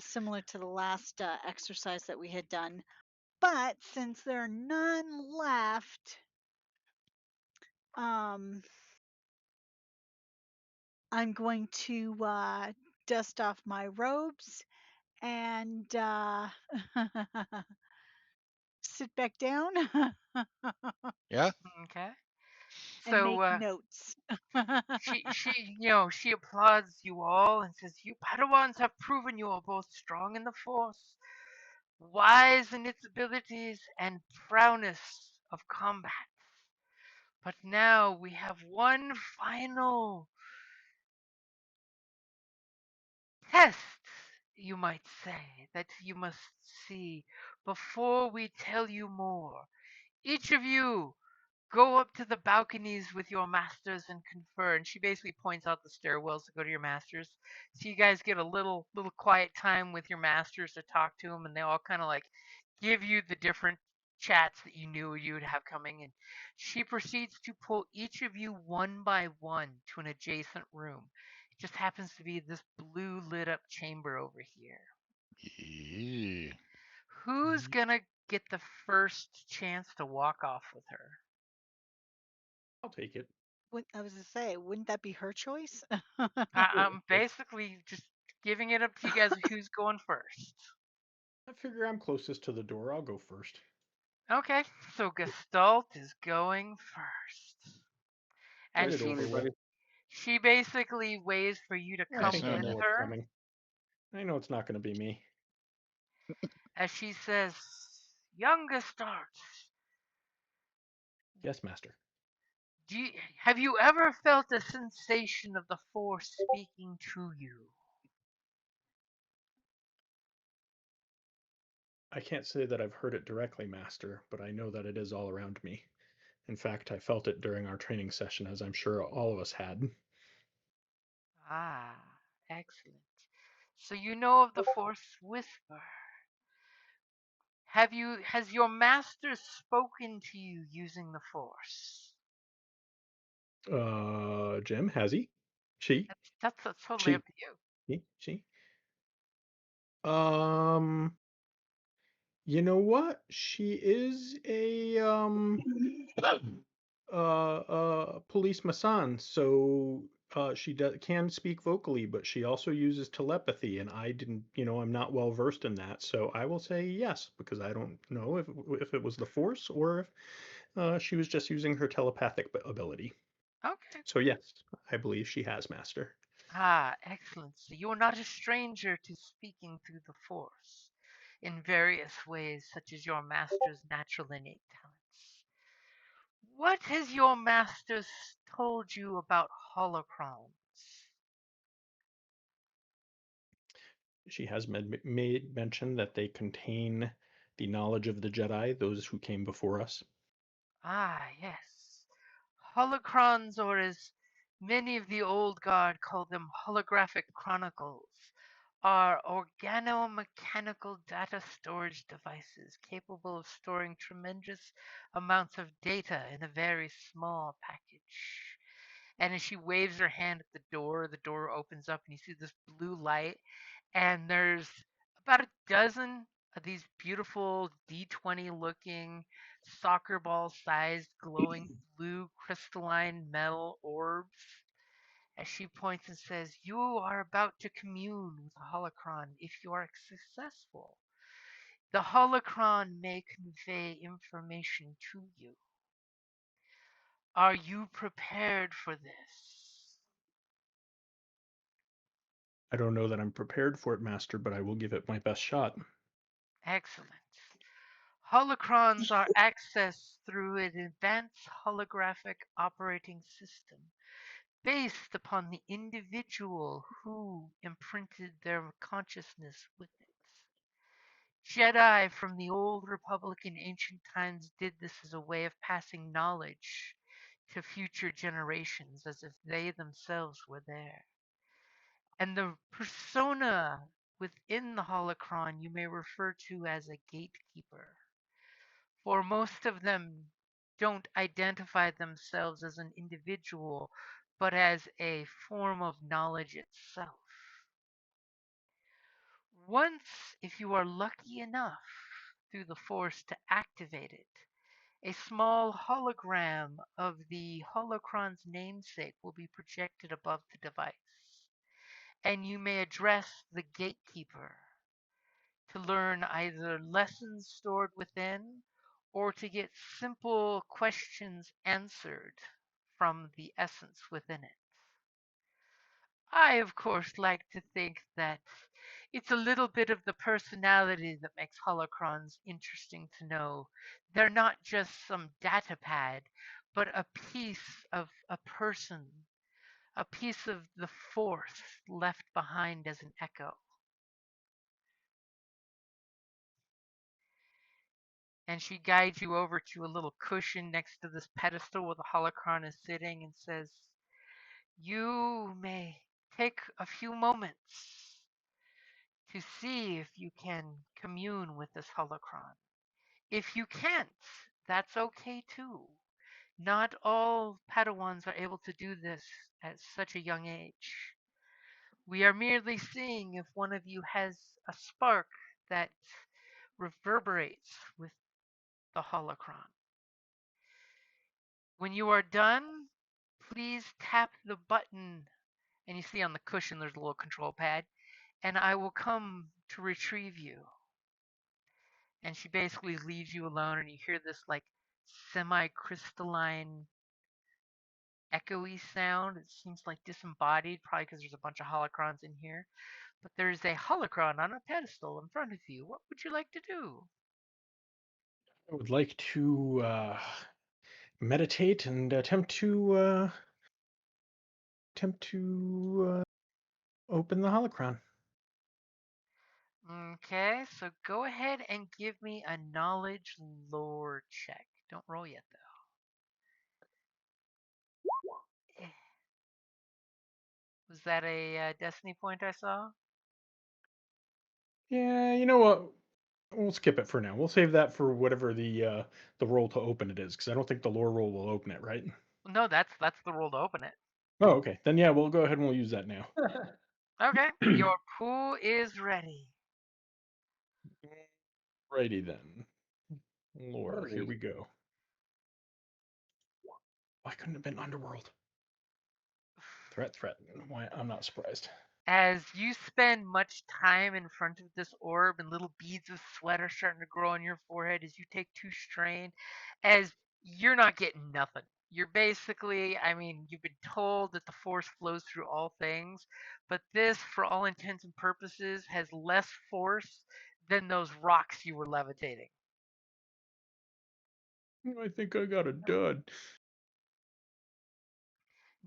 similar to the last exercise that we had done. But since there are none left, um, I'm going to dust off my robes and sit back down Yeah. Okay. and So make notes. she applauds you all and says, "You Padawans have proven you are both strong in the Force, wise in its abilities, and prowess of combat. But now we have one final test, you might say, that you must see before we tell you more. Each of you go up to the balconies with your masters and confer." And she basically points out the stairwells to go to your masters. So you guys get a little quiet time with your masters to talk to them, and they all kind of like give you the different chats that you knew you would have coming. And she proceeds to pull each of you one by one to an adjacent room. It just happens to be this blue lit up chamber over here. Yeah. Who's gonna get the first chance to walk off with her? I'll take it. I was to say, wouldn't that be her choice? I'm basically just giving it up to you guys who's going first. I figure I'm closest to the door. I'll go first. Okay, so Gestalt is going first. Get And it over with. she basically waits for you to I Yes, come think I with know Sonia. what's her coming. I know it's not going to be me. as she says, "Young Gestalt, Yes, Master. have you ever felt a sensation of the Force speaking to you?" I can't say that I've heard it directly, Master, but I know that it is all around me. In fact, I felt it during our training session, as I'm sure all of us had. Ah, excellent. So you know of the Force Whisper. Has your master spoken to you using the Force? Jim, has he? She? That's totally up She? to you. He? She? Um, you know what? She is a police masan, so can speak vocally, but she also uses telepathy, and I didn't, I'm not well versed in that, so I will say yes because I don't know if it was the Force or if she was just using her telepathic ability. Okay. So yes, I believe she has, Master. Ah, excellent. So you are not a stranger to speaking through the Force in various ways, such as your master's natural innate talents. What has your master told you about holocrons? She has made mention that they contain the knowledge of the Jedi, those who came before us. Ah, yes. Holocrons, or as many of the old guard call them, holographic chronicles, are organo-mechanical data storage devices capable of storing tremendous amounts of data in a very small package. And as she waves her hand at the door opens up and you see this blue light, and there's about a dozen of these beautiful D20 looking soccer ball sized glowing blue crystalline metal orbs. as she points and says, "You are about to commune with a holocron if you are successful. The holocron may convey information to you. Are you prepared for this?" I don't know that I'm prepared for it, Master, but I will give it my best shot. Excellent. Holocrons are accessed through an advanced holographic operating system based upon the individual who imprinted their consciousness with it. Jedi from the old Republic in ancient times did this as a way of passing knowledge to future generations as if they themselves were there. And the persona within the holocron you may refer to as a gatekeeper, for most of them don't identify themselves as an individual, but as a form of knowledge itself. Once, if you are lucky enough through the Force to activate it, a small hologram of the holocron's namesake will be projected above the device, and you may address the gatekeeper to learn either lessons stored within or to get simple questions answered from the essence within it. I, of course, like to think that it's a little bit of the personality that makes holocrons interesting to know. They're not just some data pad, but a piece of a person, a piece of the force left behind as an echo. And she guides you over to a little cushion next to this pedestal where the holocron is sitting and says, "You may take a few moments to see if you can commune with this holocron. If you can't, that's okay too. Not all Padawans are able to do this at such a young age. We are merely seeing if one of you has a spark that reverberates with the holocron. When you are done, please tap the button." And you see on the cushion there's a little control pad. "And I will come to retrieve you." And she basically leaves you alone, and you hear this like semi-crystalline echoey sound. It seems like disembodied, probably because there's a bunch of holocrons in here. But there's a holocron on a pedestal in front of you. What would you like to do? I would like to meditate and attempt to open the holocron. Okay, so go ahead and give me a knowledge lore check. Don't roll yet, though. Was that a destiny point I saw? Yeah, you know what? We'll skip it for now. We'll save that for whatever the roll to open it is, because I don't think the lore roll will open it, right? No, that's the roll to open it. Oh, okay. Then yeah, we'll go ahead and we'll use that now. Okay, your pool is ready. Righty then. Lore, here we go. Why couldn't it have been Underworld? Threat. Why? I'm not surprised. As you spend much time in front of this orb and little beads of sweat are starting to grow on your forehead as you take 2 strain, as you're not getting nothing. You're basically, I mean, you've been told that the force flows through all things, but this, for all intents and purposes, has less force than those rocks you were levitating. I think I got a dud.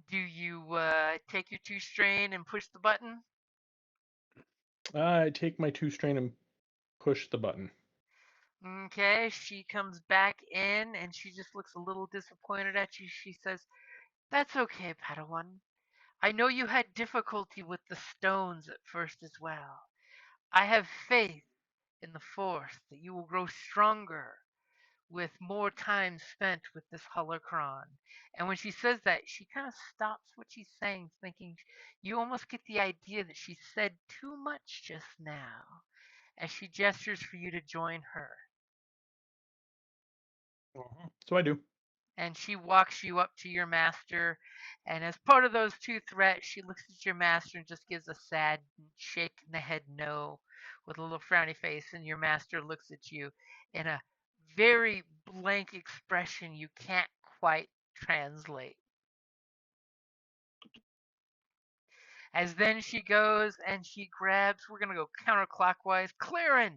Do you take your 2 strain and push the button? I take my 2 strain and push the button. Okay, she comes back in and she just looks a little disappointed at you. She says, "That's okay, Padawan. I know you had difficulty with the stones at first as well. I have faith in the Force that you will grow stronger with more time spent with this holocron." And when she says that, she kind of stops what she's saying, thinking you almost get the idea that she said too much just now, as she gestures for you to join her. So I do. And she walks you up to your master. And as part of those two threats, she looks at your master and just gives a sad shake in the head no with a little frowny face. And your master looks at you in a very blank expression you can't quite translate. As then she goes and she grabs, we're going to go counterclockwise, Clarin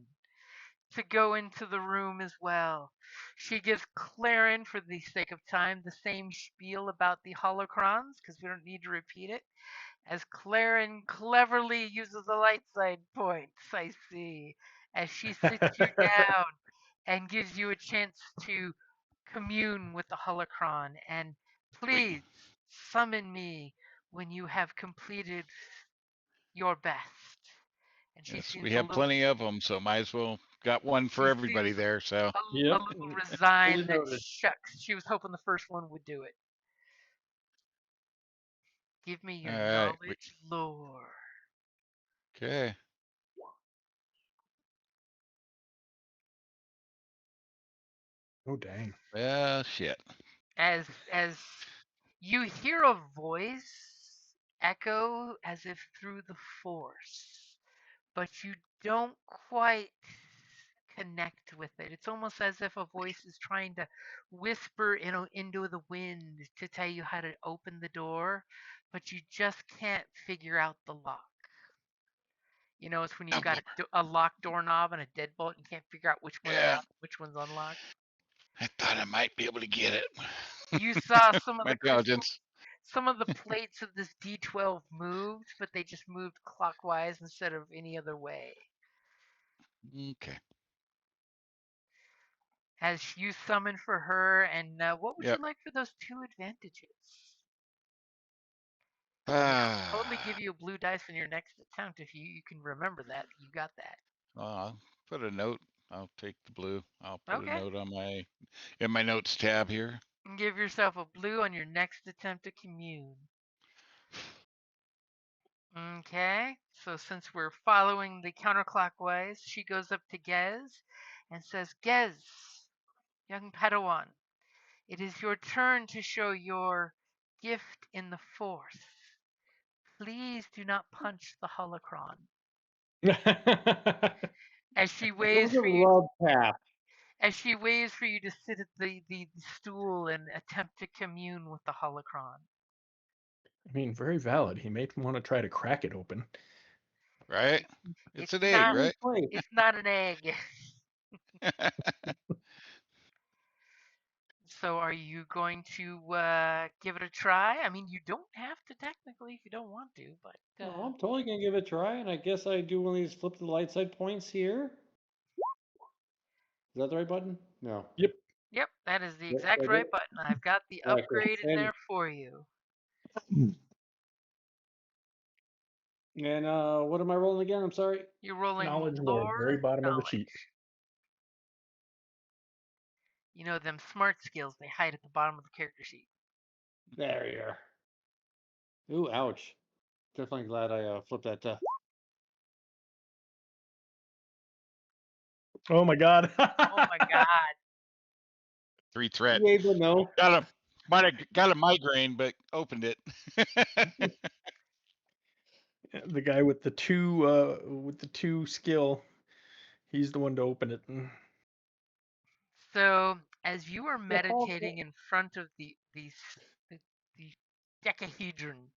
to go into the room as well. She gives Clarin, for the sake of time, the same spiel about the holocrons, because we don't need to repeat it, as Clarin cleverly uses the light side points, I see, as she sits you down and gives you a chance to commune with the holocron. And please summon me when you have completed your best. And she Yes, seems we a have little plenty of them, so might as well got one for she everybody seems there. So, a Yep. little Duly resigned that noted. shucks, she was hoping the first one would do it. Give me all your right. knowledge lore. Okay. Oh dang. Well, shit. As you hear a voice echo as if through the force, but you don't quite connect with it. It's almost as if a voice is trying to whisper into the wind to tell you how to open the door, but you just can't figure out the lock. You know, it's when you've Oh, got bummer. a locked doorknob and a deadbolt and you can't figure out which one's Yeah, locked, which one's unlocked. I thought I might be able to get it. You saw some of My the crystal, intelligence. some of the plates of this D12 moved, but they just moved clockwise instead of any other way. Okay. As you summon for her, and what would you Yep. like for those two advantages? And I'll totally give Ah. you a blue dice on your next attempt if you can remember that. You got that. I'll put a note. I'll take the blue. I'll put a Okay. note on in my notes tab here. And give yourself a blue on your next attempt to commune. Okay, so since we're following the counterclockwise, she goes up to Gez and says, Gez, young Padawan, it is your turn to show your gift in the Force. Please do not punch the holocron. As she It was waves a for you, love tap. as she waves for you to sit at the stool and attempt to commune with the holocron. I mean, very valid. He may want to try to crack it open. Right? It's It's an egg, not. right? Wait, It's not an egg. So are you going to give it a try? I mean, you don't have to technically if you don't want to, but no, I'm totally gonna give it a try, and I guess I do one of these flip the light side points here. Is that the right button? No. Yep. yep, that is the Yep, exact I right did. button. I've got the Okay. upgrade in there for you. And what am I rolling again? I'm sorry. You're rolling Knowledge lore, very lore bottom of the sheet. knowledge. You know them smart skills they hide at the bottom of the character sheet. There you are. Ooh, ouch. Definitely glad I flipped that. Oh my god. Oh my god. 3 threat. Yay, but no. Might have got a migraine, but opened it. The guy with the two skill, he's the one to open it. So as you are The Hulk. meditating in front of the decahedron,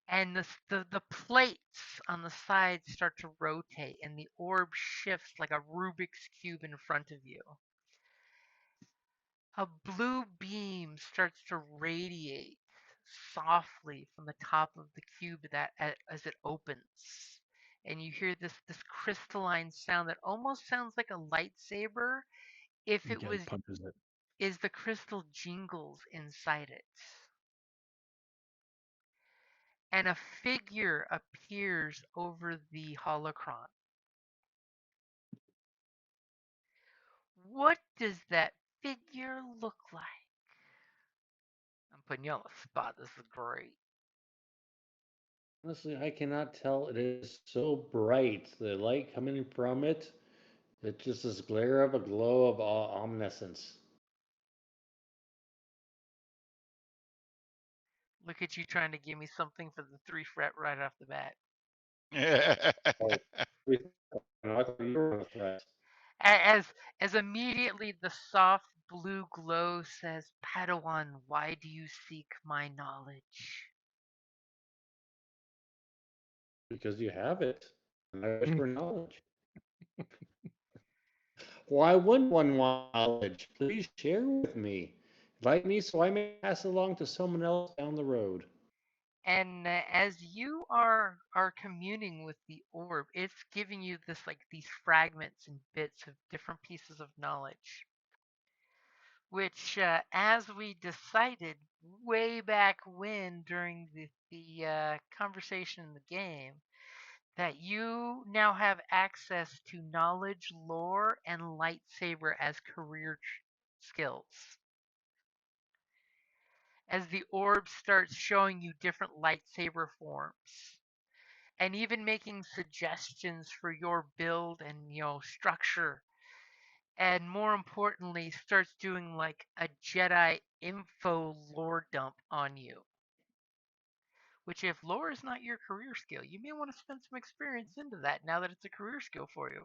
and the plates on the sides start to rotate, and the orb shifts like a Rubik's cube in front of you. A blue beam starts to radiate softly from the top of the cube as it opens, and you hear this crystalline sound that almost sounds like a lightsaber if The it guy was punches it. is the crystal jingles inside it. And a figure appears over the holocron. What does that figure look like? I'm putting you on the spot. This is great. Honestly, I cannot tell. It is so bright. The light coming from it, it's just this glare of a glow of omniscience. Look at you trying to give me something for the 3 fret right off the bat. Oh, I thought you were a threat. As immediately the soft blue glow says, Padawan, why do you seek my knowledge? Because you have it. And I wish for knowledge. Why wouldn't one want knowledge? Please share with me. Like me so I may pass along to someone else down the road. And as you are communing with the orb, it's giving you these fragments and bits of different pieces of knowledge, which, as we decided way back when during the conversation in the game, that you now have access to knowledge, lore, and lightsaber as career skills. As the orb starts showing you different lightsaber forms, and even making suggestions for your build and structure, and more importantly starts doing like a Jedi info lore dump on you, which if lore is not your career skill, you may want to spend some experience into that now that it's a career skill for you.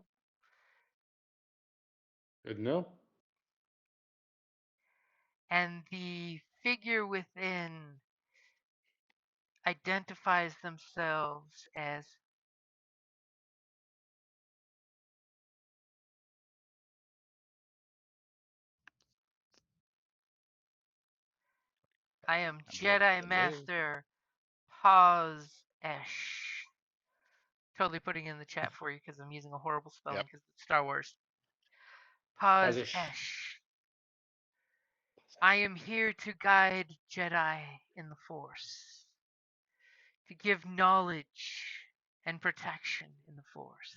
Good to know. And the figure within identifies themselves as I am Jedi Master Pause Esh. Totally putting it in the chat for you because I'm using a horrible spelling because it's Star Wars. Pause Esh. I am here to guide Jedi in the Force, to give knowledge and protection in the Force.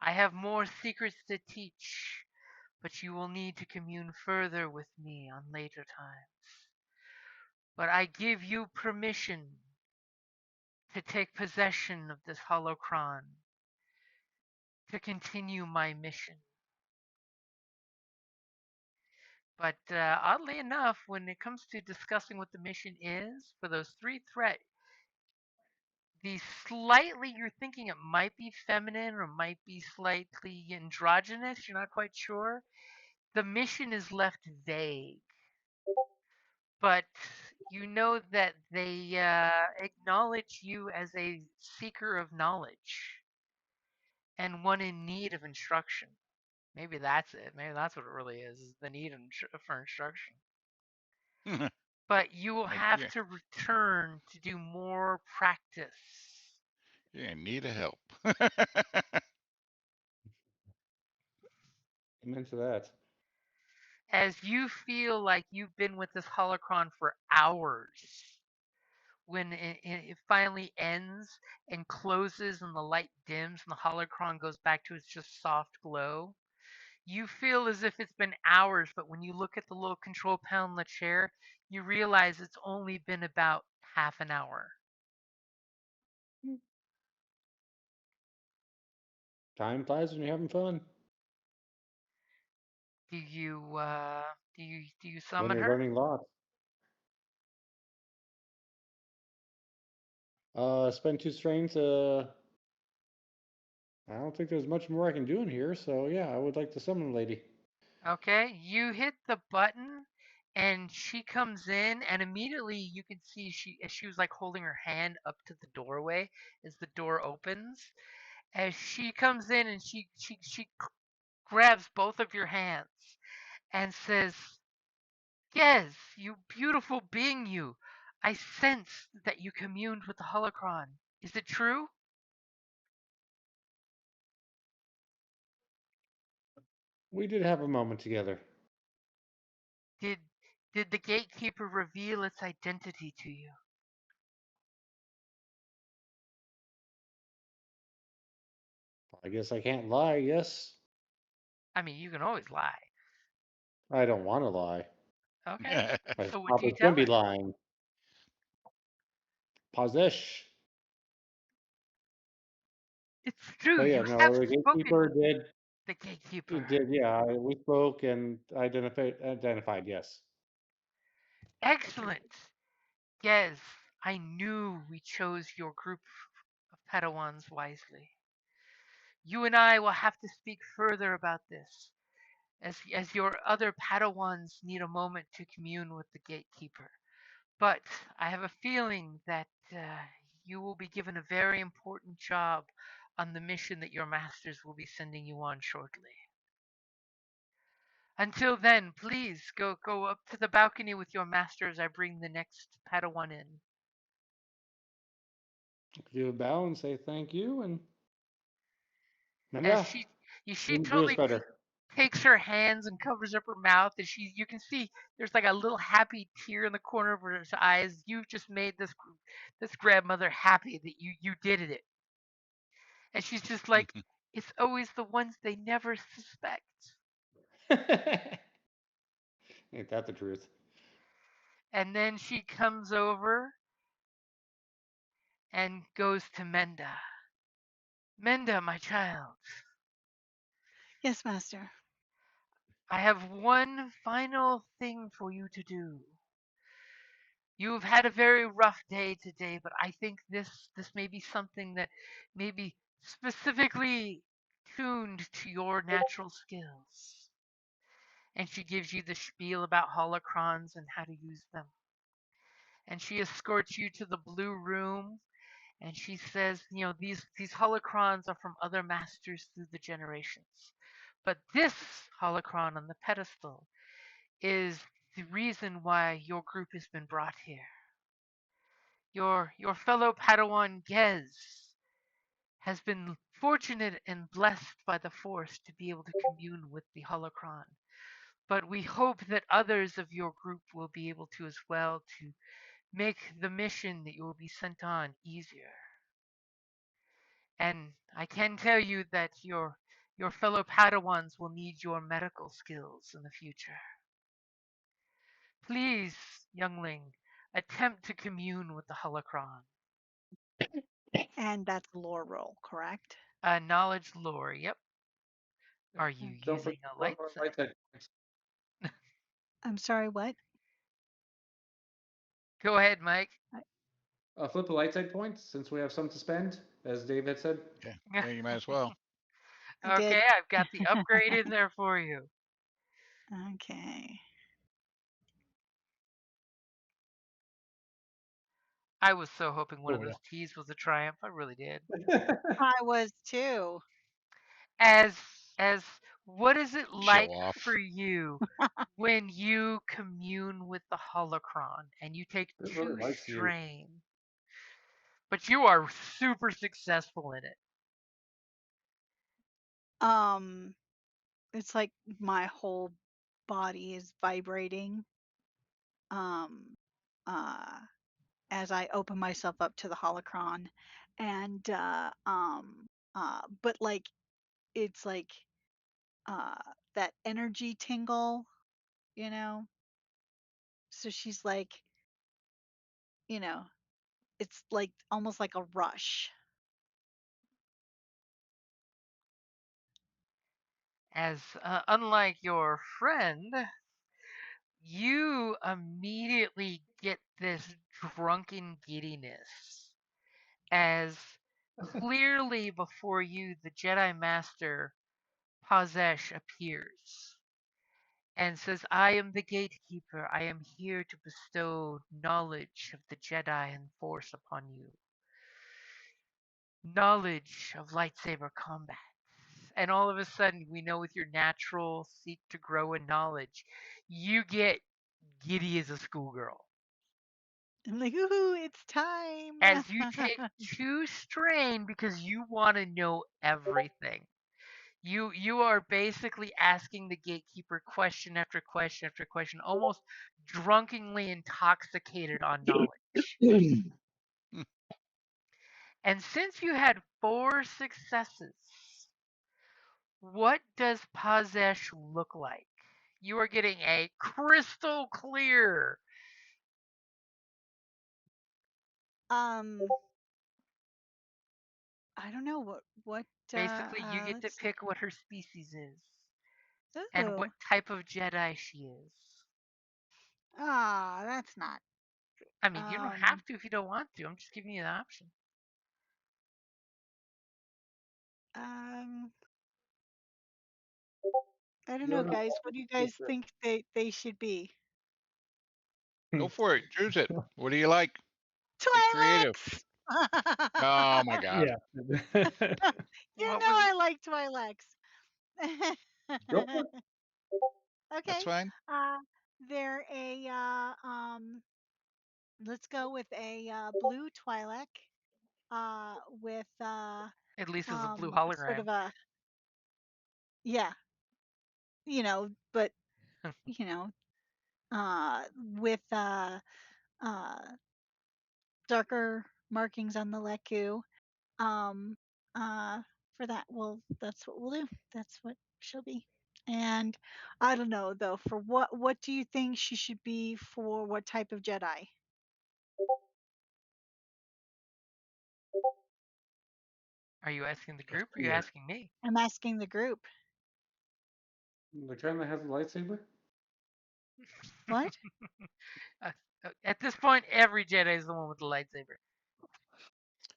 I have more secrets to teach, but you will need to commune further with me on later times. But I give you permission to take possession of this holocron, to continue my mission. But oddly enough, when it comes to discussing what the mission is for those 3 threat, the slightly you're thinking it might be feminine or might be slightly androgynous, you're not quite sure. The mission is left vague. But you know that they acknowledge you as a seeker of knowledge and one in need of instruction. Maybe that's it. Maybe that's what it really is the need for instruction. But you will have to return to do more practice. You're in need of help. Amen to that. As you feel like you've been with this holocron for hours, when it finally ends and closes and the light dims and the holocron goes back to its just soft glow, you feel as if it's been hours, but when you look at the little control panel in the chair, you realize it's only been about half an hour. Time flies when you're having fun. Do you When summon you're her? learning lots. Spend 2 strengths. I don't think there's much more I can do in here, so yeah, I would like to summon a lady. Okay, you hit the button and she comes in and immediately you can see she was like holding her hand up to the doorway as the door opens. As she comes in and she grabs both of your hands and says, "Yes, you beautiful being you. I sense that you communed with the holocron. Is it true?" We did have a moment together. Did did the gatekeeper reveal its identity to you? I guess I can't lie, yes? I mean, you can always lie. I don't want to lie. Okay. My So would you papa's tell gonna be her? lying. Pazish. It's true. But yeah, You have no, the spoken gatekeeper with did. the gatekeeper. It did, yeah. We spoke and identified, yes. Excellent. Yes, I knew we chose your group of Padawans wisely. You and I will have to speak further about this, as your other Padawans need a moment to commune with the gatekeeper. But I have a feeling that you will be given a very important job on the mission that your masters will be sending you on shortly. Until then, please go up to the balcony with your master as I bring the next Padawan in. Do a bow and say thank you, and As Menda, she do us totally better. takes her hands and covers up her mouth, and you can see there's like a little happy tear in the corner of her eyes. You've just made this grandmother happy that you did it. And she's just like, it's always the ones they never suspect. Ain't that the truth? And then she comes over and goes to Menda. Menda, my child, Yes, Master. I have one final thing for you to do. You have had a very rough day today, but I think this may be something that may be specifically tuned to your natural skills. And she gives you the spiel about holocrons and how to use them. And she escorts you to the blue room, and she says, these holocrons are from other masters through the generations. But this holocron on the pedestal is the reason why your group has been brought here. Your fellow Padawan Gez has been fortunate and blessed by the Force to be able to commune with the holocron. But we hope that others of your group will be able to as well, to make the mission that you will be sent on easier. And I can tell you that your fellow Padawans will need your medical skills in the future. Please, youngling, attempt to commune with the holocron. And that's lore roll, correct? Knowledge lore, yep. Are you Don't using forget a to light our side? light side. I'm sorry, what? Go ahead, Mike. Flip the light side points since we have some to spend, as Dave had said. Yeah, you might as well. I did. Okay, I've got the upgrade in there for you. Okay. I was so hoping one Oh of those well. T's was a triumph. I really did. I was too. As as what is it Show like for off. you when you commune with the holocron and you take It really 2 likes you. strain, but you are super successful in it? Um, it's like my whole body is vibrating. Um, uh, as I open myself up to the holocron, and but like it's like uh that energy tingle, you know. So she's like, you know, it's like almost like a rush. As unlike your friend, you immediately get this drunken giddiness as clearly before you the Jedi Master Pazesh appears and says, I am the gatekeeper. I am here to bestow knowledge of the Jedi and Force upon you. Knowledge of lightsaber combat. And all of a sudden, we know with your natural seek to grow in knowledge, you get giddy as a schoolgirl. I'm like, ooh, it's time. As you take 2 strain because you want to know everything. You are basically asking the gatekeeper question after question after question, almost drunkenly intoxicated on knowledge. And since you had 4 successes, what does Pazesh look like? You are getting a crystal clear. um, I don't know what Basically, you get to let's see. pick what her species is and what Ooh, type of Jedi she is. Ah, that's not. I mean, you don't Um, have to if you don't want to. I'm just giving you the option. um, I don't You know, don't know guys. what What do you to guys do. think they should be? Go for it. Choose it. What do you like? Get creative. Twi'leks! Oh my God. Yeah. You What know was I like Twi'leks. Go for it. That's Okay. fine. Uh, they're let's go with a blue Twi'lek with at least as a blue sort hologram? of a, yeah, but you know, with uh darker markings on the Leku. Um, for that, well, that's what we'll do. That's what she'll be. And I don't know though. For what do you think she should be for? What type of Jedi? Are you asking the group or are you Here. asking me? I'm asking the group. The kind that has a lightsaber? What? Uh, at this point, every Jedi is the one with the lightsaber.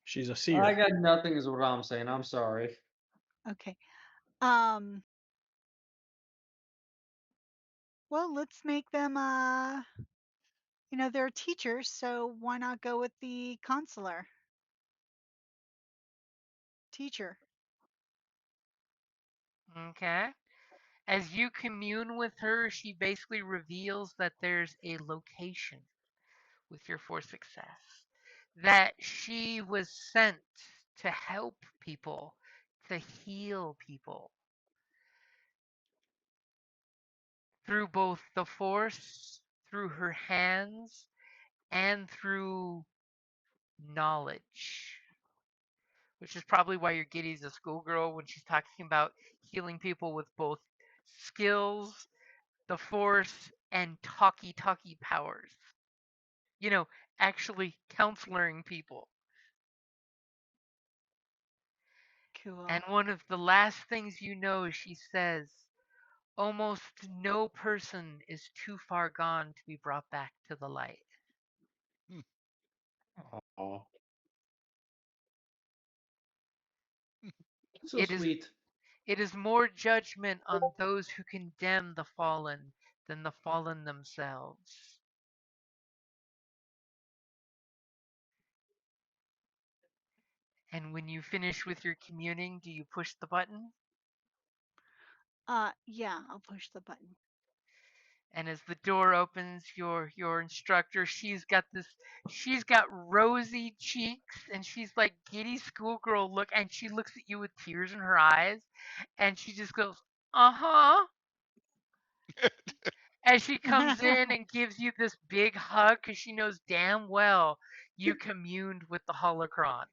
She's a I seer. got nothing is what I'm saying. I'm sorry. Okay. Um. Well, let's make them. They're teachers, so why not go with the consular teacher? Okay. As you commune with her, she basically reveals that there's a location with your Force success. That she was sent to help people, to heal people through both the Force, through her hands, and through knowledge. Which is probably why your Giddy's a schoolgirl when she's talking about healing people with both skills, the Force, and talkie powers. You know, actually counseling people. Cool. And one of the last things you know, she says, almost no person is too far gone to be brought back to the light. Hmm. Oh, so It is sweet. it is more judgment on those who condemn the fallen than the fallen themselves. And when you finish with your communing, do you push the button? Yeah, I'll push the button. And as the door opens, your instructor, she's got rosy cheeks and she's like giddy schoolgirl look, and she looks at you with tears in her eyes, and she just goes, "Uh-huh." As she comes in and gives you this big hug because she knows damn well you communed with the holocron.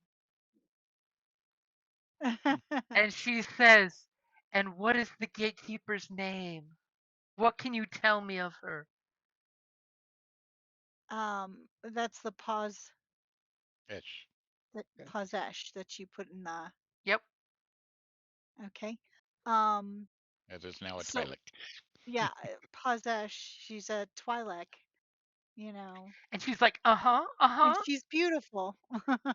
And she says, "And what is the gatekeeper's name? What can you tell me of her?" That's the pause, Ish. that pausesh that you put in the. Yep. Okay. Um, That is now a so Twi'lek. yeah, pausesh. She's a Twi'lek, you know, And she's like, "Uh-huh, and uh-huh." she's beautiful.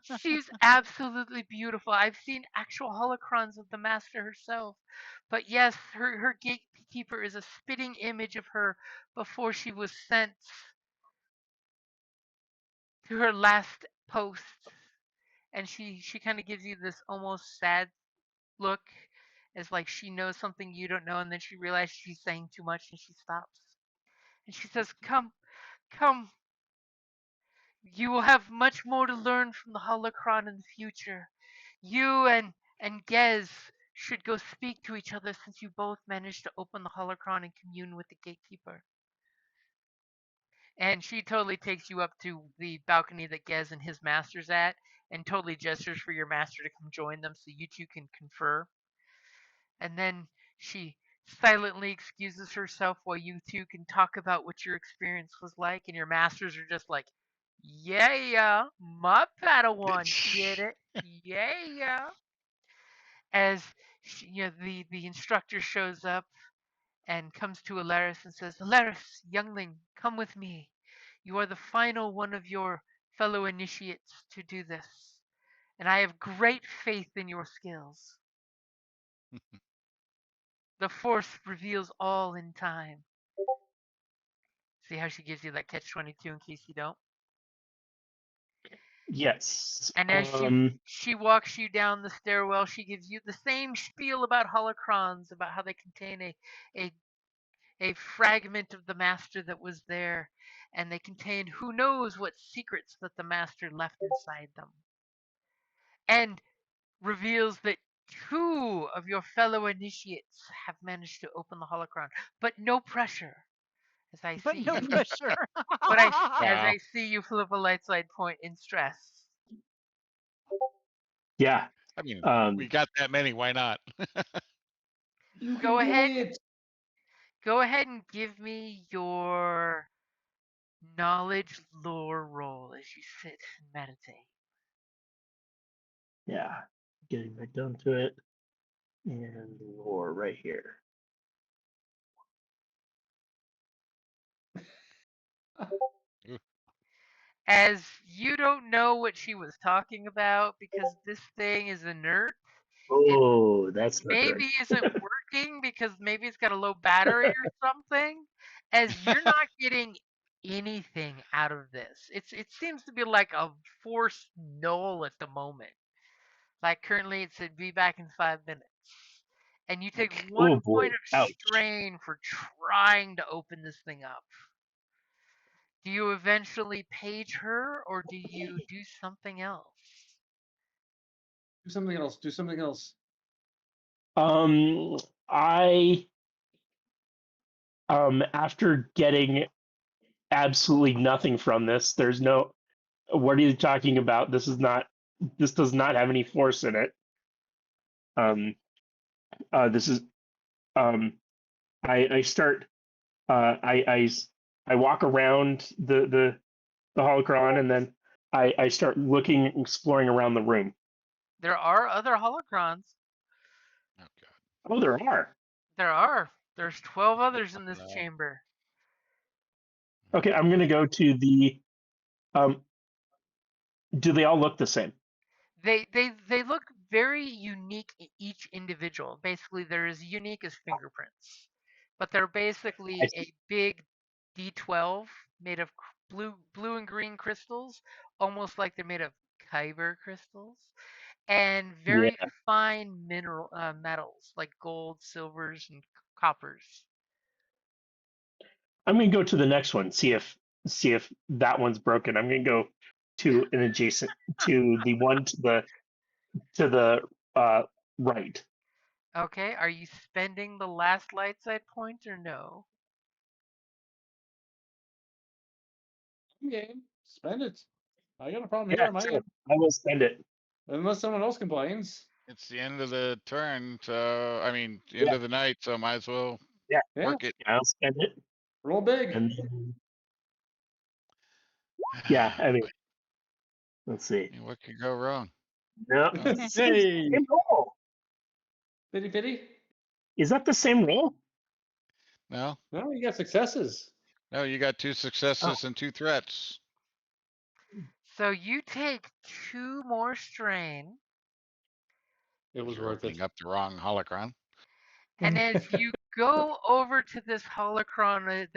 She's absolutely beautiful. I've seen actual holocrons of the master herself. But yes, her gatekeeper is a spitting image of her before she was sent to her last post. And she kind of gives you this almost sad look, as like she knows something you don't know, and then she realizes she's saying too much and she stops. And she says, "Come, come. You will have much more to learn from the holocron in the future. You and Gez should go speak to each other since you both managed to open the holocron and commune with the gatekeeper." And she totally takes you up to the balcony that Gez and his master's at, and totally gestures for your master to come join them so you two can confer. And then she silently excuses herself while you two can talk about what your experience was like, and your masters are just like, "Yeah, yeah, my Padawan did it. Yeah, yeah." As she, the instructor shows up, and comes to Alaris and says, Alaris, youngling, come with me. You are the final one of your fellow initiates to do this, and I have great faith in your skills. The Force reveals all in time. See how she gives you that catch-22 in case you don't? Yes. And as she walks you down the stairwell, she gives you the same spiel about holocrons, about how they contain a fragment of the master that was there, and they contain who knows what secrets that the master left inside them. And reveals that 2 of your fellow initiates have managed to open the holocron, but no pressure. As I But see no you, pressure. but as Wow. I see you flip a light side point in stress. Yeah. I mean, we Um, got that many. Why not? You can Go do ahead. it. Go ahead and give me your knowledge lore roll as you sit and meditate. yeah. Getting back down to it. And lore right here. As you don't know what she was talking about because this thing is inert. It Oh, that's not good. maybe isn't working because maybe it's got a low battery or something. As you're not getting anything out of this. It seems to be like a force null at the moment. Like currently it said be back in 5 minutes. And you take Oh 1 point boy. of Ouch. strain for trying to open this thing up. Do you eventually page her or do you do something else? Do something else. Do something else. I after getting absolutely nothing from this, there's no what are you talking about? This does not have any force in it. This is I start I walk around the holocron and then I start looking exploring around the room. There are other holocrons. Oh God. Oh, there are. There are. There's 12 others in this No. chamber. Okay, I'm gonna go to the um do they all look the same? They look very unique each individual. Basically, they're as unique as fingerprints, but they're I basically a big D12 made of blue and green crystals, almost like they're made of kyber crystals, and Yeah, very fine mineral metals like gold, silvers, and coppers. I'm gonna go to the next one, see if that one's broken. I'm gonna go to an adjacent to the one to the right. Okay, are you spending the last light side point or no? Game. Spend it. I got a problem here Yeah, on my sure. end. I will spend it. Unless someone else complains. It's the end of the turn, so I mean, the end Yeah, of the night, so might as well yeah, Yeah. work it. yeah, I'll spend it. Roll big. And then, yeah, I mean, let's see. What could go wrong? No, Oh, Hey. same roll. Pity pity. Is that the same roll? no, No, you got successes. no, you got 2 Oh, successes and 2 threats. So you take 2 more strain, It was You're worth it. opening up the wrong holocron. and as you go over to this holocron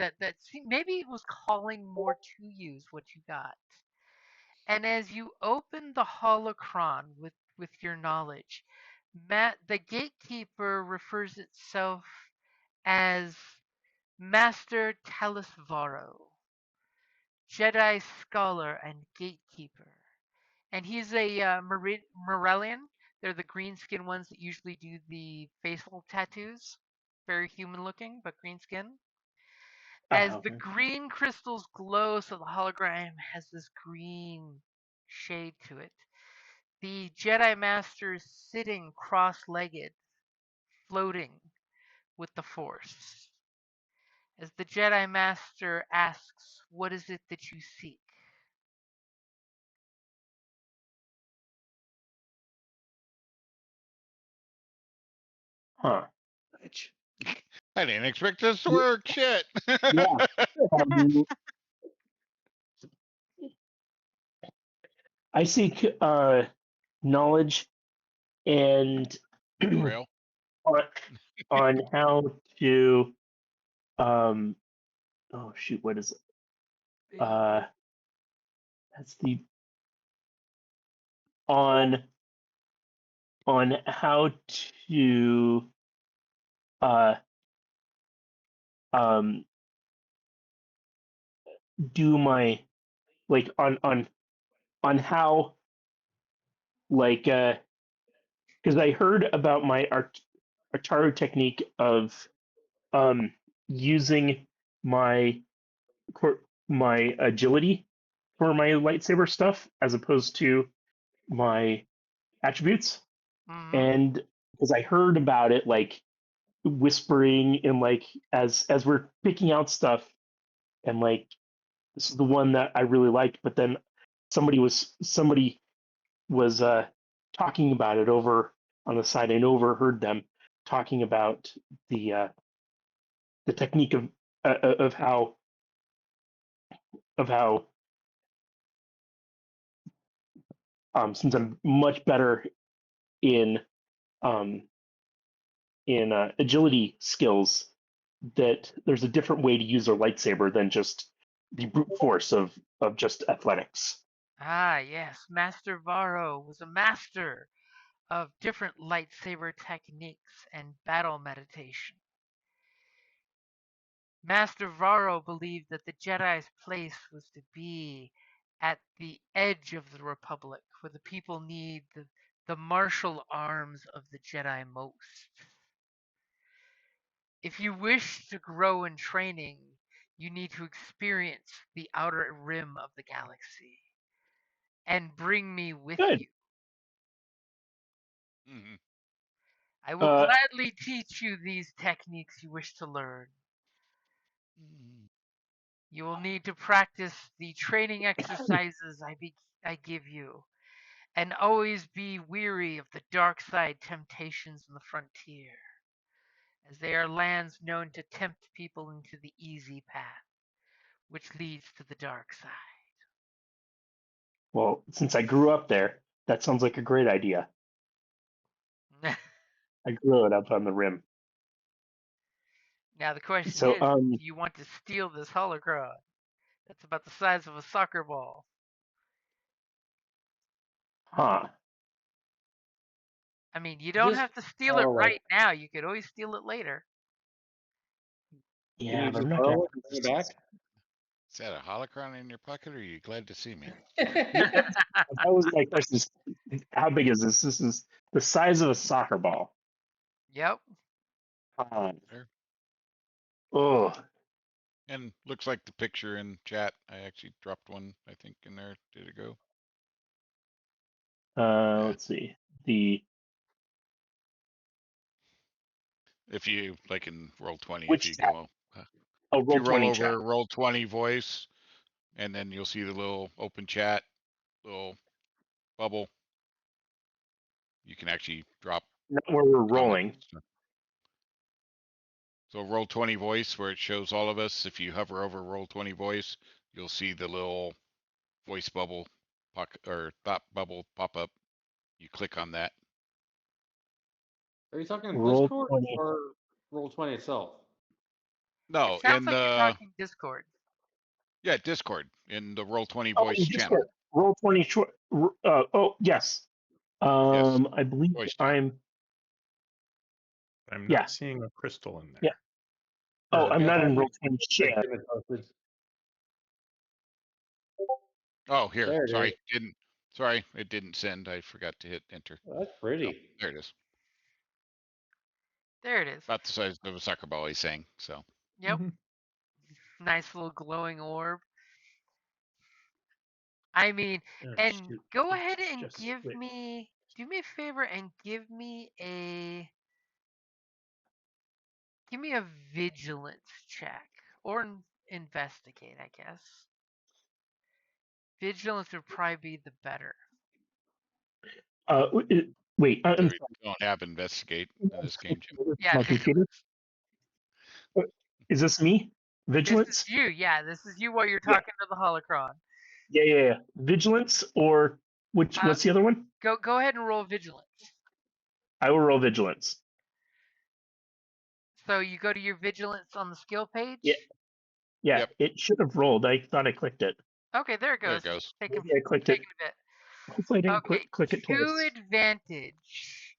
maybe it was calling more to you is what you got. And as you open the holocron with your knowledge, the gatekeeper refers itself as Master Talisvaro, Jedi Scholar and Gatekeeper. And he's a Morellian. They're the green skin ones that usually do the facial tattoos. Very human looking, but green skin. As the okay. green crystals glow, so the hologram has this green shade to it. The Jedi Masters sitting cross legged, floating with the Force. As the Jedi Master asks, what is it that you seek? Huh. I didn't expect this to work. Shit. Yeah. Um, I seek knowledge and Braille. on, on how to oh shoot, what is it? That's the on how to uh um do my like on how like because I heard about my Artaru technique of using my my agility for my lightsaber stuff as opposed to my attributes. Mm-hmm. And because I heard about it like whispering and like as we're picking out stuff and like this is the one that I really liked, but then somebody was talking about it over on the side and overheard them talking about the technique of how of how since I'm much better in um, agility skills, that there's a different way to use a lightsaber than just the brute force of just athletics. Ah, yes. Master Varro was a master of different lightsaber techniques and battle meditation. Master Varro believed that the Jedi's place was to be at the edge of the Republic, where the people need the martial arms of the Jedi most. If you wish to grow in training, you need to experience the outer rim of the galaxy and bring me with Good. you. Mhm. I will Uh, gladly teach you these techniques you wish to learn. You will need to practice the training exercises I give you, and always be weary of the dark side temptations on the frontier, as they are lands known to tempt people into the easy path, which leads to the dark side. well, since I grew up there, that sounds like a great idea. I grew it up on the rim. Now the question So, is, do you want to steal this holocron? That's about the size of a soccer ball. huh? I mean, you don't Just have to steal it borrow it. right now. You could always steal it later. Can Yeah, you but I'm just not gonna. borrow it and bring it back? Is that a holocron in your pocket, or are you glad to see me? That was my question. How big is this? This is the size of a soccer ball. Yep. There. Oh, And looks like the picture in chat. I actually dropped one, I think, in there. Did it go? Yeah. let's see. The If you like in Roll20, if which you tab? go, Oh, if you roll roll 20 over chat. Roll20 voice, and then you'll see the little open chat, little bubble. You can actually drop Not where we're comments. rolling. So Roll20 voice, where it shows all of us. If you hover over Roll20 voice, you'll see the little voice bubble or thought bubble pop up. You click on that. Are you talking Roll Discord 20. or Roll20 itself? It No, sounds in like you're the talking Discord. Discord, in the Roll20 Oh, voice in channel. Discord. Roll 20 short. Oh, yes. Yes, I believe voice chat. I'm. I'm Yeah. not seeing a crystal in there. Yeah. Oh, I'm Yeah, not in probably roll 20 chat. image posted. Oh, here. There it Sorry, is. it didn't send. I forgot to hit enter. Oh, that's Oh, pretty. there it is. There it is. About the size of a soccer ball, he's saying. So Yep. Mhm. Nice little glowing orb. I mean, Oh, and shoot. go It's ahead and just give wait. me, do me a favor and give me a vigilance check or investigate, I guess. Vigilance would probably be the better. Wait, so I'm we don't have investigate in this game, Jim. Yeah, my computer. vigilance. Is this me? This Vigilance? is you. Yeah, this is you while you're Yeah. talking to the holocron. Yeah. Vigilance or what's the other one? Go ahead and roll vigilance. I will roll vigilance. So you go to your vigilance on the skill page. Yeah. Yeah, Yep. it should have rolled. I thought I clicked it. Okay, there it There goes. it goes. Taking Maybe I clicked it. a bit. Hopefully I didn't Okay, click it to twice. advantage.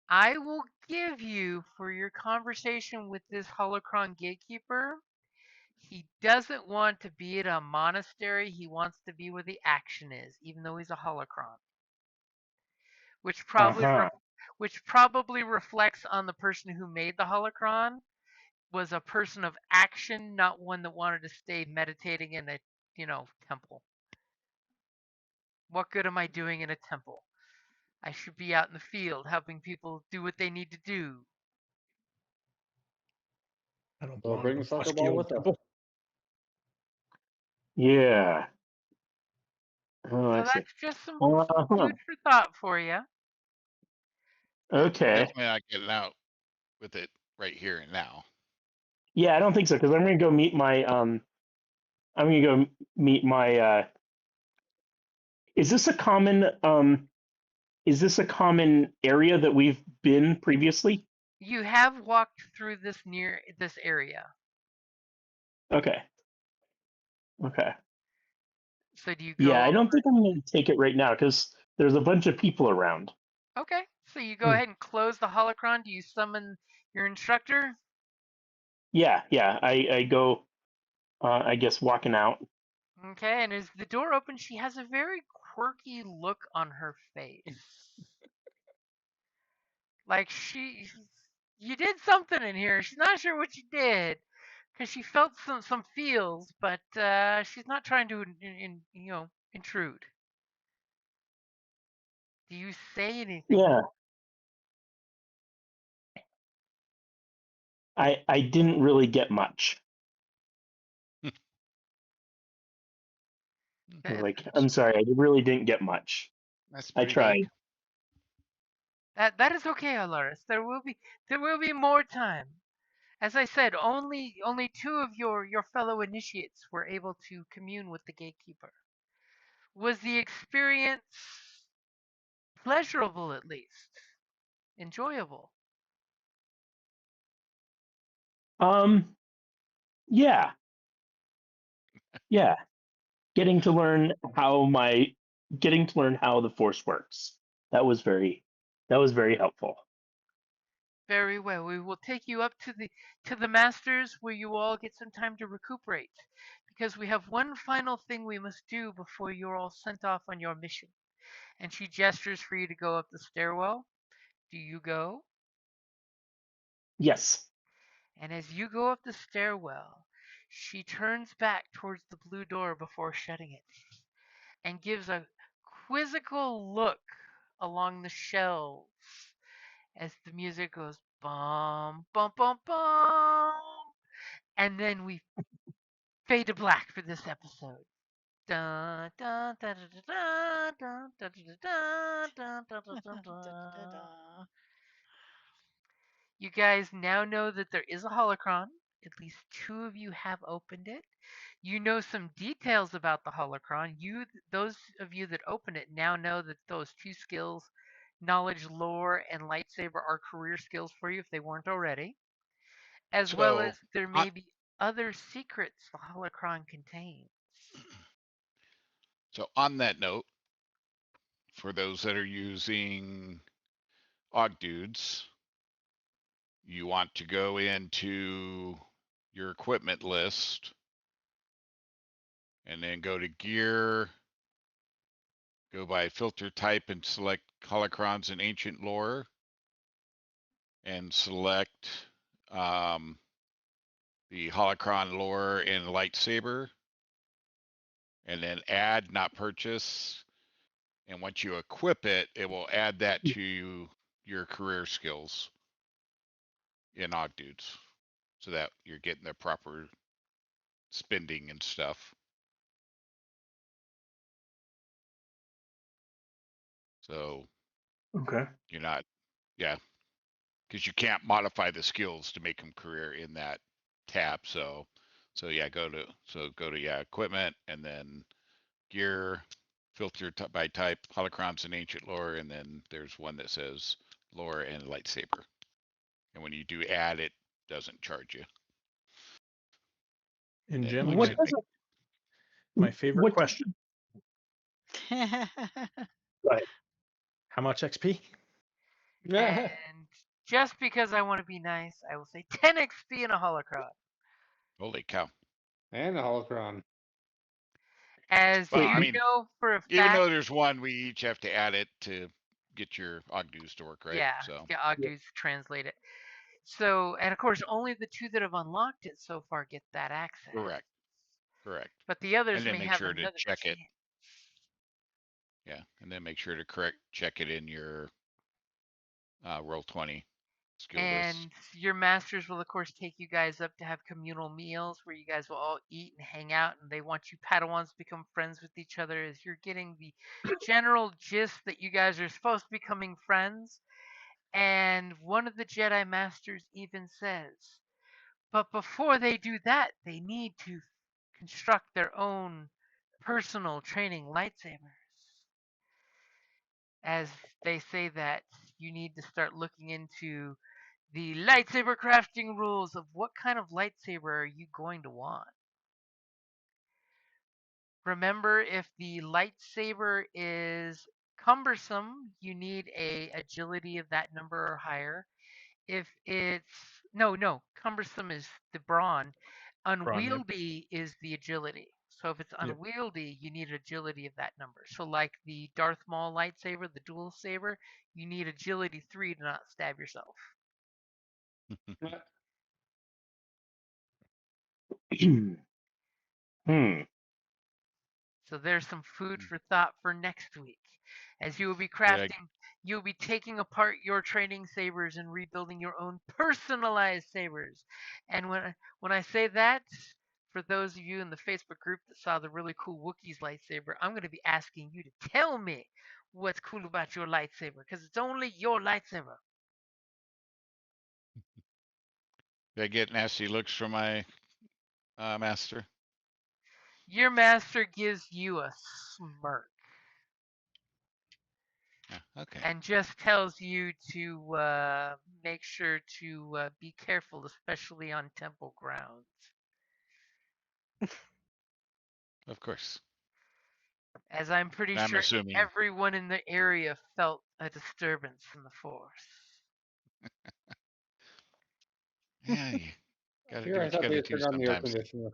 I will give you for your conversation with this holocron gatekeeper. He doesn't want to be at a monastery. He wants to be where the action is, even though he's a holocron. Which probably Uh-huh. which probably reflects on the person who made the holocron was a person of action, not one that wanted to stay meditating in a, temple. What good am I doing in a temple? I should be out in the field helping people do what they need to do. I don't So belong bring in the a soccer musky ball old with us. temple. Yeah. Oh, I So see. that's just some Uh-huh. food for thought for you. Okay. Definitely not getting out with it right here and now. Yeah, I don't think so because I'm gonna go meet my is this a common area that we've been previously? You have walked through this area. Okay. Okay. So do you Yeah, go I don't think I'm gonna take it right now because there's a bunch of people around. Okay. So you go ahead and close the holocron. Do you summon your instructor? Yeah. I go I guess walking out. Okay, and as the door opens, she has a very quirky look on her face. Like you did something in here. She's not sure what you did, because she felt some feels, but she's not trying to intrude. Do you say anything? Yeah. I didn't really get much. Like, I'm sorry, I really didn't get much. That's I pretty tried. vague. That is okay, Alaris. There will be more time. As I said, only two of your fellow initiates were able to commune with the gatekeeper. Was the experience pleasurable, at least? Enjoyable? Yeah. Yeah. Getting to learn how the force works. That was very helpful. Very well. We will take you up to the masters where you all get some time to recuperate, because we have one final thing we must do before you're all sent off on your mission. And she gestures for you to go up the stairwell. Do you go? Yes. And as you go up the stairwell, she turns back towards the blue door before shutting it and gives a quizzical look along the shelves as the music goes bum bum bum bum, and then we fade to black for this episode. Dun, dun, dun, dun, dun, dun, dun, dun, dun, dun, dun, dun, dun. You guys now know that there is a holocron. At least two of you have opened it. You know some details about the holocron. Those of you that open it now know that those two skills, knowledge, lore, and lightsaber, are career skills for you if they weren't already. As well So, as there on, may be other secrets the holocron contains. so on that note, for those that are using Ogdudes, you want to go into your equipment list and then go to gear, go by filter type and select holocrons and ancient lore, and select the holocron lore and lightsaber, and then add, not purchase. And once you equip it, it will add that to your career skills in Ogdudes so that you're getting the proper spending and stuff. So Okay. you're not, yeah, because you can't modify the skills to make them career in that tab. So yeah, go to equipment, and then gear, filter by type, holocrons and ancient lore, and then there's one that says lore and lightsaber. And when you do add, it doesn't charge you. And Then Jim, like I What said, does my favorite what question: right. how much XP? And just because I want to be nice, I will say 10 XP in a holocron. holy cow. And a holocron. As Well, you I mean, know for a even fact, though there's one, we each have to add it to get your Ogdu's to work right. yeah, So get Ogdu's translate it. So, and of course, only the 2 that have unlocked it so far get that access. correct. But the others And then may make have sure to another check it. chance. Yeah, and then make sure to check it in your Roll20 skill And list. your masters will, of course, take you guys up to have communal meals where you guys will all eat and hang out, and they want you Padawans to become friends with each other as you're getting the general gist that you guys are supposed to be becoming friends. And one of the Jedi Masters even says, but before they do that, they need to construct their own personal training lightsabers. As they say that you need to start looking into the lightsaber crafting rules of what kind of lightsaber are you going to want. Remember, if the lightsaber is cumbersome, you need a agility of that number or higher. If it's no, cumbersome is the brawn. Braun, yep. Unwieldy is the agility. So if it's Yep. unwieldy, you need agility of that number. So like the Darth Maul lightsaber, the dual saber, you need agility 3 to not stab yourself. So there's some food for thought for next week. As you will be crafting, you'll be taking apart your training sabers and rebuilding your own personalized sabers. And when I say that, for those of you in the Facebook group that saw the really cool Wookiees lightsaber, I'm going to be asking you to tell me what's cool about your lightsaber, because it's only your lightsaber. Did I get nasty looks from my master? Your master gives you a smirk. Yeah, okay. And just tells you to make sure to be careful, especially on temple grounds. Of course. As I'm pretty I'm sure assuming. everyone in the area felt a disturbance in the force. Yeah, you gotta Here, do I what you thought they gotta had do turned on the air sometimes. conditioner.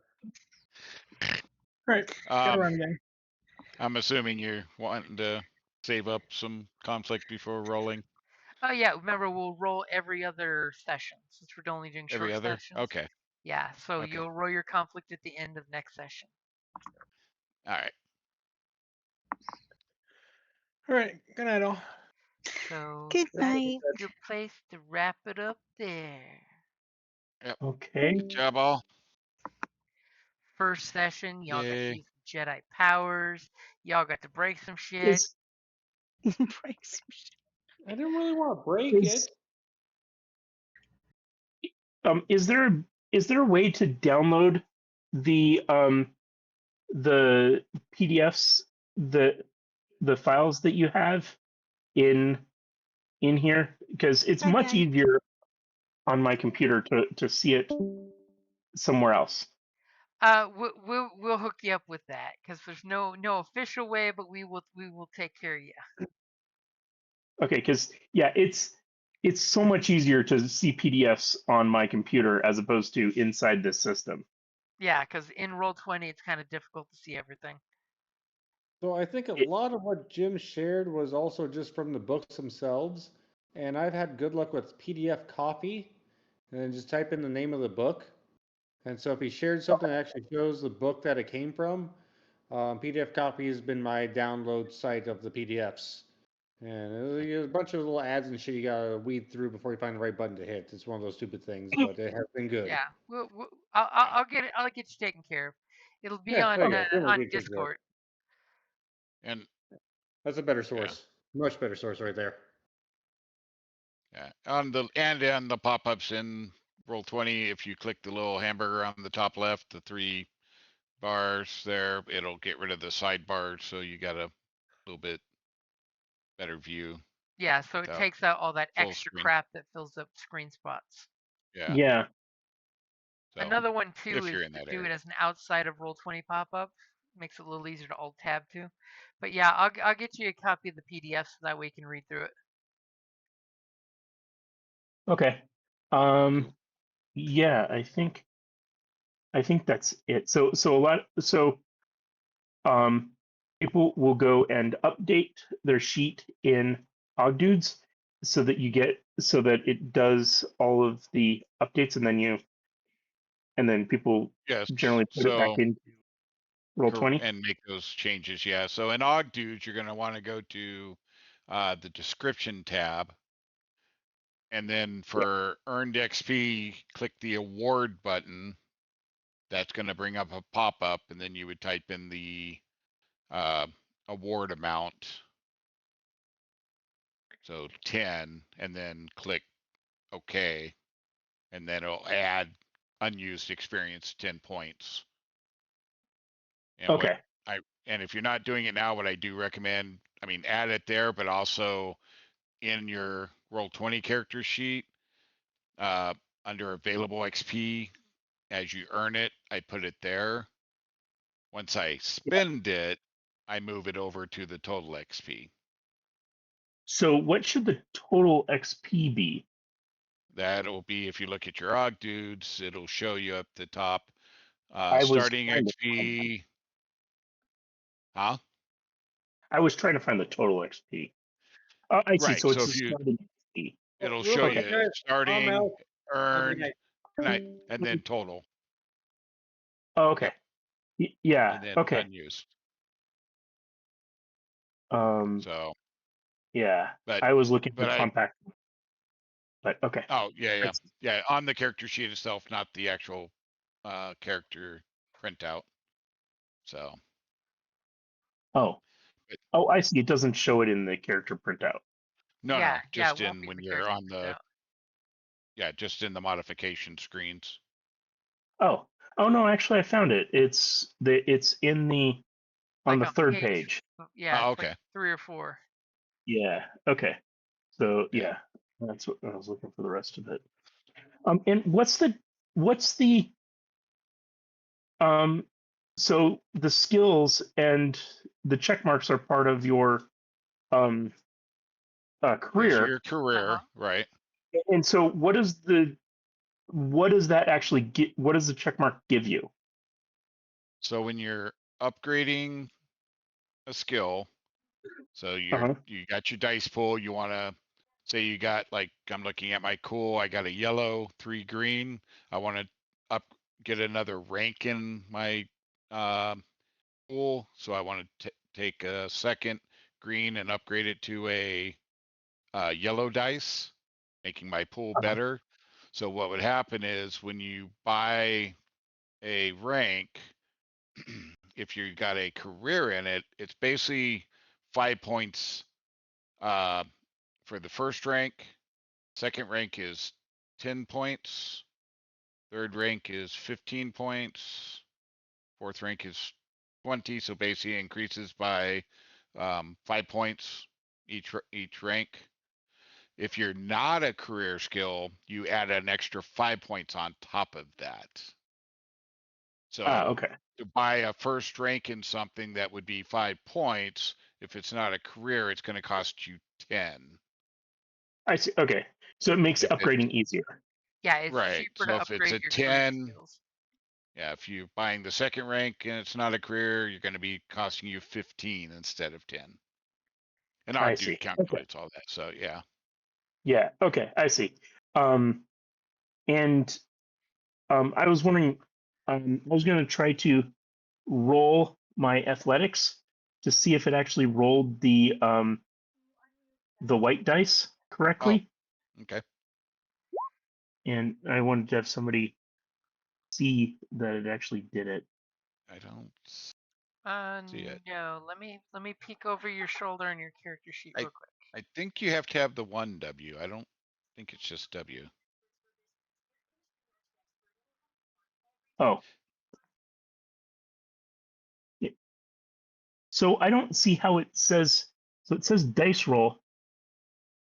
All right, gotta run, gang. I'm assuming you're wanting to save up some conflict before rolling. Oh yeah, remember we'll roll every other session since we're only doing Every short other? sessions. Okay. Yeah, so Okay. you'll roll your conflict at the end of next session. All right. All right, good night, all. So Good that's night. a good place to wrap it up there. Yep. Okay. Good job, all. First session, y'all got to Yay. use Jedi powers. Y'all got to break some shit. Is Break some shit. I didn't really want to break Is- it. is there a way to download the PDFs, the files that you have in here? Because it's much Okay. easier on my computer to see it somewhere else. We'll hook you up with that because there's no official way, but we will take care of you. Okay, because yeah, it's so much easier to see PDFs on my computer as opposed to inside this system. Yeah, because in Roll20 it's kind of difficult to see everything. So I think a lot of what Jim shared was also just from the books themselves. And I've had good luck with PDF copy and then just type in the name of the book. And so if he shared something that actually shows the book that it came from, PDF copy has been my download site of the PDFs. And there's a bunch of little ads and shit you gotta weed through before you find the right button to hit. It's one of those stupid things, but it has been good. Yeah, I'll get it. I'll get you taken care of. It'll be Yeah, there you go. Jim will on get you there. Discord. And That's a better source. Much better source right there. yeah, on the pop-ups in Roll20, if you click the little hamburger on the top left, the 3 bars there, it'll get rid of the sidebars, so you got a little bit better view. Yeah, so it takes out all that full extra screen. crap that fills up screen spots. Yeah. Yeah. So, Another one too if is you're in to that do area. it as an outside of Roll20 pop-up. Makes it a little easier to alt tab to. But yeah, I'll get you a copy of the PDF so that way you can read through it. Okay. Yeah, I think that's it. So people will go and update their sheet in Ogdudes so that it does all of the updates, and then people Yes. generally put it back So into Roll20. and make those changes. Yeah. So in Ogdudes, you're going to want to go to the description tab. And then for earned XP, click the award button. That's going to bring up a pop-up, and then you would type in the award amount. So 10, and then click OK. And then it'll add unused experience 10 points. And Okay. and if you're not doing it now, what I do recommend, I mean, add it there, but also in your Roll20 character sheet, under available XP, as you earn it, I put it there. Once I spend it, I move it over to the total XP. So what should the total XP be? That'll be, if you look at your Ogdudes, it'll show you up the top. I was Starting trying to XP. Huh? I was trying to find the total XP. I see. Right. So So it's if the you, starting XP. it'll Real show quick, you guys, I'm starting, out. Have a good earned, night. and then total, Oh, okay. Yeah. and then Okay. unused. Um. So, Yeah. but I was looking for I, compact. But okay. oh yeah, yeah, That's- yeah, on the character sheet itself, not the actual character printout. So, Oh. but Oh, I see. It doesn't show it in the character printout. no, Yeah, no, yeah, just it won't in be in when the you're character on the, printout. yeah, just in the modification screens. Oh. Oh no, actually I found it. It's in the on Like the on third page, page. yeah, Oh, it's like okay. 3 or 4. Yeah. Okay. So Yeah. yeah, that's what I was looking for the rest of it. And what's the so the skills and the check marks are part of your um Yeah, so career. your career, right? And so what does that actually get? What does the check mark give you? So when you're upgrading a skill, so Uh-huh. you got your dice pool, you want to say you got, like, I'm looking at my cool, I got a yellow, 3 green. I want to get another rank in my pool, so I want to take a second green and upgrade it to a yellow dice, making my pool Uh-huh. better. So what would happen is when you buy a rank, if you got a career in it, it's basically 5 points for the first rank. Second rank is 10 points. Third rank is 15 points. Fourth rank is 20. So basically increases by 5 points each rank. If you're not a career skill, you add an extra 5 points on top of that. So Okay. to buy a first rank in something that would be 5 points, if it's not a career, it's going to cost you 10. I see. Okay. So it makes If it's upgrading easier. Yeah, it's right. cheaper So to if it's upgrade a your career 10, skills. yeah, if you're buying the second rank and it's not a career, you're going to be costing you 15 instead of 10. And I Ogdude see. Okay. calculates all that. So yeah. Yeah. Okay. I see. And I was wondering, I was going to try to roll my athletics to see if it actually rolled the white dice Oh, correctly, okay. and I wanted to have somebody see that it actually did it. I don't see it. No, let me peek over your shoulder on your character sheet real quick. I think you have to have the 1 W. I don't think it's just W. Oh. Yeah. So I don't see how it says. So it says dice roll.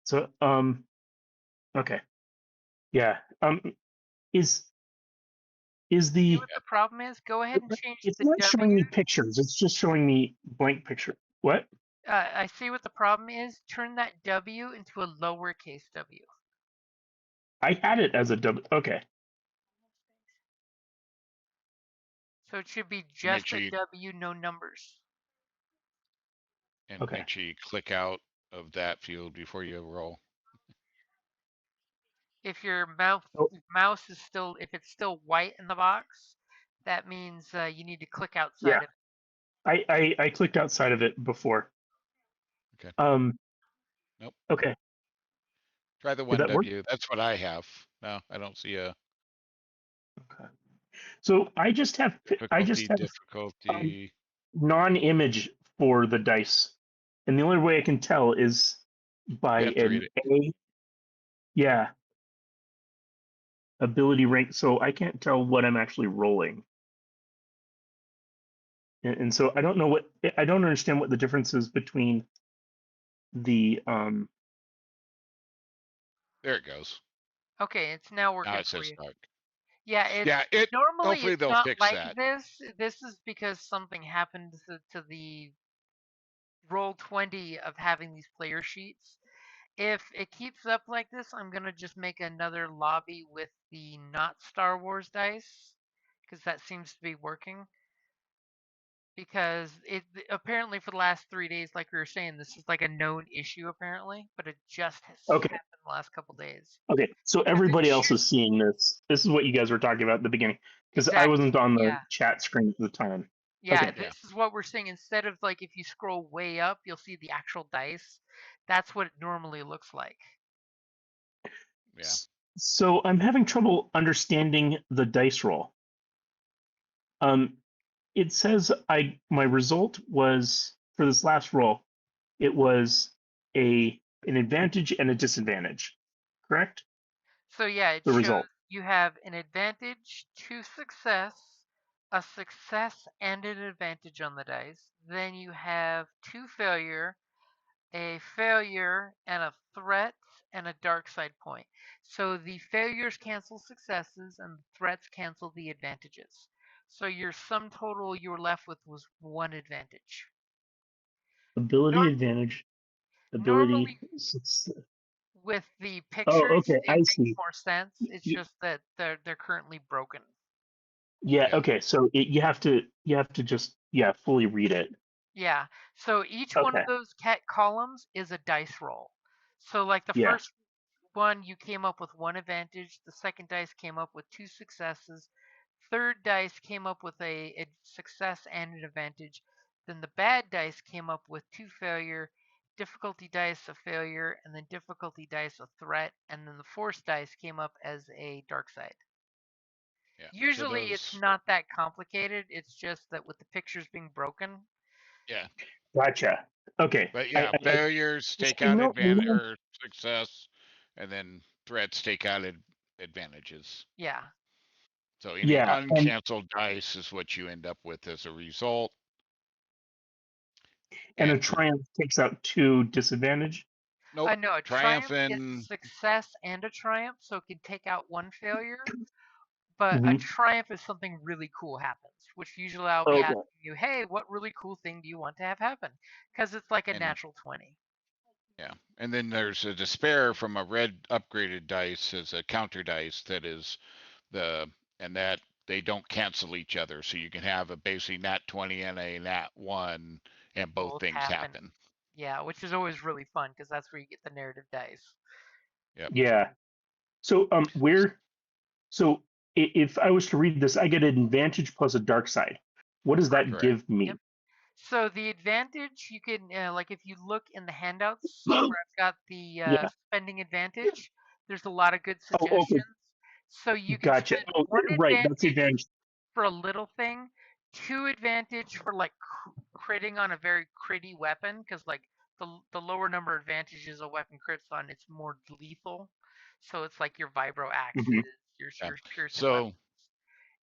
So okay. Yeah. Is See the what the problem is? Go ahead and change it's the not showing W. me pictures. It's just showing me blank picture. What? I see what the problem is. Turn that W into a lowercase w. I had it as a W. Okay. So it should be Make just sure a you W, no numbers. and Okay. make sure you click out of that field before you roll. If your Oh, mouse is still, if it's still white in the box, that means you need to click yeah. outside of it. I clicked outside of it before. Okay. Um. Nope. Okay. Try the Did one that work? W. That's what I have. No, I don't see a Okay. So I just have difficulty. um, Difficulty. non-image for the dice, and the only way I can tell is by You have to read an it. A. Yeah, ability rank. So I can't tell what I'm actually rolling, and so I don't know what I don't understand what the difference is between the There it goes. Okay, it's now Now working it for says you. dark. Yeah, it's Yeah, it normally hopefully it's they'll not fix like that. this. This is because something happened to the Roll20 of having these player sheets. If it keeps up like this, I'm gonna just make another lobby with the not Star Wars dice because that seems to be working. Because it apparently for the last 3 days, like we were saying, this is like a known issue apparently, but it just has okay. happened the last couple days. Okay, so Because it everybody else should is seeing this. This is what you guys were talking about at the beginning, because I exactly, wasn't on the yeah. chat screen at the time. Yeah, Okay, Yeah, this is what we're seeing. Instead of like if you scroll way up, you'll see the actual dice. That's what it normally looks like. yeah. so I'm having trouble understanding the dice roll. Um, it says my result was for this last roll. It was an advantage and a disadvantage. Correct? So yeah, it The shows result. you have an advantage to success, a success and an advantage on the dice. Then you have two failure, a failure and a threat and a dark side point. So the failures cancel successes and the threats cancel the advantages. So your sum total you were left with was one advantage. Ability Nor- advantage. Ability Normally success. with the Oh, pictures okay. it I makes see. more sense. It's just that they're currently broken. Yeah. Yeah. Okay. So you have to just fully read it. Yeah. So each one of Okay. those cat columns is a dice roll. So like the Yeah. first one you came up with one advantage, the second dice came up with two successes, third dice came up with a success and an advantage, then the bad dice came up with two failure, difficulty dice a failure, and then difficulty dice a threat, and then the force dice came up as a dark side. Yeah. So Usually it's those. not that complicated, it's just that with the pictures being broken. Yeah. Gotcha. Okay. But yeah, failures take I out know. I advantage know. or success, and then threats take out advantages. Yeah. So any Yeah. uncanceled dice is what you end up with as a result. And a And triumph takes out two disadvantage. nope, No, a triumph triumph is a and success and a triumph, so it can take out one failure. But a Hmm. triumph is something really cool happens, which usually I'll be Okay. asking you, hey, what really cool thing do you want to have happen? Because it's like a and natural 20. yeah, and then there's a despair from a red upgraded dice as a counter dice that is the and that they don't cancel each other, so you can have a basically nat 20 and a nat 1, and both Both things happen. happen. Yeah, which is always really fun because that's where you get the narrative dice. Yep, Yeah. So where so if I was to read this, I get an advantage plus a dark side. What does that correct. give me? Yep. So the advantage you can like if you look in the handouts where I've got the Yeah. spending advantage, there's a lot of good Oh, okay. suggestions. So you can Gotcha. spend Oh, one right. That's the advantage advantage. for a little thing, two advantage for like critting on a very critty weapon because like the lower number advantages a weapon crits on, it's more lethal. So it's like your vibro axes, Hmm. your Yeah. piercing So weapons,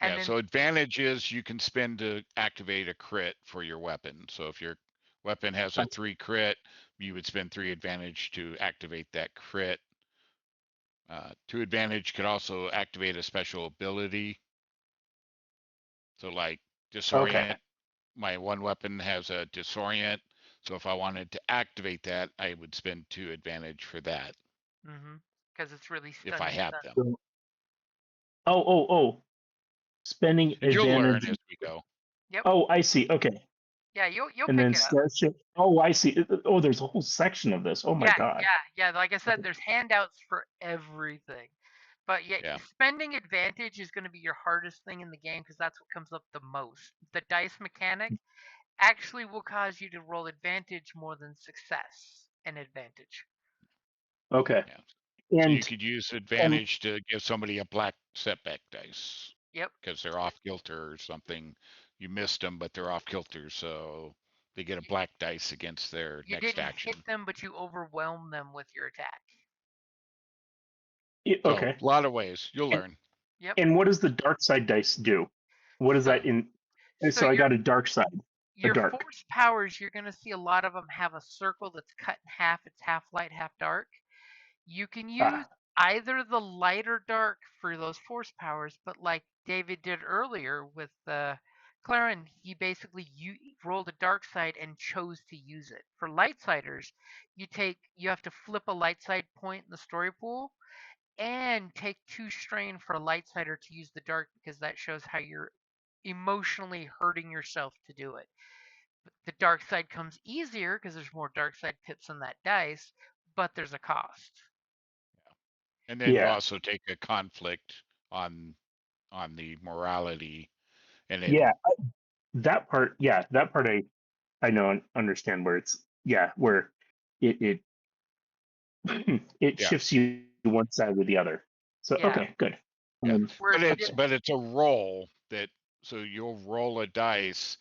And yeah, then so advantage is you can spend to activate a crit for your weapon. So if your weapon has a 3 crit, you would spend 3 advantage to activate that crit. 2 advantage could also activate a special ability. So like disorient, my one weapon has a disorient. So if I wanted to activate that, I would spend 2 advantage for that because it's really if I stunning have stun. them. Spending And you'll learn advantage. as we go. Yep. Oh, I see. Okay. Yeah, you'll And pick then it up. starship. Oh, I see. Oh, there's a whole section of this. Oh my God. Yeah. Like I said, there's handouts for everything. But Yeah. spending advantage is going to be your hardest thing in the game because that's what comes up the most. The dice mechanic actually will cause you to roll advantage more than success and advantage. Okay. Yeah. So you And could use advantage to give somebody a black setback dice. Yep. Because they're off kilter or something. You missed them, but they're off kilter, so they get a black dice against their You next didn't action. hit them, but you overwhelm them with your attack. So okay. a lot of ways. You'll learn. Yep. And what does the dark side dice do? What is that in? So I got a dark side. Your dark. force powers, you're going to see a lot of them have a circle that's cut in half. It's half light, half dark. You can use either the light or dark for those force powers, but like David did earlier with Claren, he basically rolled a dark side and chose to use it. For lightsiders, you have to flip a light side point in the story pool and take 2 strain for a lightsider to use the dark because that shows how you're emotionally hurting yourself to do it. The dark side comes easier because there's more dark side pips on that dice, but there's a cost. And then you also take a conflict on the morality, and that part. Yeah, that part I know and understand where it's where it shifts you one side or the other. So okay, good. Yeah. But it's a roll that, so you'll roll a dice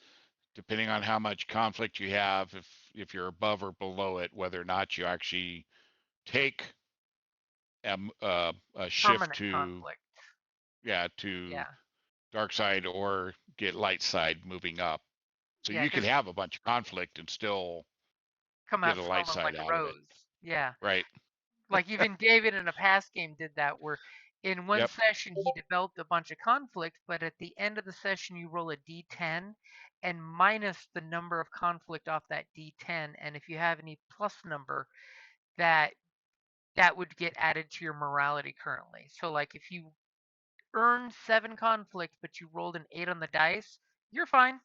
depending on how much conflict you have, if you're above or below it, whether or not you actually take a shift to conflict. to dark side or get light side moving up. So you could have a bunch of conflict and still come get out a light side like out a rose. of it. Yeah. Right. Like even David in a past game did that, where in one session he developed a bunch of conflict, but at the end of the session you roll a d10 and minus the number of conflict off that d10, and if you have any plus number, that would get added to your morality currently. So like if you earned 7 conflict but you rolled an 8 on the dice, you're fine.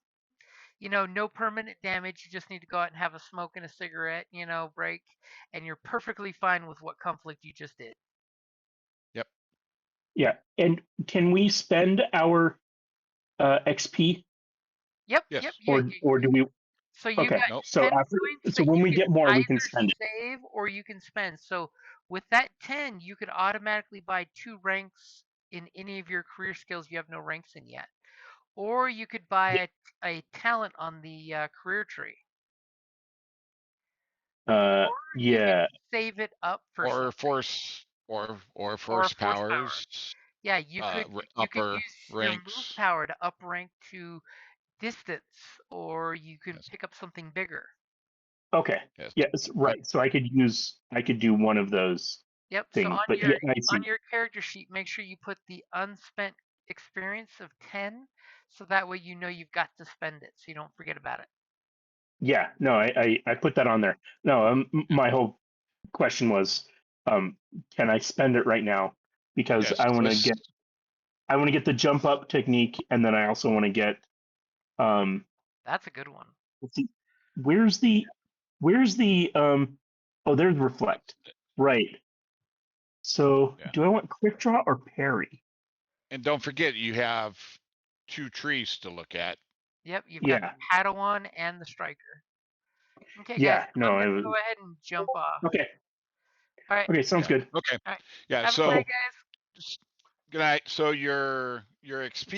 No permanent damage. You just need to go out and have a smoke and a cigarette, break, and you're perfectly fine with what conflict you just did. Yep. Yeah, and can we spend our XP? Yep. Yes. Yep. Or do we? So you got 10 so after, points. so when we get more, we can spend it. Save or you can spend. So with that 10, you could automatically buy 2 ranks in any of your career skills you have no ranks in yet, or you could buy a talent on the career tree. You can save it up for or something. force powers. Yeah, you could upper use ranks. your move power to up rank to distance, or you could pick up something bigger. Okay. Yes. Right. So I could do one of those. Yep. Things. So on your character sheet, make sure you put the unspent experience of 10, so that way you've got to spend it, so you don't forget about it. Yeah. No, I put that on there. No, my whole question was, can I spend it right now? Because I want to get the jump up technique, and then I also want to get. That's a good one. Let's see, where's the oh, there's reflect. Right. So do I want quick draw or parry? And don't forget, you have 2 trees to look at. Yep, you've got the Padawan and the Striker. Okay, guys, no, I'm gonna go ahead and jump off. Okay. All right. Okay, sounds good. Okay. All right. Yeah. Have so a good night, guys. good night. So your XP